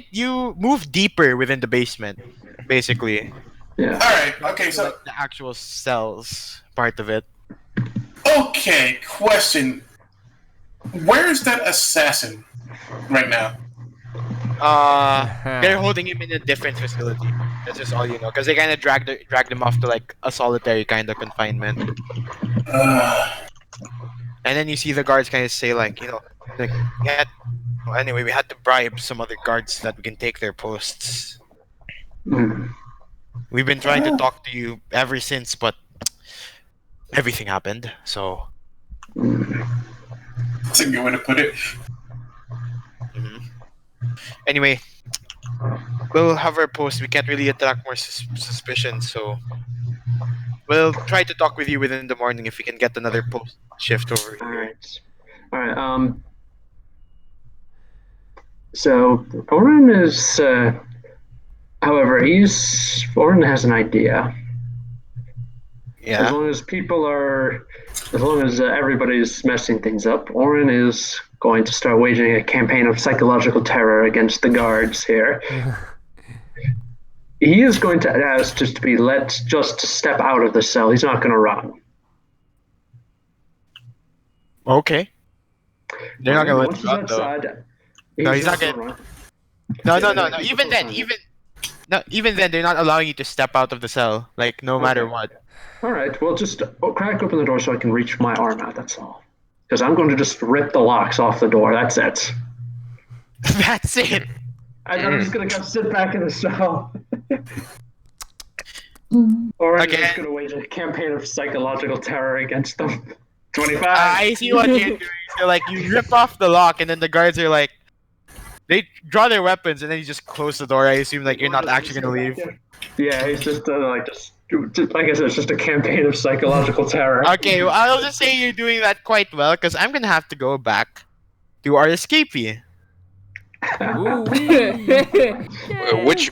You moved deeper within the basement, basically. Yeah. Alright, okay, so Like the actual cells part of it. okay, question. Where is that assassin right now? They're holding him in a different facility. That's just all you know, because they kind of dragged him off to like a solitary kind of confinement. And then you see the guards kind of say like, like we had. Well, anyway, we had to bribe some other guards so that we can take their posts. Mm. We've been trying to talk to you ever since, but everything happened. So. That's a good way to put it. Mhm. Anyway, we'll have our post. We can't really attract more suspicion, so we'll try to talk with you within the morning if we can get another post shift over All here. right. So Oren is, however, Oren has an idea. Yeah. As long as everybody's messing things up, Oren is going to start waging a campaign of psychological terror against the guards here. He is going to ask just to be let just to step out of the cell. He's not going to run. Okay. They're not gonna let Once you he's out, though. outside, No, he's not gonna. run. No. Yeah, Even then, they're not allowing you to step out of the cell. Like no matter Okay. what. All right, well, just crack open the door so I can reach my arm out, that's all. Because I'm going to just rip the locks off the door, that's it. That's it. I'm just going to go sit back in the cell. Or I'm Again. just going to wage a campaign of psychological terror against them. 25. I see what you're doing. So like you rip off the lock, and then the guards are like, they draw their weapons, and then you just close the door. I assume like you're not actually gonna leave. Yeah, he's just like I said, it's just a campaign of psychological terror. Okay, well, I'll just say you're doing that quite well, because I'm gonna have to go back to our escapee.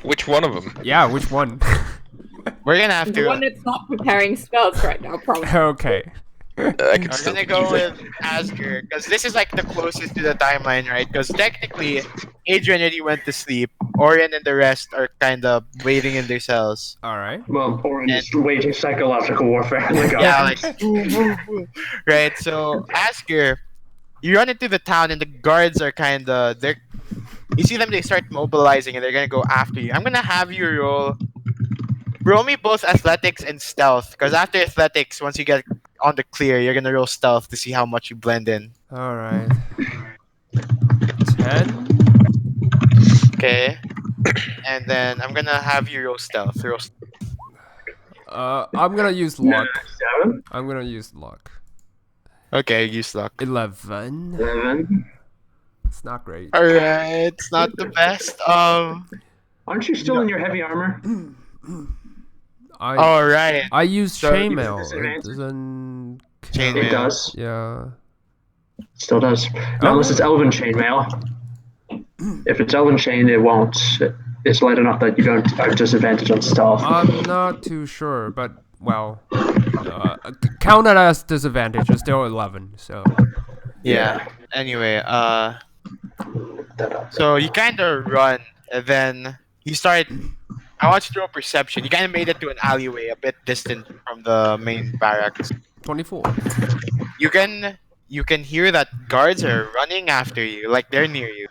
Which one of them? Yeah, which one? We're gonna have The to. one that's not preparing spells right now, probably. Okay. I can We're still gonna do go that. with Asger, because this is like the closest to the timeline, right? Because technically, Adrian already went to sleep. Orion and the rest are kind of waiting in their cells. Alright. Well, Oren is waging psychological warfare. Yeah, like right. So Asger, you run into the town, and the guards are kind of they're. You see them; they start mobilizing, and they're gonna go after you. I'm gonna have you roll me both athletics and stealth, because after athletics, once you get on the clear, you're gonna roll stealth to see how much you blend in. Alright. 10? Okay. And then I'm gonna have you roll stealth. I'm gonna use luck. 7, I'm gonna use luck. Okay, use luck. 11. 11. It's not great. Alright, it's not the best. Aren't you still in your heavy armor? Alright. I use So you chainmail. disadvantage? It doesn't. Chainmail. It does. Yeah. Still does. Not unless it's Elven chainmail. If it's Elven chain, it won't. It's light enough that you don't have disadvantage on stealth. I'm not too sure, but well, count it as disadvantage. It's still 11. So. Yeah. Anyway, so you kind of run, and then you start. I want you to roll perception. You kind of made it to an alleyway, a bit distant from the main barracks. 24. You can hear that guards are running after you, like they're near you.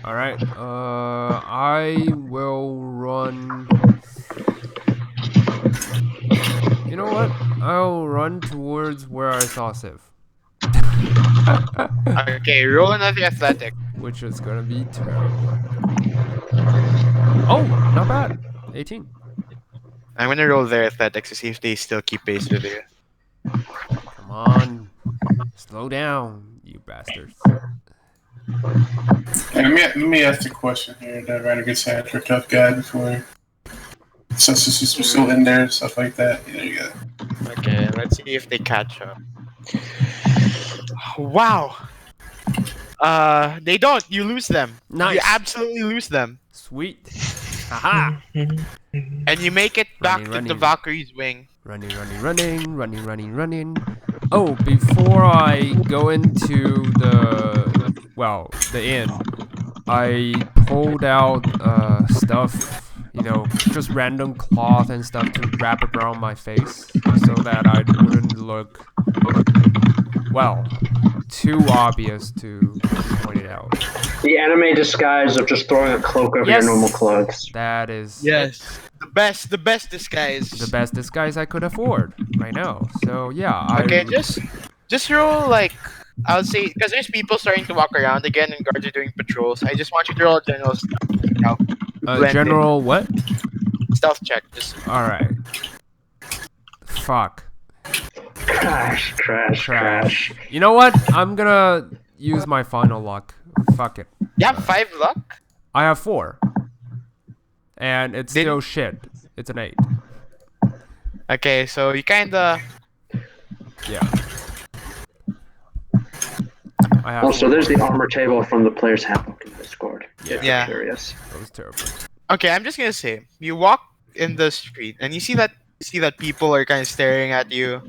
Alright. I will run. You know what? I'll run towards where I saw Civ. Okay, roll another athletic. Which is gonna be terrible. Oh, not bad. 18. I'm gonna roll their athletics to see if they still keep pace with you. Come on. Slow down, you bastards. Hey, let me ask a question here that Ryder gets had for tough guy before. Since we're still in there and stuff like that. There you go. Okay, let's see if they catch up. Wow. They don't. You lose them. Nice. You absolutely lose them. Sweet. Haha. And you make it back to the Running. Valkyrie's wing. Running. Oh, before I go into the inn, I pulled out stuff, just random cloth and stuff to wrap around my face so that I wouldn't look, too obvious to point it out. The anime disguise of just throwing a cloak over your normal clothes. That is Yes. The best disguise. the best disguise I could afford right now. So yeah, Okay, just roll like I would say because there's people starting to walk around again and guards are doing patrols. I just want you to roll a general blend general what? stealth check. Just All right. Fuck. Crash. You know what? I'm gonna use my final luck. Fuck it. you have 5 luck. I have 4. And it's Did- still shit. It's an 8. Okay, so you kinda Yeah. I have Also, 4. there's the armor table from the player's handbook in Discord. Yeah. Curious. That was terrible. okay. I'm just gonna say you walk in the street and you see that people are kind of staring at you,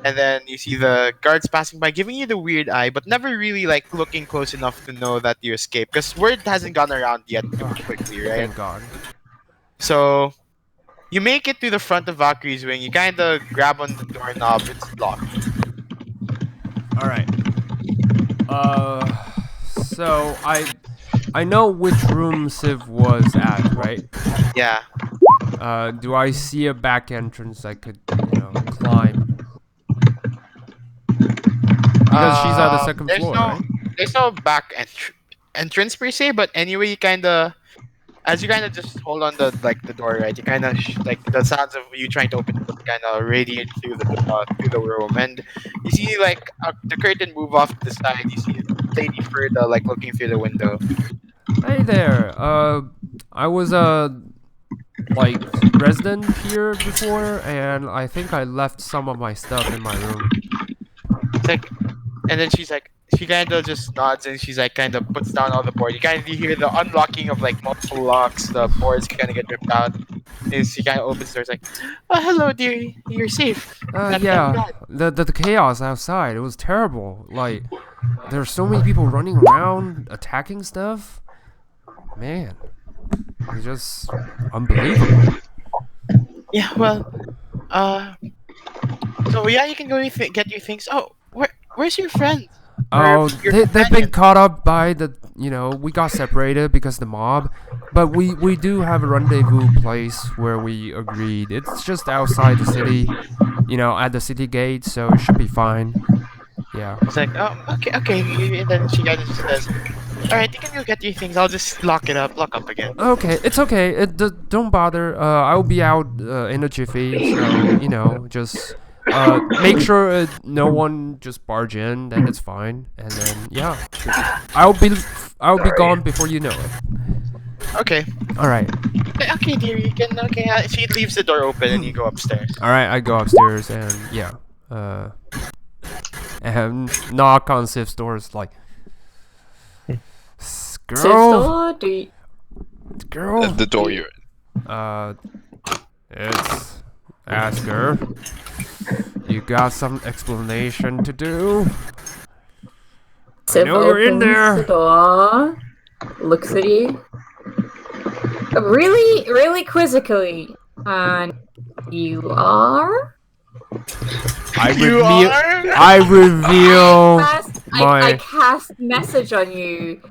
and then you see the guards passing by, giving you the weird eye, but never really like looking close enough to know that you escaped. Because word hasn't gone around yet quickly, right? Thank God. So you make it to the front of Valkyrie's wing. You kind of grab on the doorknob. It's locked. All right. So I know which room Civ was at, right? Yeah. Do I see a back entrance I could, climb? Because she's on the second floor, right? There's no back entrance per se, but anyway, you kind of, as you kind of just hold on the door, right? You kind of like the sounds of you trying to open it kind of radiate through the room, and you see like the curtain move off to the side. You see Lady Ferda like looking through the window. Hey there. I was like resident here before, and I think I left some of my stuff in my room. It's like, and then she kind of just nods and she's like kind of puts down all the board. You hear the unlocking of like multiple locks. The boards kind of get ripped out. And she kind of opens the doors like, "Oh, hello, dear. You're safe." Yeah. The chaos outside. It was terrible. Like, there's so many people running around attacking stuff. Man, it's just unbelievable. Yeah. Well. So yeah, you can go get your things. Oh, where's your friend? Oh, Your they've been companion? caught up by the, we got separated because of the mob. But we do have a rendezvous place where we agreed. It's just outside the city, at the city gate, so it should be fine. Yeah. It's like, oh, okay. And then she kind of just says, "All right, you can go get your things. I'll just lock up again." Okay, it's okay. Don't bother. I'll be out in a jiffy, so, just make sure no one just barge in, then it's fine. And then, yeah. I'll be gone before you know it. Okay. Alright. Okay, dear, you can. Okay, she leaves the door open and you go upstairs. Alright, I go upstairs and, yeah. And knock on Sif's door. It's like, girl, girl. The door you're in. It's Asker. You got some explanation to do? Civ know you're in opens there. The door, looks at you, really quizzically, and you are. I I my. cast message on you,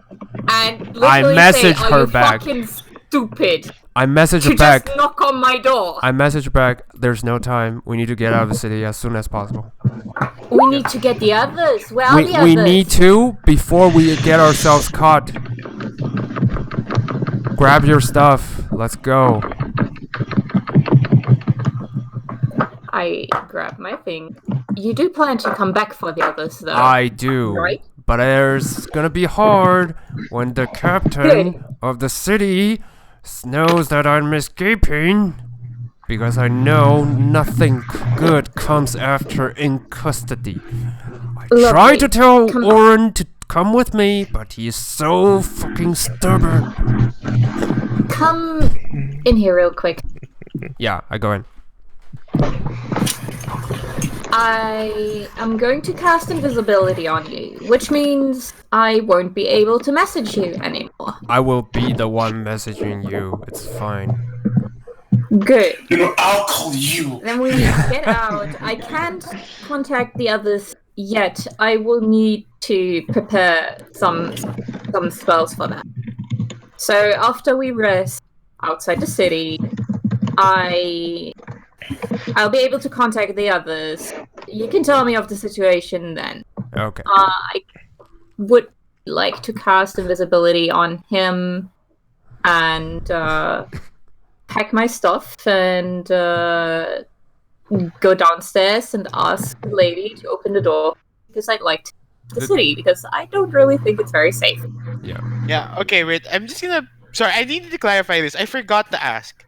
and I literally message say, "Are her you back." fucking stupid I message to her back. just knock on my door?" I message her back. There's no time. We need to get out of the city as soon as possible. We need to get the others. Where are the others? We need to before we get ourselves caught. Grab your stuff. Let's go. I grab my thing. You do plan to come back for the others, though. I do. Right? But it's gonna be hard when the captain of the city knows that I'm escaping. Because I know nothing good comes after in custody. I tried to tell Oren to come with me, but he is so fucking stubborn. Come in here real quick. Yeah, I go in. I am going to cast invisibility on you, which means I won't be able to message you anymore. I will be the one messaging you. It's fine. Good. I'll call you. Then we get out. I can't contact the others yet. I will need to prepare some spells for that. So after we rest outside the city, I'll be able to contact the others. You can tell me of the situation then. Okay. I would like to cast invisibility on him and pack my stuff and go downstairs and ask the lady to open the door because I'd like to the city because I don't really think it's very safe. Yeah, okay, wait. I'm just gonna. Sorry, I needed to clarify this. I forgot to ask.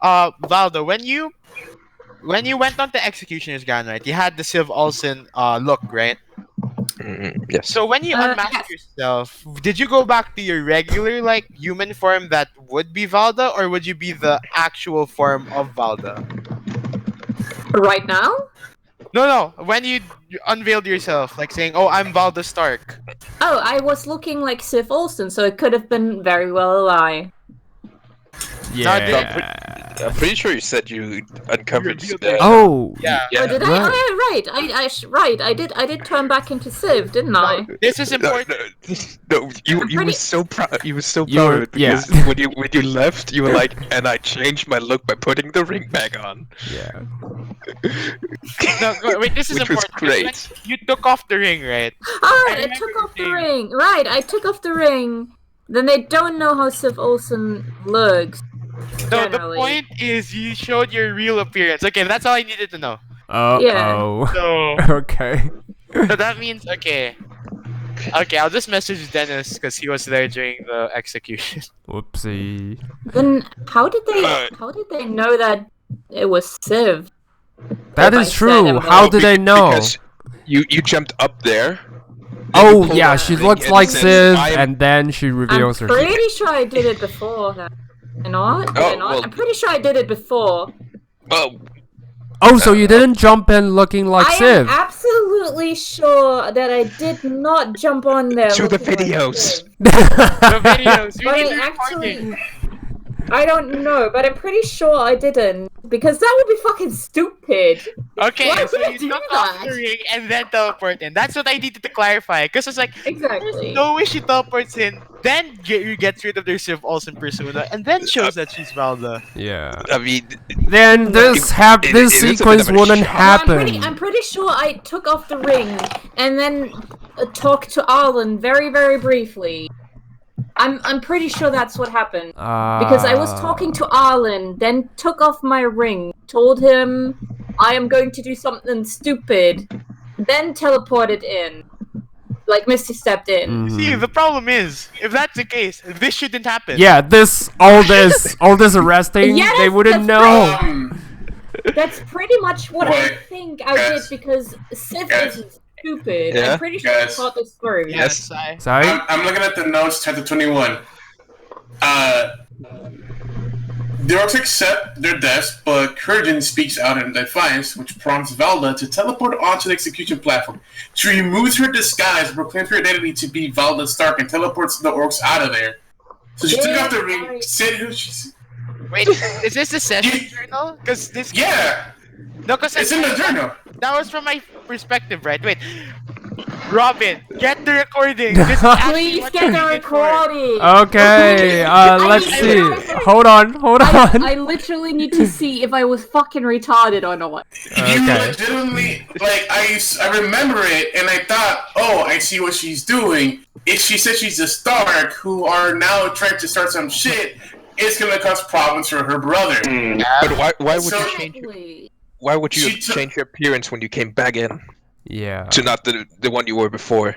Valdo, when you went on the Executioner's Gown, right? You had the Civ Olsen look, right? Yes. So when you unmasked yes. yourself, did you go back to your regular like human form that would be Valda, or would you be the actual form of Valda? Right now? No. When you unveiled yourself, like saying, "Oh, I'm Valda Stark." Oh, I was looking like Civ Olsen, so it could have been very well a lie. Yeah. I'm pretty sure you said you uncovered. Oh. Yeah. Oh, did Right. I did. I did turn back into Civ, didn't I? This is important. No, you pretty- were so proud. You were so You were- proud of it because when you left, you were like, and I changed my look by putting the ring back on. Yeah. No, wait. This is Which was important. because great. when you took off the ring, right? Alright, I remember took you off the saying- ring. Right, I took off the ring. Then they don't know how Civ Olsen looks. No, the Generally. point is you showed your real appearance. Okay, that's all I needed to know. Uh-oh. So, Okay. so that means okay. Okay, I'll just message Dennis because he was there during the execution. Whoopsie. Then how did they know that it was Civ? That If I is said true. I'm How gonna- did they know? Because you jumped up there. Oh, pulled yeah, out she the ring looks and like said, Civ, "I am-" and then she I'm reveals her. pretty sure I did it before. Did I not? Did I Oh, not? well- I'm pretty sure I did it before. Oh, Oh, so you didn't jump in looking like I am Civ? absolutely sure that I did not jump on there. To the looking like videos. Civ. The videos. We But need I the recording. actually, I don't know, but I'm pretty sure I didn't because that would be fucking stupid. Okay, Why so would I you do took off that? the ring and then teleport in. That's what I needed to clarify. Because it's like, Exactly. there's no way she teleports in, then you get rid of their Civ Olsen persona, and then shows that she's Valda. Yeah. I mean, Then this it this is a bit sequence of a wouldn't shock. happen. I'm pretty sure I took off the ring and then talked to Arlen very, very briefly. I'm pretty sure that's what happened. Because I was talking to Arlen, then took off my ring, told him I am going to do something stupid, then teleported in. Like Misty stepped in. See, the problem is, if that's the case, this shouldn't happen. Yeah, all this arresting, Yes, they wouldn't that's know. That's pretty much what I Wait, think I did guys. because Civ Guys. is stupid. Yeah? I'm pretty sure I Guys. thought this through. Yes, I. Sorry? I'm looking at the notes, chapter 21. The orcs accept their deaths, but Kurgan speaks out in defiance, which prompts Valda to teleport onto the execution platform. She removes her disguise, proclaims her identity to be Valda Stark, and teleports the orcs out of there. So she took off the ring, said who she's. Wait, is this the session journal? Because this. Yeah, No, because it's in the journal. that was from my perspective, right? Wait. Robin, get the recording. This is actually Please what get you the did for. recording. Okay, let's I- see. Hold on. I literally need to see if I was fucking retarded or not. You Okay. legitimately, like, I remember it, and I thought, oh, I see what she's doing. If she said she's a Stark, who are now trying to start some shit, it's gonna cause problems for her brother. But why would So- you change? Why would you She took- change your appearance when you came back in Yeah. to not the one you were before?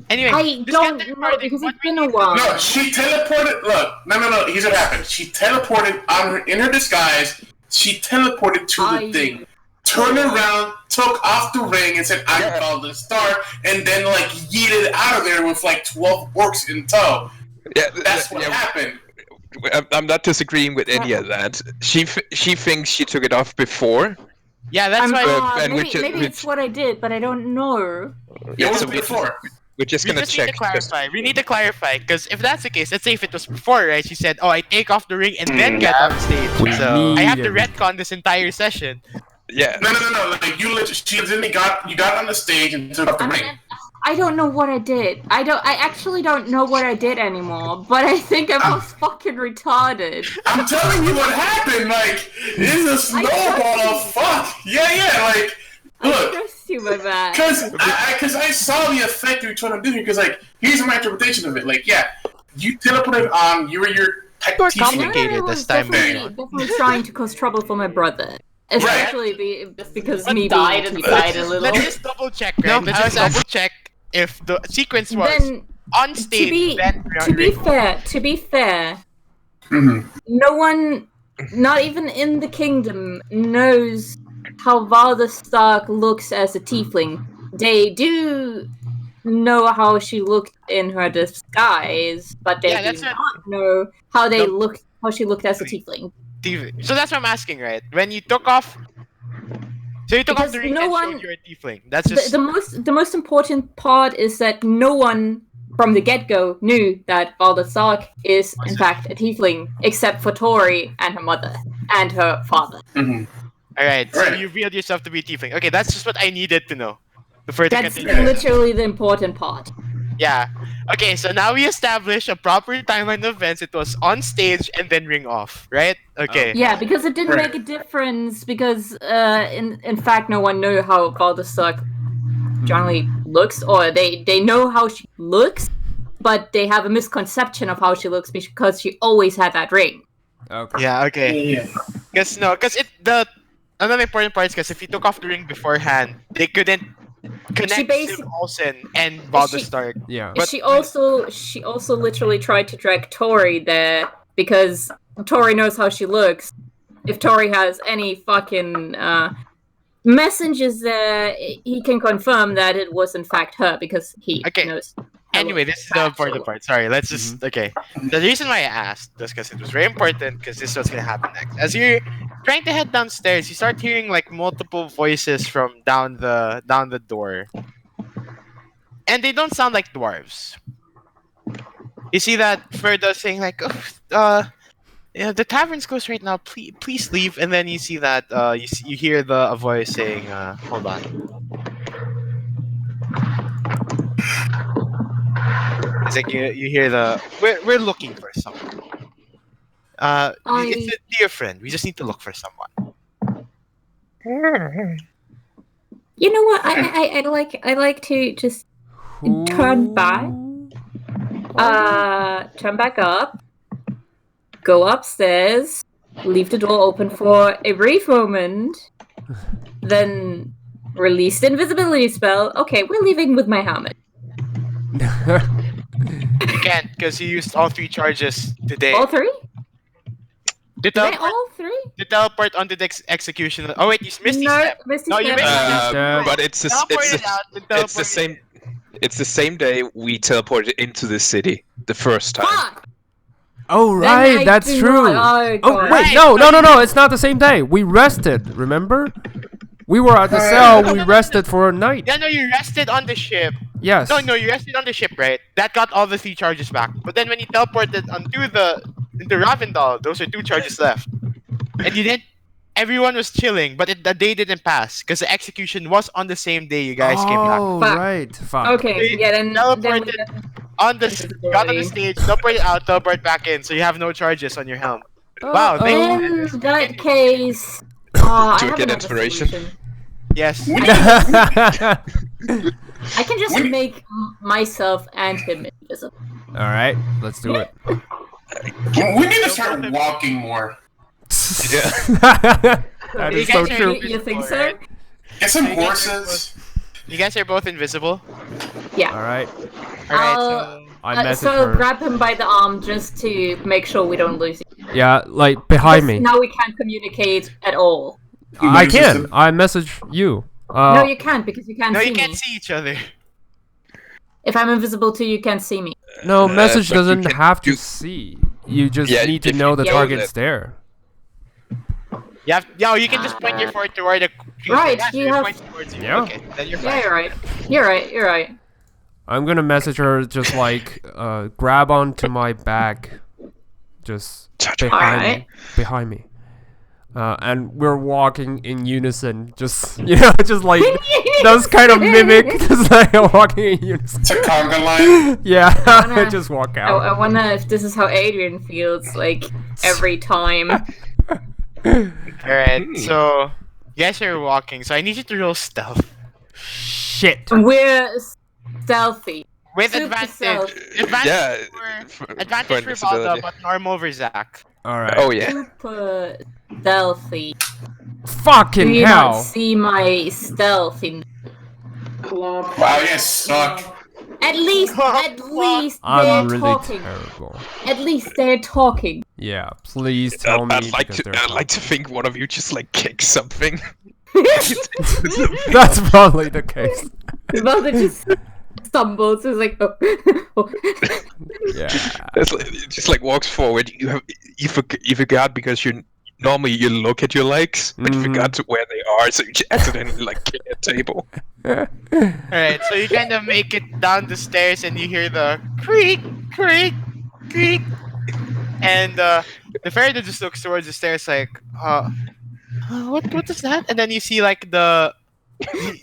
Anyway, I just don't get the know recording. because What it's we been a need to while. No, she teleported. Look, no. Here's what happened. She teleported in her disguise. She teleported to the thing, turned around, took off the ring, and said, "I'm Valda Stark," and then like yeeted out of there with like 12 orcs in tow. Yeah, That's what happened. I'm not disagreeing with any of that. She thinks she took it off before. Yeah, that's why. and Maybe it's what I did, but I don't know. It was so before. we're just We gonna just need to check. clarify. We need to clarify because if that's the case, let's say if it was before, right? She said, "Oh, I take off the ring and then get on stage." We So I have to need it. retcon this entire session. Yeah. No. Like you literally you got on the stage and took off the ring. I don't know what I did. I actually don't know what I did anymore. But I think I was fucking retarded. I'm telling you what happened. Like it's a snowball of fuck. Yeah. Like I look. trust you, my man. Because I saw the effect you were trying to do. Because like here's my interpretation of it. Like yeah, you teleported on. You were your More teaching. complicated this time. Definitely trying to cause trouble for my brother. Especially just because But me died inside a little. Let's just double check, right? Let's just double check if the sequence was Then, on stage. to be fair, Mm-hmm. no one, not even in the kingdom, knows how Valda Stark looks as a tiefling. They do know how she looked in her disguise, but they do not know how she looked as a tiefling. So that's what I'm asking, right? When you took off, so you took off the ring and showed you're a tiefling. That's just the most important part is that no one from the get-go knew that Valda Stark is in fact a tiefling, except for Tori and her mother and her father. Mm-hmm. all right. So Right. you revealed yourself to be a tiefling. Okay, that's just what I needed to know before to That's continue. literally the important part. Yeah. Okay, so now we established a proper timeline of events. It was on stage and then ring off, right? Okay. Yeah, because it didn't Right. make a difference. Because in fact, no one knew how Valda Stark generally looks, or they know how she looks, but they have a misconception of how she looks because she always had that ring. Okay. Yeah. Okay. Yeah. Because another important part is because if you took off the ring beforehand, they couldn't connect Sim Olsen and Valda Stark. Yeah. But- she also literally tried to drag Tori there because Tori knows how she looks. If Tori has any fucking messengers there, he can confirm that it was in fact her because he knows. Anyway, this is the important part. Sorry, let's just okay. The reason why I asked was because it was very important because this is what's gonna happen next. As you're trying to head downstairs, you start hearing like multiple voices from down the door, and they don't sound like dwarves. You see that Ferda saying like, yeah, the tavern's closed right now. Please leave. And then you see that you hear a voice saying, hold on. It's like you hear we're looking for someone. It's a dear friend. We just need to look for someone. You know what? I like to just turn back. Turn back up. Go upstairs. Leave the door open for a brief moment. Then release the invisibility spell. Okay, we're leaving with my helmet. You can't because you used all 3 charges today. All 3? To Did I all 3? to teleport onto the execution. Oh wait, you missed No, step. Misty No, you Step. missed But it's the same. It's the same day we teleported into the city the first time. Fuck! Oh Then right, I that's do true. not- Oh God. wait, no, it's not the same day. We rested, remember? We were at the cell, we rested for a night. Yeah, no, you rested on the ship. Yes. No, you rested on the ship, right? That got all the 3 charges back. But then when you teleported into Ravendal, those are 2 charges left. And you didn't. Everyone was chilling, but the day didn't pass because the execution was on the same day you guys came back. Oh Fuck. right, fuck. Okay, yeah, then we Teleported got on the Invisibility. stage, teleported out, teleport back in, so you have no charges on your helm. Wow, In that case, I Do we have get another inspiration? solution. Yes. I can just make myself and him invisible. All right, let's do it. We need to start walking more. That is so guys are- true. You think so? Alright. Get some horses. You guys are both invisible. Yeah. All right, Alright, I'll- I message so her. grab him by the arm just to make sure we don't lose him. Yeah, like behind me. Now we can't communicate at all. I can. I message you. No, you can't because you can't no, see you can't me. see each other. If I'm invisible too, you can't see me. No, message but you doesn't can- have to you- see. You just Yeah, need to if know you the Yeah, target's there. You can just point your forward toward the Right, Yeah, so you it have- points towards you. Yeah. Okay, then you're fine. Yeah, you're right. You're right. I'm gonna message her just like grab onto my back, just behind Alright. me, behind me. And we're walking in unison, just just like those kind of mimic, just like walking in unison. It's a conga line. Yeah, wanna- just walk I out. wonder if this is how Adrian feels like every time. Alright, so you guys are walking, so I need you to roll stealth. Shit. We're stealthy. With Super advantage. stealth. Advantage for advantage for Balda, invisibility. but normal over Zach. All right. Oh yeah. Super stealthy. Do Fucking you hell. not see my stealth in? Wow, you guys suck. At least they're I'm really talking. terrible. At least they're talking. Yeah, please tell me. I'd like because to. they're I'd like to think one of you just like kicks something. That's probably the case. Well, they just stumbles. It's like, oh. Yeah. It's like, it just like walks forward. You forgot because you normally you look at your legs, but you Mhm. forgot to where they are, so you just accidentally like kick a table. Alright, so you kind of make it down the stairs and you hear the creak, creak, creak. And the fairy just looks towards the stairs like, what is that? And then you see like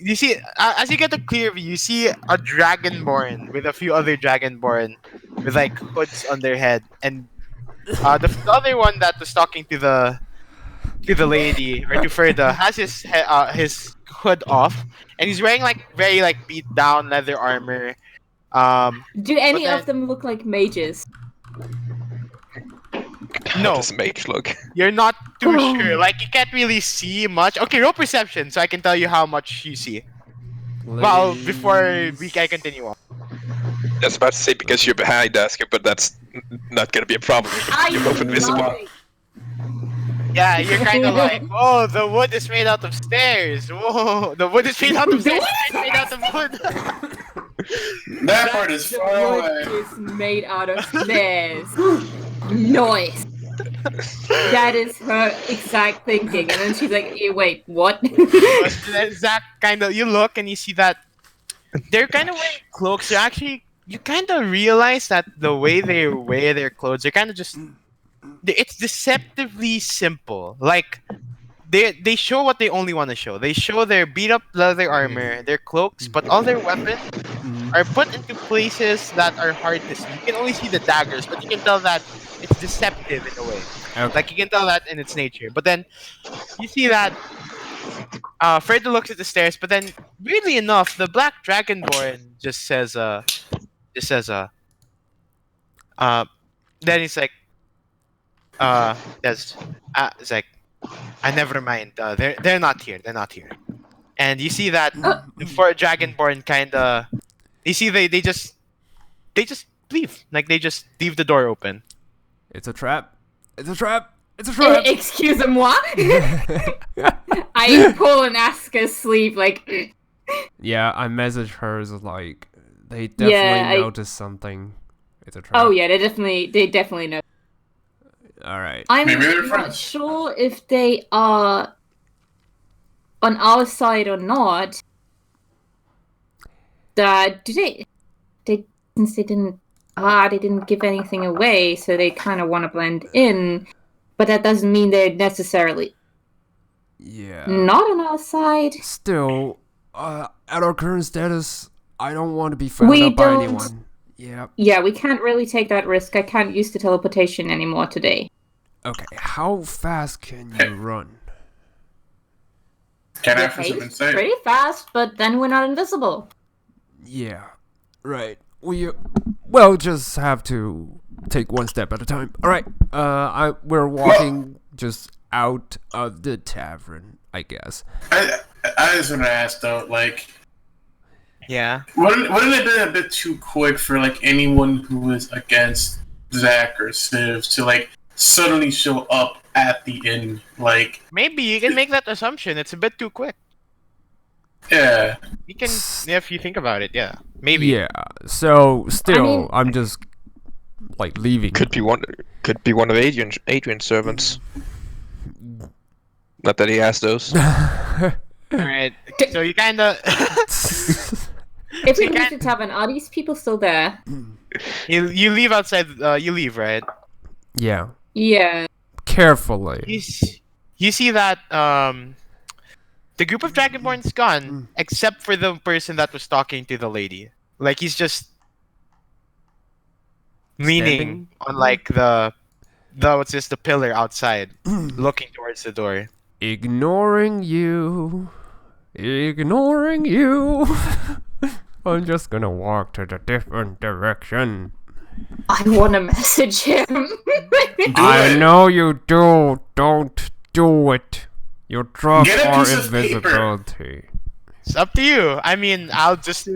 you see, as you get a clear view, you see a dragonborn with a few other dragonborn with like hoods on their head. And the other one that was talking to the lady, or to Ferda, has his hood off. And he's wearing like very like beat down leather armor. Do any But of them look like mages? How No. does mage look? You're not too sure. Like you can't really see much. Okay, roll perception, so I can tell you how much you see. Well, before I continue on. I was about to say because you're behind Asker, but that's not gonna be a problem. You're both invisible. Yeah, you're kind of like, oh, the wood is made out of stairs. Whoa, the wood is made out of stairs. It's made out of wood. That part is The far wood away. is made out of stairs. Noise. That is her exact thinking. And then she's like, wait, what? But then Zach you look and you see that they're kind of wearing cloaks. So actually, you kind of realize that the way they wear their clothes, they're kind of just. It's deceptively simple. Like they show what they only want to show. They show their beat up leather armor, their cloaks, but all their weapons are put into places that are hard to see. You can only see the daggers, but you can tell that it's deceptive in a way. Okay. Like you can tell that in its nature. But then you see that Freda looks at the stairs, but then weirdly enough, the black dragonborn just says then he's like it's like, never mind. They're not here. They're not here. And you see that for a dragonborn, kinda, you see they just leave. Like they just leave the door open. It's a trap. It's a trap. It's a trap. Excuse-moi. I pull an Asker's sleeve, like. Yeah, I messaged her as like they definitely noticed something. It's a trap. Oh yeah, they definitely know. All right. I'm Maybe they're not friends. sure if they are on our side or not. Since they didn't give anything away, so they kind of want to blend in, but that doesn't mean they're necessarily Yeah. not on our side. Still, at our current status, I don't want to be found We out by don't- anyone. Yeah. Yeah, we can't really take that risk. I can't use the teleportation anymore today. Okay. How fast can you run? Can I The for pace some is insight? pretty fast, but then we're not invisible. Yeah. Right. We'll just have to take one step at a time. All right. We're walking just out of the tavern, I guess. I just want to ask though, like, Yeah. wouldn't it be a bit too quick for like anyone who is against Zach or Civ to like suddenly show up at the inn? Like, Maybe you can make that assumption. It's a bit too quick. yeah, You can, if you think about it. Yeah. Maybe. Yeah. So still, mean- I'm just like leaving. Could be one of Adrian's servants. Not that he has those. Alright. So you kind of If we You leave can't- the tavern, are these people still there? you leave outside. You leave, right? Yeah. Yeah. Carefully. you see that the group of Dragonborn's gone, except for the person that was talking to the lady. Like he's just leaning Standing? on like the what's this the pillar outside, looking towards the door. Ignoring you. Ignoring you. I'm just gonna walk to the different direction. I want to message him. I know you do. Don't do it. You trust Get a our piece of paper. invisibility. It's up to you. I mean, I'll just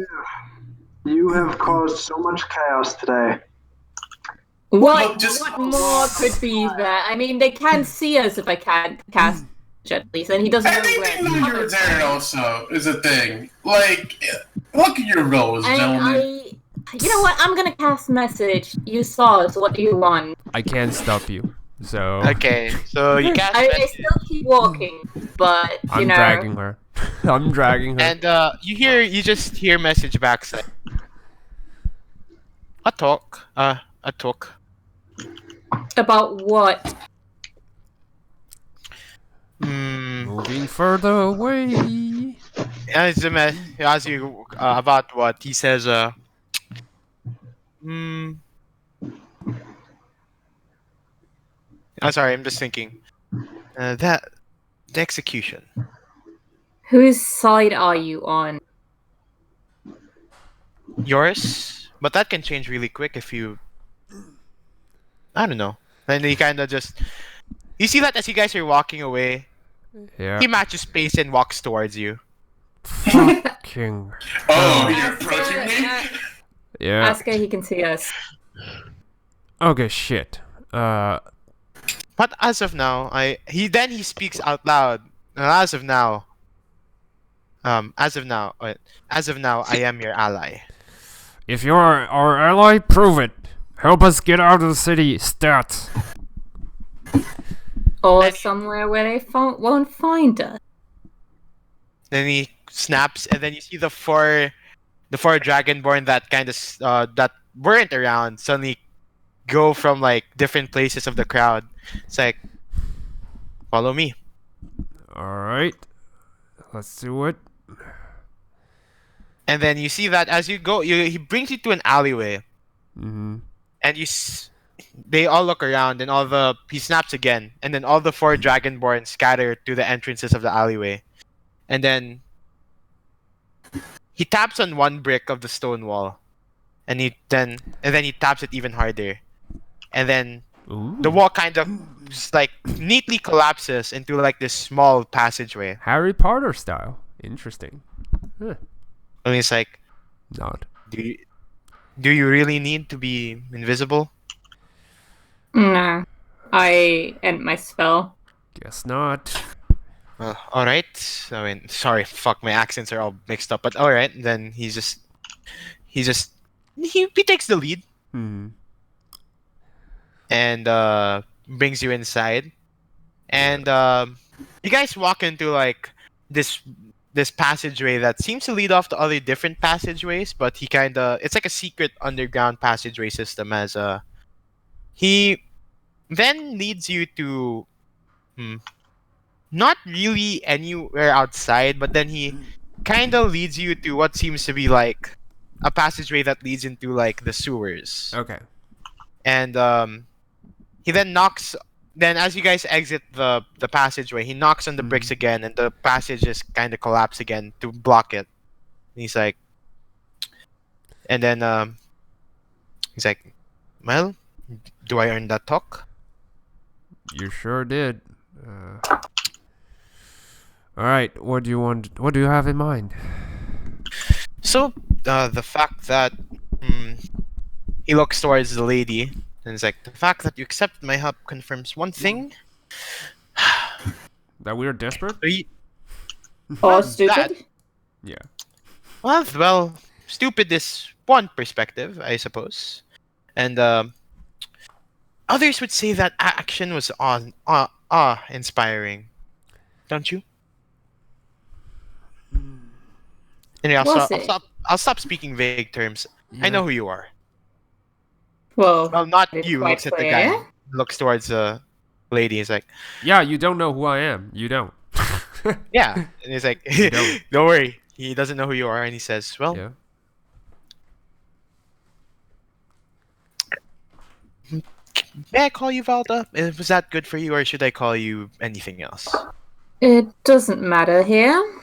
You have caused so much chaos today. What, Look, just- what more could be there? I mean, they can't see us if I can't cast at least, and he doesn't know I think where. they know you're there also is a thing. Like, look at your roles, And gentlemen. you know what? I'm gonna cast message. You saw us. What do you want? I can't stop you. So okay. So you cast I message, still keep walking, but you I'm know. dragging her. I'm dragging her. and you just hear message back saying, a talk. About what? Moving further away. As you about what he says. I'm sorry. I'm just thinking. The execution. Whose side are you on? Yours, but that can change really quick if you. I don't know. And he kind of just. You see that as you guys are walking away, Yeah. he matches pace and walks towards you. Fucking. Oh, you're approaching me? Yeah. Ask her he can see us. Okay, shit. But as of now, he speaks out loud. As of now, I am your ally. If you're our ally, prove it. Help us get out of the city. Stats. Or somewhere where they won't find us. Then he snaps, and then you see the four dragonborn that kind of that weren't around suddenly go from like different places of the crowd. It's like, follow me. Alright. Let's do it. And then you see that as you go, he brings you to an alleyway, Mm-hmm. and they all look around, and he snaps again, and then all the four dragonborn scatter to the entrances of the alleyway, and then he taps on one brick of the stone wall, and then he taps it even harder, and then Ooh. the wall kind of just like neatly collapses into like this small passageway. Harry Potter style. Interesting. Huh. And it's like, Not. do you really need to be invisible? No. I end my spell. Guess not. All right. I mean, sorry, fuck, my accents are all mixed up. But all right, then he takes the lead Hmm. and brings you inside, and you guys walk into like this passageway that seems to lead off to other different passageways, but it's like a secret underground passageway system. As he then leads you to not really anywhere outside, but then he kind of leads you to what seems to be like a passageway that leads into like the sewers. Okay. And he then knocks. Then, as you guys exit the passageway, he knocks on the bricks again, and the passage just kind of collapse again to block it. And he's like, and then he's like, "Well, do I earn that talk?" You sure did. Alright, what do you want? What do you have in mind? So, the fact that he looks towards the lady, and it's like, the fact that you accept my help confirms one thing. That we're desperate? Or That- stupid? Yeah. Well, stupid is one perspective, I suppose, and others would say that action was inspiring, don't you? Anyway, Was it? I'll stop speaking vague terms. I know who you are. Well, Well, not it's you. quite Looks at the clear. guy. Looks towards lady. He's like, Yeah, you don't know who I am. You don't. yeah. And he's like, don't. don't worry. He doesn't know who you are. And he says, well, Yeah. may I call you Valda? Was that good for you, or should I call you anything else? It doesn't matter here.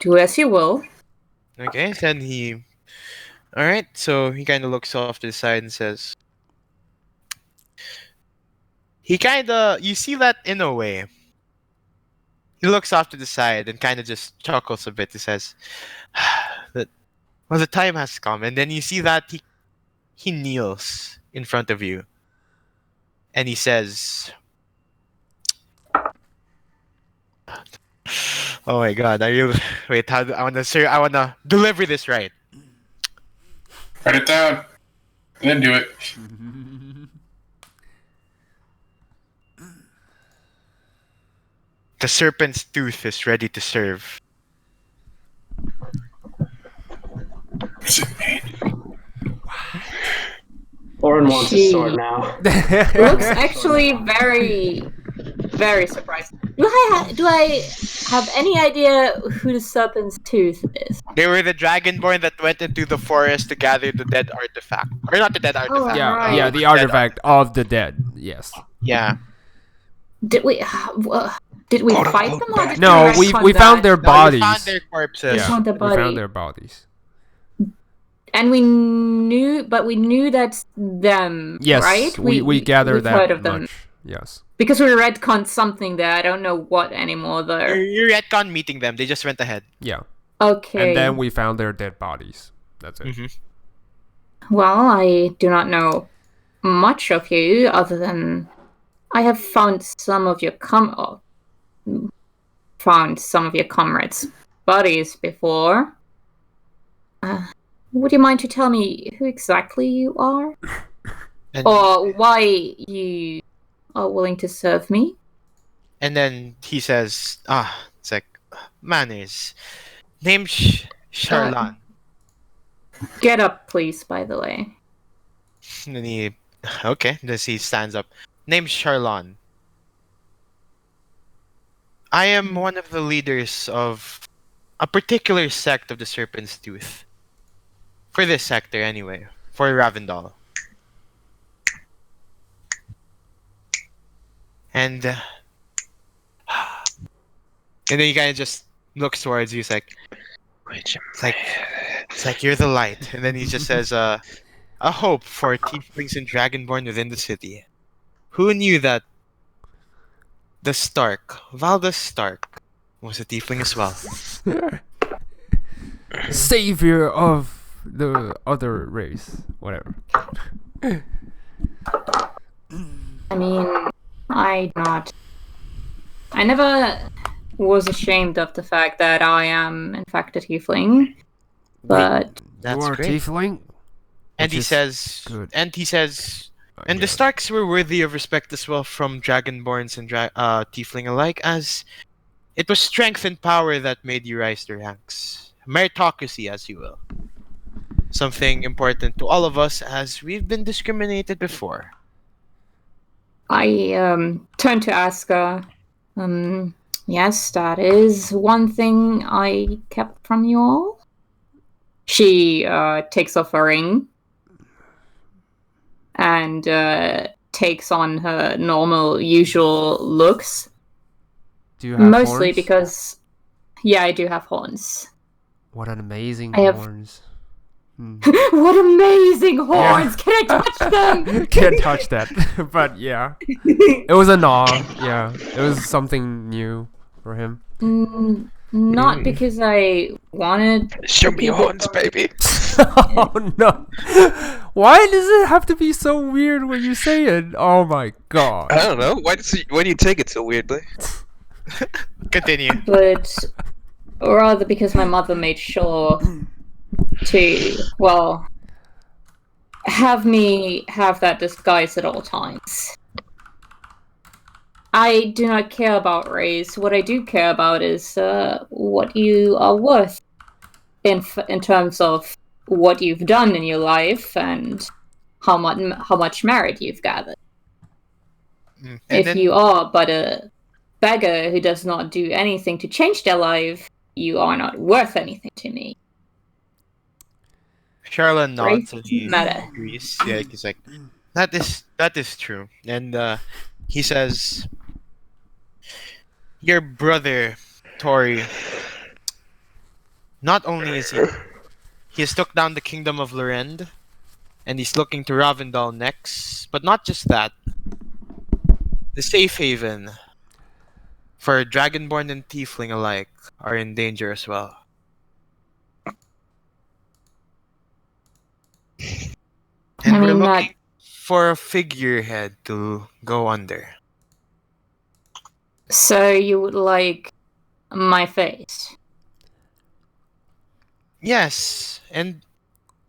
Do as you will. Okay, then he... Alright, so he kind of looks off to the side and says... He kind of... You see that in a way. He looks off to the side and kind of just chuckles a bit. He says, that, well, the time has come. And then you see that he kneels in front of you. And he says... Oh my god, I really... Wait, I wanna deliver this right. Write it down. And then do it. The serpent's tooth is ready to serve. What's it mean? Lauren wants his She- sword now. Looks actually very, very surprising. Do I have any idea who the serpent's tooth is? They were the dragonborn that went into the forest to gather the dead artifact. Or not the dead artifact. Yeah, Right. yeah, the dead artifact of the dead. Yes. Yeah. Did we Quote, fight unquote, them or did No, we retcon found that? their No, you bodies. found their corpses. Yeah, found the we body. found their bodies. And we knew that's them, Yes, right? we gathered we've that heard of them. much. Yes. Because we retconned something there. I don't know what anymore though. You're retcon meeting them. They just went ahead. Yeah. Okay. And then we found their dead bodies. That's it. Mm-hmm. Well, I do not know much of you other than I have found some of your comrades' bodies before. Would you mind to tell me who exactly you are? And, Or why you are willing to serve me? and then he says, it's like, manners. Name's Charlan. Get up, please, by the way. And then then he stands up. Name's Charlan. I am one of the leaders of a particular sect of the Serpent's Tooth. For this sector, anyway. For Ravendal. And then he kind of just looks towards you. He's like, it's like you're the light. And then he just says, a hope for tieflings and dragonborn within the city. Who knew that the Stark, Valda Stark, was a tiefling as well? Savior of the other race. Whatever. I mean, I never was ashamed of the fact that I am, in fact, a tiefling. But That's you are great. a tiefling? And Which he is says, good. and the Yeah. Starks were worthy of respect as well from Dragonborns and Tiefling alike, as it was strength and power that made you rise the ranks. Meritocracy, as you will. Something important to all of us, as we've been discriminated before. I turn to Aska. Yes, that is one thing I kept from you all. She takes off her ring and takes on her normal, usual looks. Do you have Mostly horns? because, yeah, I do have horns. What an amazing I have- horns. Hmm. What amazing horns! Can I touch them? Can't touch that. But yeah. It was a gnaw. Yeah. It was something new for him. Not because I wanted. Show me your horns, baby. Oh no. Why does it have to be so weird when you say it? Oh my god. I don't know. Why do you take it so weirdly? Continue. But rather because my mother made sure to, well, have me have that disguise at all times. I do not care about race. What I do care about is what you are worth in terms of what you've done in your life and how much merit you've gathered. And If then you are but a beggar who does not do anything to change their life, you are not worth anything to me. Charlotte nods and Right? he Meta. agrees. Yeah, he's like, that is true. And he says, your brother Tori, not only is he has took down the kingdom of Lorend, and he's looking to Ravendal next, but not just that. The safe haven for Dragonborn and Tiefling alike are in danger as well. And I we're mean, looking for a figurehead to go under. so you would like my face? Yes, and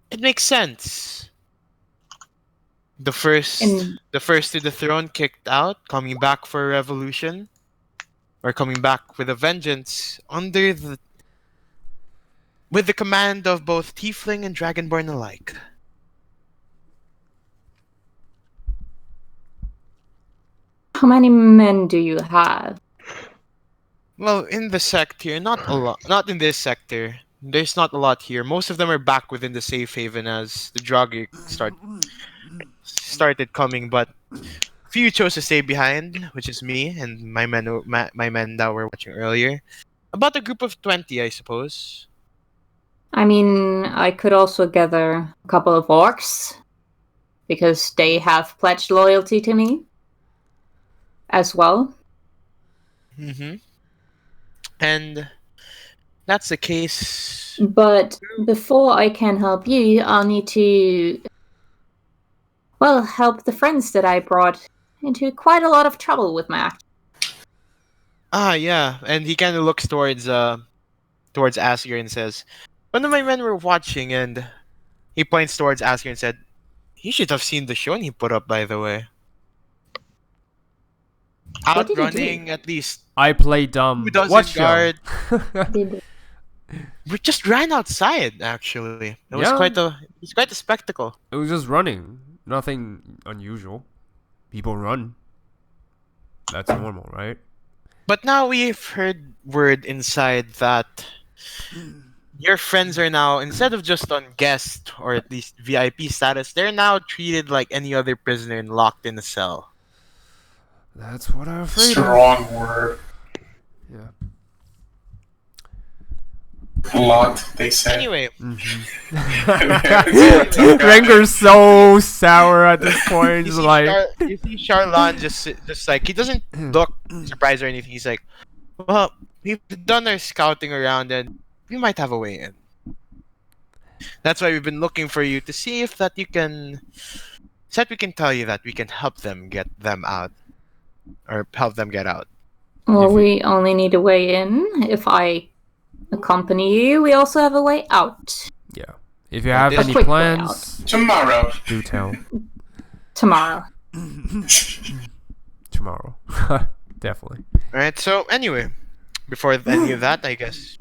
it makes sense. The first And the first to the throne kicked out, coming back for a revolution, or coming back with a vengeance under the with the command of both Tiefling and Dragonborn alike. how many men do you have? Well, in the sect here, not a lot. Not in this sector. There's not a lot here. Most of them are back within the safe haven as the Draugr started coming, but few chose to stay behind, which is me and my men that were watching earlier. About a group of 20, I suppose. I mean, I could also gather a couple of orcs because they have pledged loyalty to me as well. Mm-hmm. And that's the case. But before I can help you, I'll need to, well, help the friends that I brought into quite a lot of trouble with my act. Ah, yeah. And he kind of looks towards Asger and says, "One of my men were watching," and he points towards Asger and said, "He should have seen the show he put up, by the way. What did he do? Outrunning at least I play dumb. 2 dozen What show? guard. Did- We just ran outside. Actually, it was Yeah. quite a spectacle. It was just running. Nothing unusual. People run. That's normal, right? But now we've heard word inside that your friends are now, instead of just on guest or at least VIP status, they're now treated like any other prisoner and locked in a cell. That's what I'm afraid of. Strong word. Yeah. Locked, they say. Anyway, Renger's so sour at this point. He's like, You see Charlan just like he doesn't look surprised or anything. He's like, well, we've done our scouting around and we might have a way in. That's why we've been looking for you to see if that you can, so that we can tell you that we can help them get them out, or help them get out. Well, If you- we only need a way in. If I accompany you, we also have a way out. yeah. If you have this- any quick way plans, Tomorrow. do tell. Tomorrow. Tomorrow. Definitely. All right. So anyway, before any of that, I guess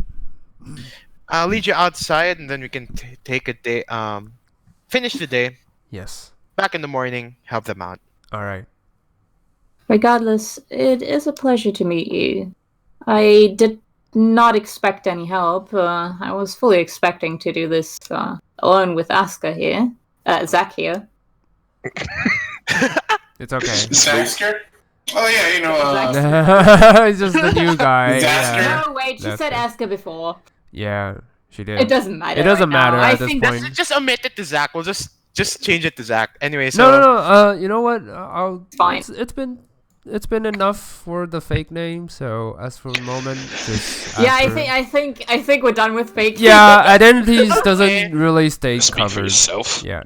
I'll lead you outside, and then we can take a day. Finish the day. Yes. Back in the morning, help them out. Alright. Regardless, it is a pleasure to meet you. I did not expect any help. I was fully expecting to do this alone with Aska here. Zach here. It's okay. Zasker? Oh yeah, you know, He's just the new guy. Disaster. Yeah. No, wait, she That's said it. Aska before. Yeah, she did. It doesn't matter. It doesn't right now. matter I at this think point. that's Just omit it to Zach. We'll just change it to Zach. Anyway, so No. You know what? I'll. Fine. It's been enough for the fake name. So as for the moment, just Yeah, after- I think we're done with fake. Yeah, identities Okay. doesn't really stay Speak for covered. yourself. Yeah.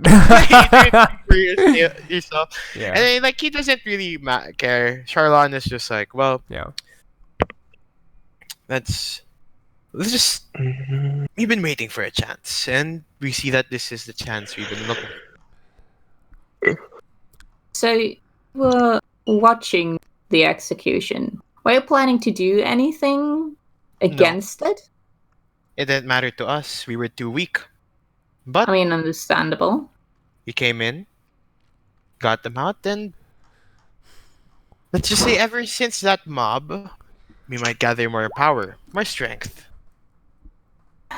for yourself. Yeah. And then, like he doesn't really care. Charlon is just like, well, Yeah. let's just we've been waiting for a chance, and we see that this is the chance we've been looking for. So we're watching the execution. Were you planning to do anything against it? It didn't matter to us. We were too weak. But I mean, understandable. we came in, got them out, and let's just say ever since that mob, we might gather more power, more strength.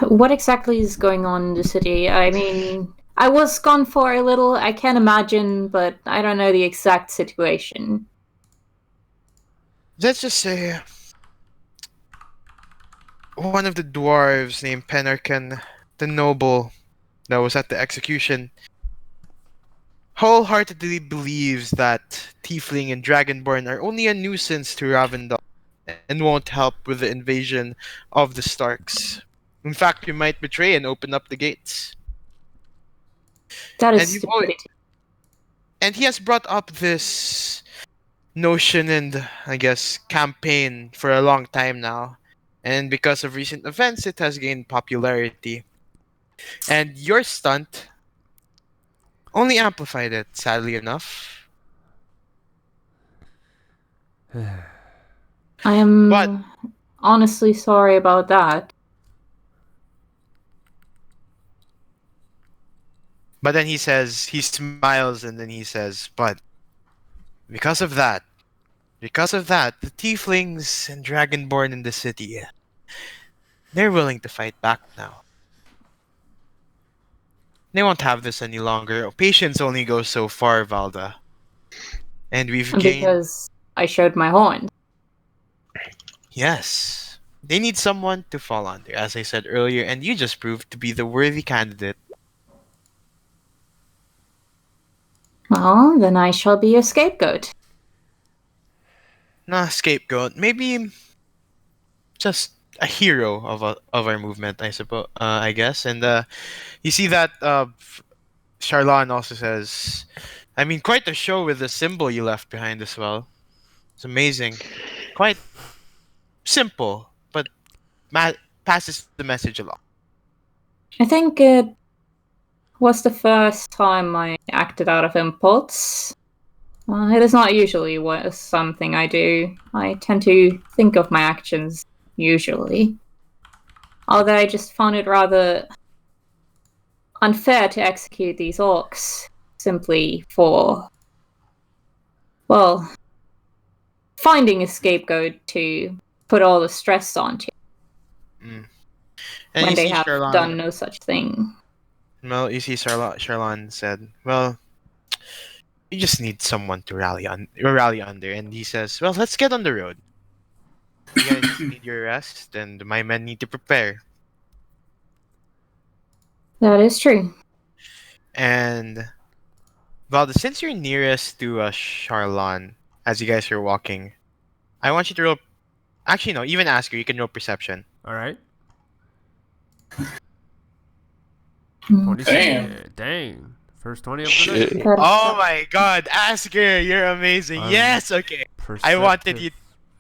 What exactly is going on in the city? I mean, I was gone for a little, I can imagine, but I don't know the exact situation. Let's just say one of the dwarves named Penarchan, the noble that was at the execution, wholeheartedly believes that Tiefling and Dragonborn are only a nuisance to Ravendal and won't help with the invasion of the Starks. In fact, we might betray and open up the gates. That And is you've always, stupidity. and he has brought up this notion and, I guess, campaign for a long time now. And because of recent events, it has gained popularity. And your stunt only amplified it, sadly enough. I am But- honestly sorry about that. But then he says, he smiles and then he says, but because of that, the Tieflings and Dragonborn in the city, they're willing to fight back now. They won't have this any longer. Patience only goes so far, Valda. And we've gained... Because I showed my horn. Yes. They need someone to fall under, as I said earlier, and you just proved to be the worthy candidate. Well, then I shall be your scapegoat. Nah, scapegoat. Maybe just a hero of our movement, I suppose. I guess. And you see that Charlon also says, I mean, quite a show with the symbol you left behind as well. It's amazing. Quite simple, but passes the message along. I think it was the first time I acted out of impulse. It is not usually something I do. I tend to think of my actions, usually. Although I just found it rather unfair to execute these orcs simply for, well, finding a scapegoat to put all the stress onto And when you they see have Charlon, done no such thing. well, you see Charlon said, well, you just need someone to rally under. And he says, well, let's get on the road. You guys need your rest, and my men need to prepare. That is true. And Valda, since you're nearest to Charlon, as you guys are walking, I want you to roll. Actually, no, even ask her. You can roll perception. Alright. Hmm. 26. Damn. Dang. First 20 of the Shit. night. Oh my God, Asger, you're amazing. Yes, okay. I wanted you,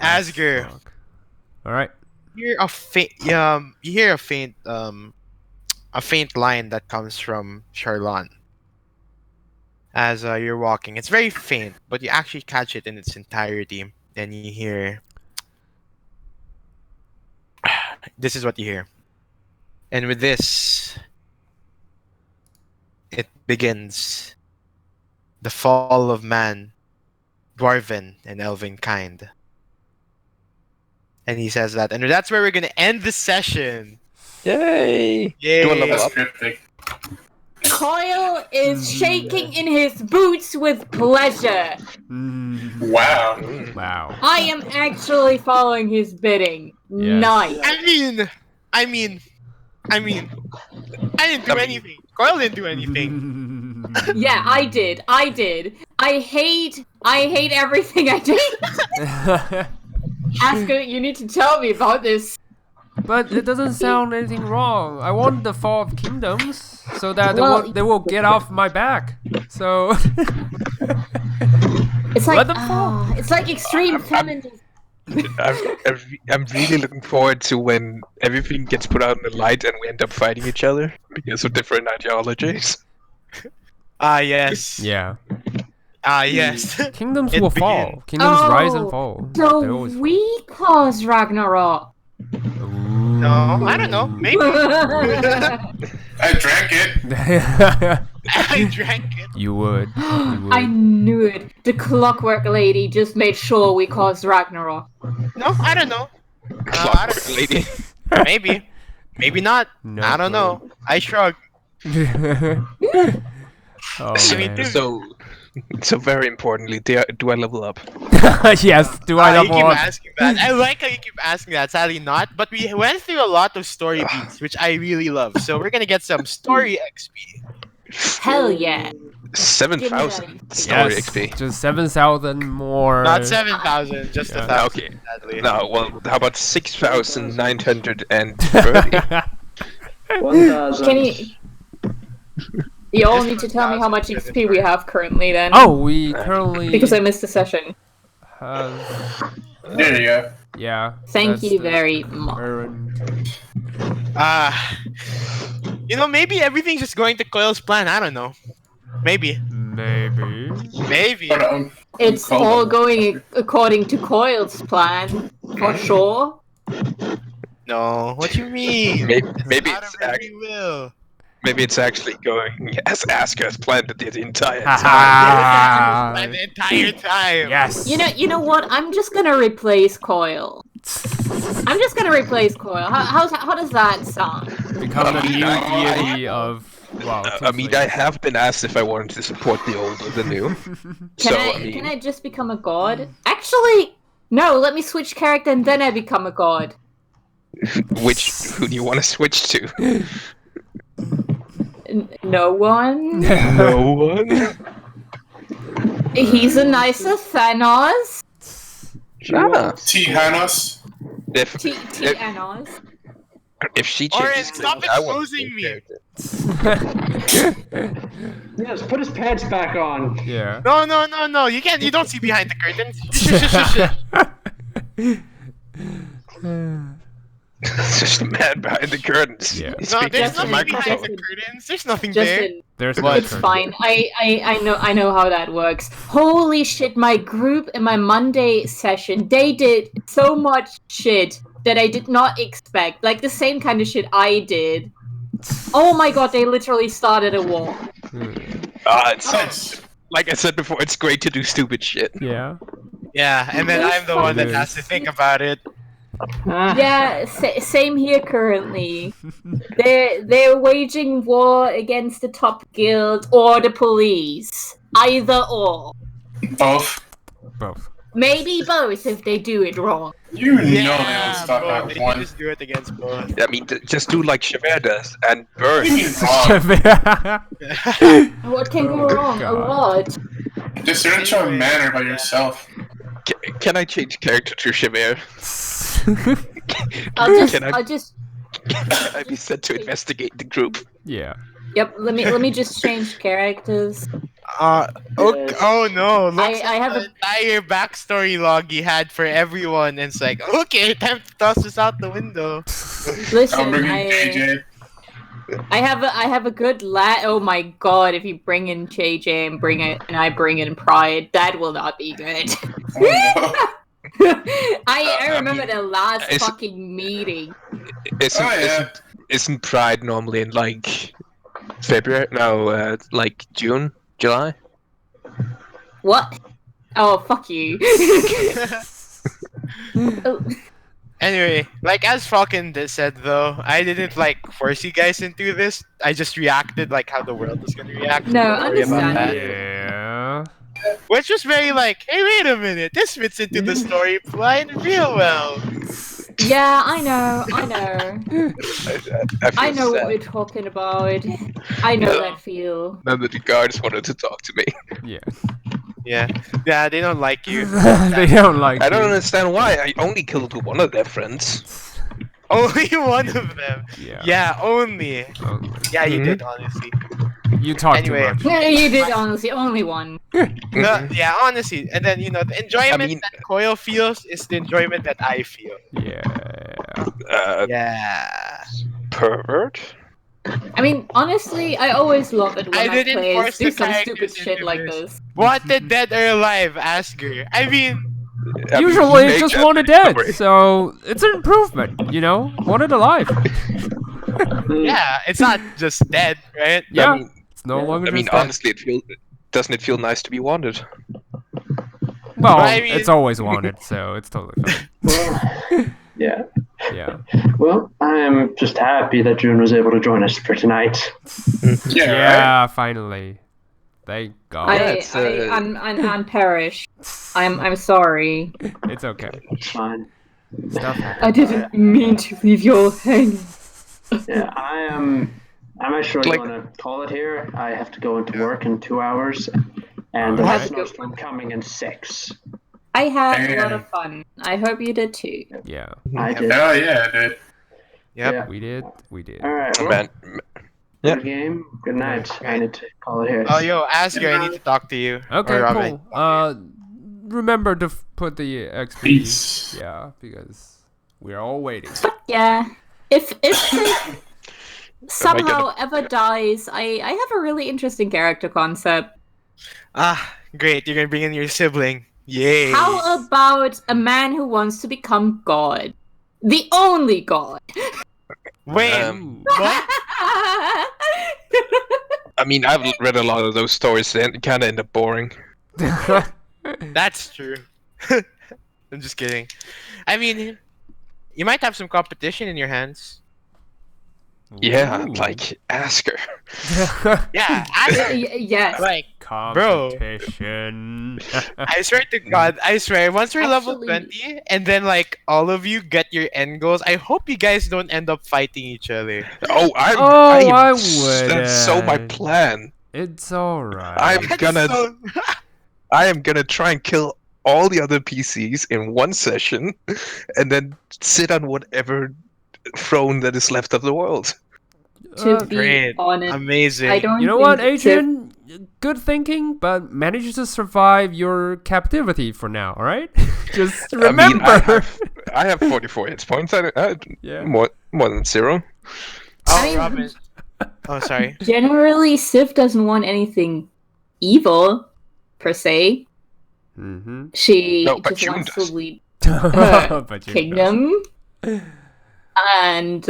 Asger. Alright. You hear a faint, you hear a faint line that comes from Charlon as you're walking. It's very faint, but you actually catch it in its entirety. Then you hear. This is what you hear. And with this, it begins. The fall of man, dwarven and elven kind. And he says that. And that's where we're going to end the session. Yay! Yay. Do a level That's up. cryptic. Coil is shaking in his boots with pleasure. Mm, Wow. wow. I am actually following his bidding. Yes. Nice. I mean, I didn't do anything. Coil didn't do anything. Yeah, I did. I hate everything I did. Asker, you need to tell me about this. But it doesn't sound anything wrong. I want the fall of kingdoms so that Well, they will get off my back. So It's Let like them fall. it's like extreme feminism. I'm really looking forward to when everything gets put out in the light and we end up fighting each other because of different ideologies. Ah, yes. yeah, Ah, yes. kingdoms It will begins. fall. Kingdoms rise and Oh, fall. They So always we cause Ragnarok. fall. No, I don't know. Maybe. I drank it. I drank it. You would. You I would. knew it. The Clockwork Lady just made sure we caused Ragnarok. No, I don't know. I Clockwork don't- lady. Maybe. Maybe not. No I don't know. I shrug. Oh, So, man. so very importantly, do I level up? Yes, do I You level keep up? asking that. I like how you keep asking that. Sadly not. But we went through a lot of story beats, which I really love. So we're gonna get some story XP. Hell yeah. 7,000 story Yes, XP. just 7,000 more. Not 7,000, just Yeah. 1,000. Okay. Sadly. No, well, how about 6,930? 1,000. Can you? You all need to tell me how much XP we have currently then. Oh, we currently Because I missed the session. have. There you go. Yeah. Thank that's you the very much. current- Maybe everything's just going to Coil's plan. I don't know. Maybe. Maybe. Maybe. But, It's Coil. all going according to Coil's plan, for sure. No. What you mean? Maybe Out it's of her free will. maybe it's actually going as Asker's planned it the entire time. Haha. Like the entire time. Yes. You know what? I'm just gonna replace Coil. I'm just gonna replace Coil. How does that sound? Become the I mean, new I- deity of. Wow. I mean, I have been asked if I wanted to support the old or the new. Can I just become a god? Actually, no. Let me switch character and then I become a god. Who do you want to switch to? No one. No one. He's a nicer Thanos. Ah, Tihanos. if Thanos. if she Oren, changes, stop things, I want exposing to me. character. Yes, put his pants back on. Yeah. No. You can't. You don't see behind the curtains. Shh. It's just a man behind the curtains. Yeah. He's No, speaking there's to the nothing behind microphone. the curtains. There's nothing there. Justin, There's What? it's fine. I know how that works. Holy shit! My group in my Monday session, they did so much shit that I did not expect. Like the same kind of shit I did. Oh my god! They literally started a war. It's Nice. like I said before. It's great to do stupid shit. Yeah. Yeah, and then I'm the one that It has is. to think about it. Yeah, same here currently. They're waging war against the top guild or the police. Either or. Both. Both. Maybe both if they do it wrong. You know they won't stop both. at They one. just do it against both. I mean, just do like Javert does and burn. What do you mean wrong? What can go Oh, wrong? A God. lot. Just search a manner by yourself. Can I change character to Javert? I'll Can I just. can I be sent to investigate the group? Yeah. Yep. Let me just change characters. Okay, oh no! Looks I have the entire backstory log he had for everyone, and it's like, okay, time to toss this out the window. I'm Listen, bringing JJ. I have a good Oh my god! If you bring in JJ and I bring in Pride, that will not be good. Oh, I I remember mean, the last it's- fucking meeting. Isn't, Oh, yeah. isn't Pride normally in like February? No, like June, July? What? Oh, fuck you. Oh, Anyway, like as Falcon said though, I didn't like force you guys into this. I just reacted like how the world was gonna react. No, Don't worry about understand. that. Yeah. Which was very like, hey, wait a minute, this fits into the story line real well. yeah, I know. I know what sad. we're talking about. I know that feel. None of the guards wanted to talk to me. Yeah. Yeah, they don't like you. They don't like I don't you. understand why. I only killed one of their friends. Only one of them. Yeah. Yeah, only. Only. Yeah, you Mhm. did honestly. You talk Anyway. too much. Yeah, you did honestly only one. No, yeah, honestly, and then the enjoyment I mean- that Coil feels is the enjoyment that I feel. Yeah. Yeah. Pervert? I mean, honestly, I always love it when I my didn't players force do the some characters stupid shit into like this. this. Wanted dead or alive, ask her. I mean, I mean, Usually you it's make just that wanted dead, story. so it's an improvement, you know? Wanted alive. yeah, it's not just dead, right? Yeah. I mean, It's no Yeah. longer I mean, just that. honestly, doesn't it feel nice to be wanted? Well, I mean- it's always wanted, so it's totally fine. Well, yeah. Yeah. Well, I am just happy that June was able to join us for tonight. Yeah, Finally. Thank God. it's, I'm Parish. I'm sorry. It's okay. It's fine. Stuff I happens. didn't mean to leave you all hanging. Yeah, I'm actually Like- going to call it here. I have to go into work in 2 hours, and Alright. there's a snowstorm coming in 6. I had a lot Damn. of fun. I hope you did too. Yeah. I did. Oh yeah, dude. Yep. Yeah. We did. All right. Well, Man, yeah. good game. Good night. I Right. need to call it here. Oh, yo, Asker, I need to talk to you. Okay, Or Robin. cool. Remember to put the XP. Peace. Yeah, because we're all waiting. Yeah. If Sid somehow gonna- ever dies, I have a really interesting character concept. Ah, great. You're gonna bring in your sibling. Yay. How about a man who wants to become God? The only God. Wait, Ooh. what? I mean, I've read a lot of those stories and kind of end up boring. That's true. I'm just kidding. I mean, you might have some competition in your hands. Yeah, Ooh. like Asker. Yeah, Asker. Yes. Like, Competition. I swear to God, I swear, once we're level Actually- 20, and then, like, all of you get your end goals, I hope you guys don't end up fighting each other. Oh, I That's so my wouldn't. plan. It's alright. I'm That's gonna, so- I am gonna try and kill all the other PCs in one session, and then sit on whatever throne that is left of the world. To be Great. honest, Amazing. I don't You know think what, Civ- Adrian? Good thinking, but manage to survive your captivity for now, alright? Just remember. I have 44 hit points. Yeah. More than 0. Oh, I mean- Robin. Oh, sorry. Generally, Civ doesn't want anything evil, per se. Mm-hmm. She No, but just June wants does. to lead But you kingdom, and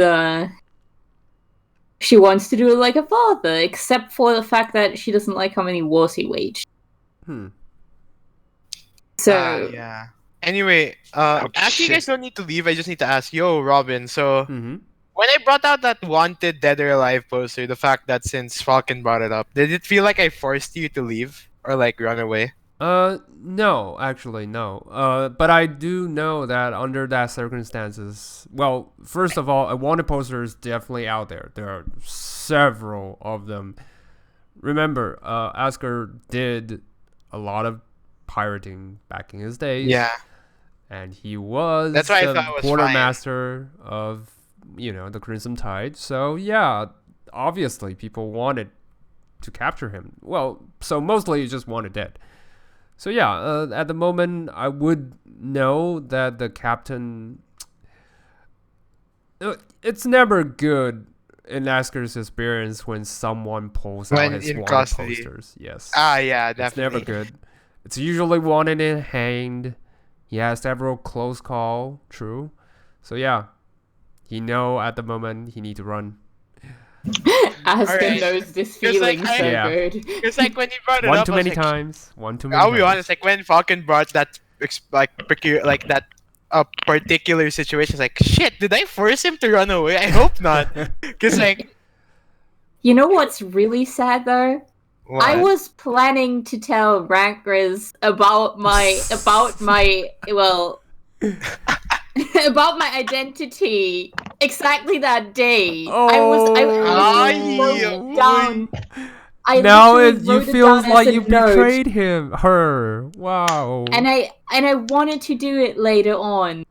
she wants to do it like a father, except for the fact that she doesn't like how many wars he waged. Hmm. So Yeah. Anyway, Oh, actually, you shit. guys don't need to leave. I just need to ask, yo, Robin. So Mm-hmm. when I brought out that wanted dead or alive poster, the fact that since Falcon brought it up, did it feel like I forced you to leave or like run away? No, actually, no. But I do know that under that circumstances, well, first of all, a wanted poster is definitely out there. There are several of them. Remember, Asker did a lot of pirating back in his days. Yeah. And he was That's why I the thought it was quartermaster of, the Crimson Tide. So, yeah, obviously people wanted to capture him. Well, so mostly you just wanted dead. So yeah, at the moment, I would know that the captain. It's never good in Asker's experience when someone pulls When out his in wanted custody. posters. Yes. Ah, yeah, It's definitely. never good. It's usually wanted and hanged. He has several close call. True. So yeah, he know at the moment he need to run. Asker Alright. knows this Just like feeling I- so Yeah. good. It's like when he brought it One up, too I was many like, times. One too many I'll be times. honest, like when Falcon brought that that particular situation, it's like, shit, did I force him to run away? I hope not. Cause like, You know what's really sad though? I what? was planning to tell Rankers about my well about my identity exactly that day. I was Oh. down. I Now literally you wrote it feels down like as a you note, betrayed her. Wow. and I wanted to do it later on.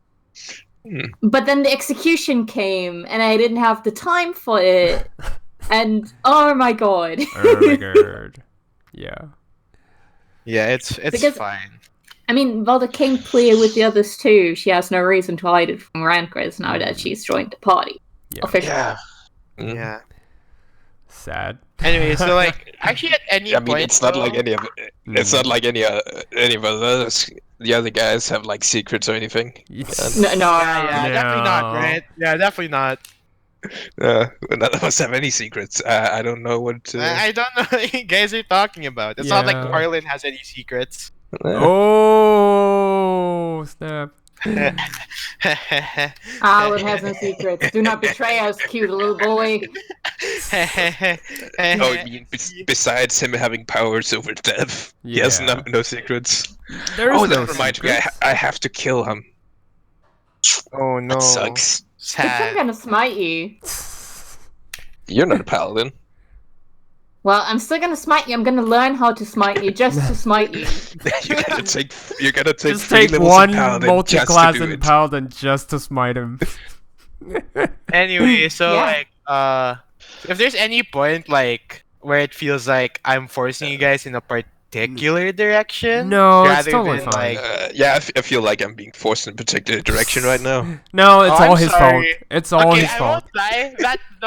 Hmm. But then the execution came and I didn't have the time for it. And oh my god. Oh my god. Yeah. Yeah, it's Because- fine. I mean, Valda came clear with the others too. She has no reason to hide it from Rankers now that she's joined the party. Yeah. Officially. Yeah. Mm. Yeah. Sad. Anyway, so like, actually, at any I mean, point, it's not like though- any of it's not like any of us. The other guys have like secrets or anything. No, Yeah, definitely not, No. right? Yeah, definitely not. None of us have any secrets. I don't know what. I don't know what you guys are talking about. It's not like Yeah. Harlan has any secrets. Oh snap! Alan has no secrets. Do not betray us, cute little boy. Oh, you mean besides him having powers over death, he has no secrets. There's Oh, no that reminds me. secrets. I have to kill him. Oh no. That sucks. I'm still Sad. gonna smite you. You're not a paladin. Well, I'm still gonna smite you. I'm gonna learn how to smite you just to smite you. You're gonna take. You're gonna take. Just 3 take levels one in paladin multi-class just to do in it. paladin just to smite him. Anyway, so Yeah. like if there's any point like where it feels like I'm forcing you guys in a particular direction, No, it's rather totally than fine. like Yeah, I feel like I'm being forced in a particular direction right now. No, it's Oh, all I'm his sorry. fault. It's all okay, his I fault. won't lie.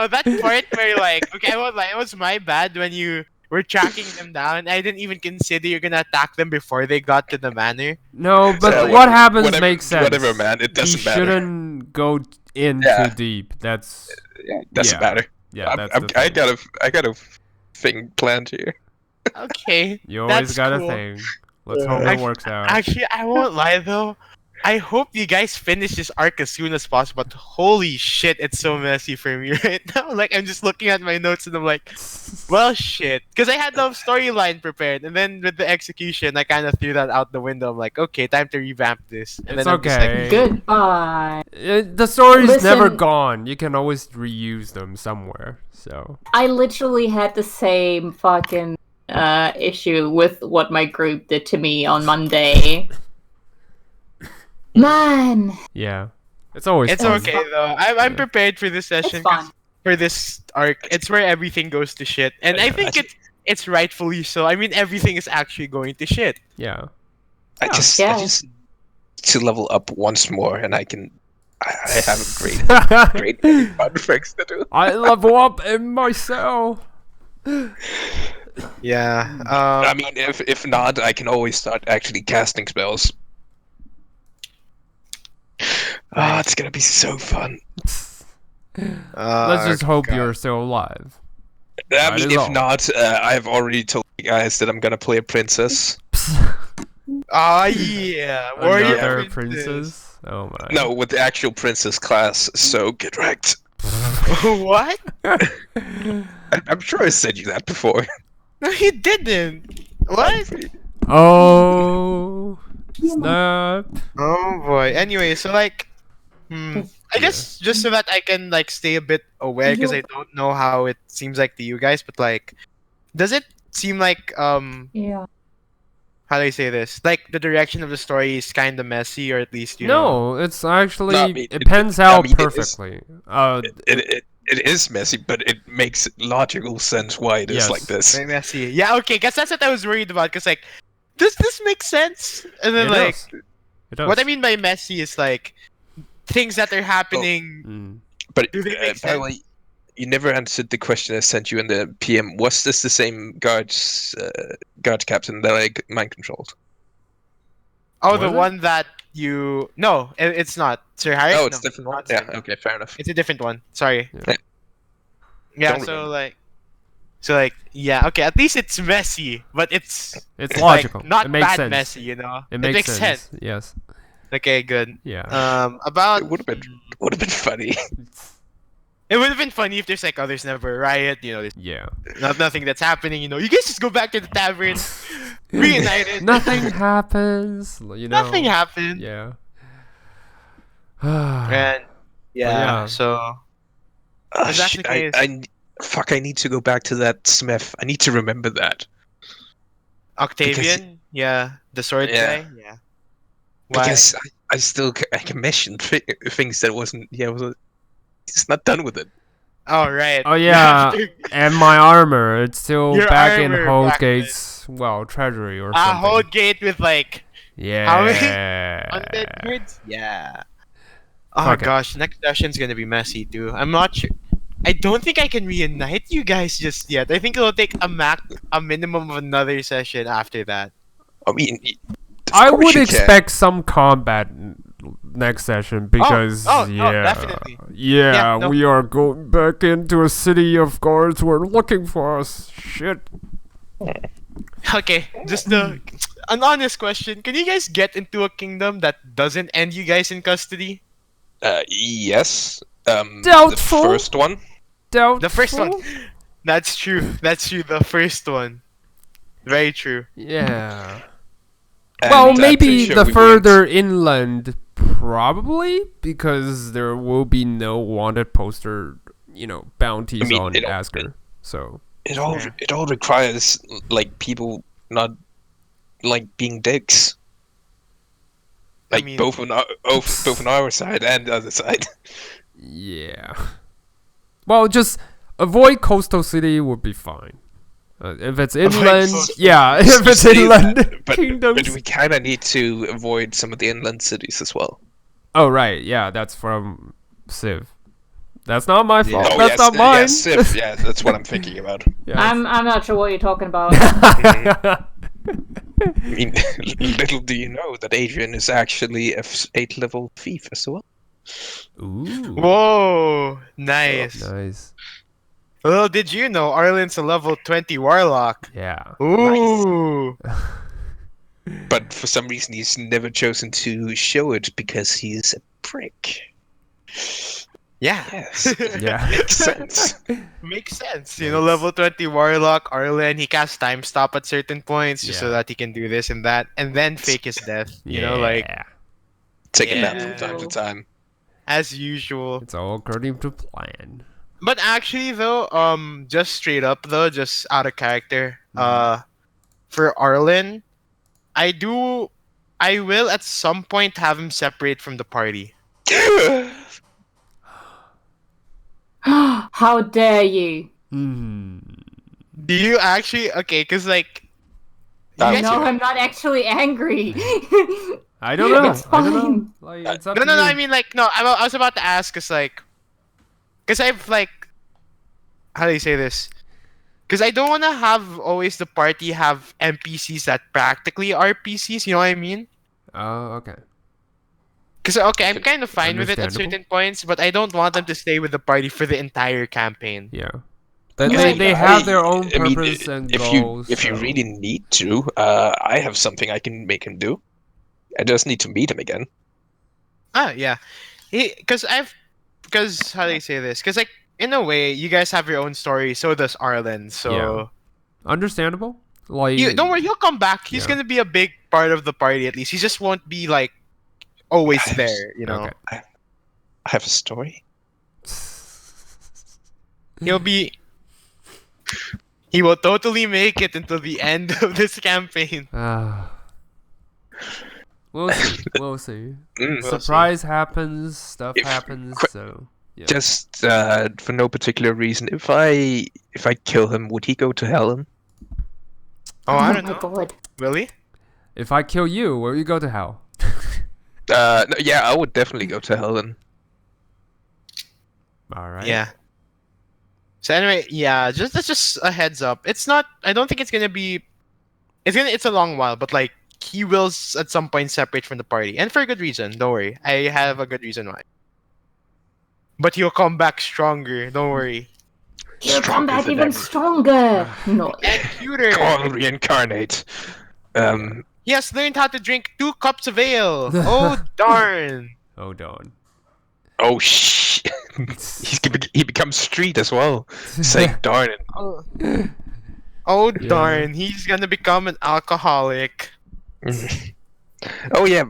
That part where like okay, I won't lie. It was my bad when you were tracking them down. I didn't even consider you're gonna attack them before they got to the manor. No, but So, what happens whatever- makes sense. whatever, man, it doesn't he matter. shouldn't go in Yeah. too deep. That's Yeah, doesn't Yeah. matter. yeah. That's the I thing. got a thing planned here. Okay. You always that's got cool. a thing. Let's Yeah. hope it Actu- works out. Actually, I won't lie though. I hope you guys finish this arc as soon as possible. But holy shit, it's so messy for me right now. Like I'm just looking at my notes and I'm like, well, shit, because I had no storyline prepared, and then with the execution, I kind of threw that out the window. I'm like, okay, time to revamp this. And It's then I'm just like, okay. Goodbye. The story's never Listen. gone. You can always reuse them somewhere. So I literally had the same fucking issue with what my group did to me on Monday. Man, yeah, it's always it's fun. okay though. I'm prepared for this session. it's fun. For this arc, it's where everything goes to shit, and I think it's rightfully so. I mean, everything is actually going to shit. Yeah. I just need to level up once more, and I have a great fun things to do. I level up in myself. Yeah. I mean, if not, I can always start actually casting spells. Oh, it's gonna be so fun. Let's just hope you're still alive. I Might mean, as if well. not, I've already told you guys that I'm gonna play a princess. Ah, yeah. Warrior Another princess. Oh my. No, with the actual princess class. So get wrecked. What? I'm sure I said you that before. No, he didn't. What? Oh. Snap. Oh boy. Anyway, so like, I guess just so that I can like stay a bit aware, because I don't know how it seems like to you guys, but like, does it seem like Yeah. how do I say this? Like the direction of the story is kind of messy, or at least you know. No, it's actually No, I mean, it pans out it is- perfectly. It is messy, but it makes logical sense why it is Yes. like this. Very messy. Yeah. Okay. Guess that's what I was worried about. Because like, does this make sense? And then It like, does. It does. what I mean by messy is like things that are happening. Mm. But Do they make by the way, you never answered the question I sent you in the PM. Was this the same guards captain that I mind controlled? Oh, Was the it? one that you. No, it's not. Sir Harry? Oh, it's No, different one. not Yeah. Sir. Okay. Fair enough. It's a different one. Sorry. Yeah. Yeah. Don't So remember. like, yeah. Okay. At least it's messy, but it's It's like, logical. not it makes bad sense. messy. You know. It makes sense. Yes. Okay. Good. Yeah. About. It would have been funny. It would have been funny if there's like, oh, there's never a riot. You know, there's Yeah. nothing that's happening. You know, you guys just go back to the tavern, reunited. Nothing happens. You know. Nothing happened. Yeah. And yeah. so Ah, If that's shit, the case- I need to go back to that Smith. I need to remember that. Octavian, yeah, the sword Yeah. guy, yeah. Why? Because I still I commissioned things that wasn't. Yeah, it's not done with it. Oh right. Oh yeah. You have to- And my armor, it's still Your back in armor back Holdgate's treasury or something. hold gate with like Yeah. how many undead grids? Yeah. Oh Fuck it. gosh, next session's gonna be messy too. I'm not sure. I don't think I can reunite you guys just yet. I think it'll take a minimum of another session after that. I mean, I would expect some combat next session because definitely. Yeah, Yeah, no. we are going back into a city of guards who are looking for us. Shit. Okay, just an honest question. Can you guys get into a kingdom that doesn't end you guys in custody? Yes. Doubtful. The first one. Doubtful. The first one. That's true. That's true. The first one. Very true. Yeah. And Well, I'm maybe pretty sure the we further inland, probably, because there will be no wanted poster, bounties I mean, on it all- Asgard. So, It all Yeah. it all requires like people not like being dicks. I Like mean- both on our side and the other side. yeah. Well, just avoid coastal city would be fine. If it's inland, coastal yeah. You If it's say inland that, but kingdoms. we kind of need to avoid some of the inland cities as well. Oh right, yeah. That's from Civ. That's not my fault. Oh, That's yes, not mine. yes, Civ, yeah, that's what I'm thinking about. Yes. I'm not sure what you're talking about. I mean, little do you know that Adrian is actually a 8 level thief as well. Ooh. Whoa, nice. Nice. Well, did you know Arlen's a level 20 warlock? Yeah. Ooh. But for some reason, he's never chosen to show it because he's a prick. Yeah. Yes, Yeah. makes sense. Makes sense. You know, level 20 warlock, Arlen, he casts time stop at certain points just so Yeah. that he can do this and that, and then fake his death. You know, like, Yeah. Take a nap Yeah. from time to time. as usual. It's all according to plan. But actually, though, just straight up, though, just out of character, for Arlen, I will at some point have him separate from the party. How dare you? Hmm. Do you actually? Okay, because, like, Oh, you guys- No, I'm not actually angry. I don't know. It's I don't know. fine. Like, it's up No, to no, no. you. I mean, like, no. I was about to ask, cause I've like, how do you say this? Cause I don't want to have always the party have NPCs that practically are PCs. You know what I mean? Oh, okay. Cause okay, I'm kind of fine with it at Understandable. certain points, but I don't want them to stay with the party for the entire campaign. Yeah. They, Yeah, they have their own I mean, purpose and if goals. you so- really need to, I have something I can make him do. I just need to meet him again. Ah, yeah. Because how do you say this? Because, like, in a way, you guys have your own story. So does Arlen. So Yeah. Understandable. Like, don't worry, he'll come back. He's Yeah. gonna be a big part of the party at least. He just won't be like always there. You know, Okay. I have a story. he'll be. He will totally make it until the end of this campaign. We'll see. We'll see. Mm. We'll Surprise happens. Stuff If- happens. qu- So yeah. Just for no particular reason. If I kill him, would he go to Helen? Oh, I don't my know. god. Will he? If I kill you, will you go to hell? No, yeah, I would definitely go to Helen. All right. Yeah. So anyway, yeah, that's just a heads up. It's not. I don't think it's gonna be. It's a long while, but like he will at some point separate from the party, and for a good reason. Don't worry, I have a good reason why. But he'll come back stronger. Don't worry. He'll come Stronger back than even ever. stronger. No. And cuter. Come on, reincarnate. He has learned how to drink 2 cups of ale. Oh darn! Oh darn. Oh sh! he becomes street as well. Saying darn it. Oh Yeah. darn! He's gonna become an alcoholic. Oh yeah.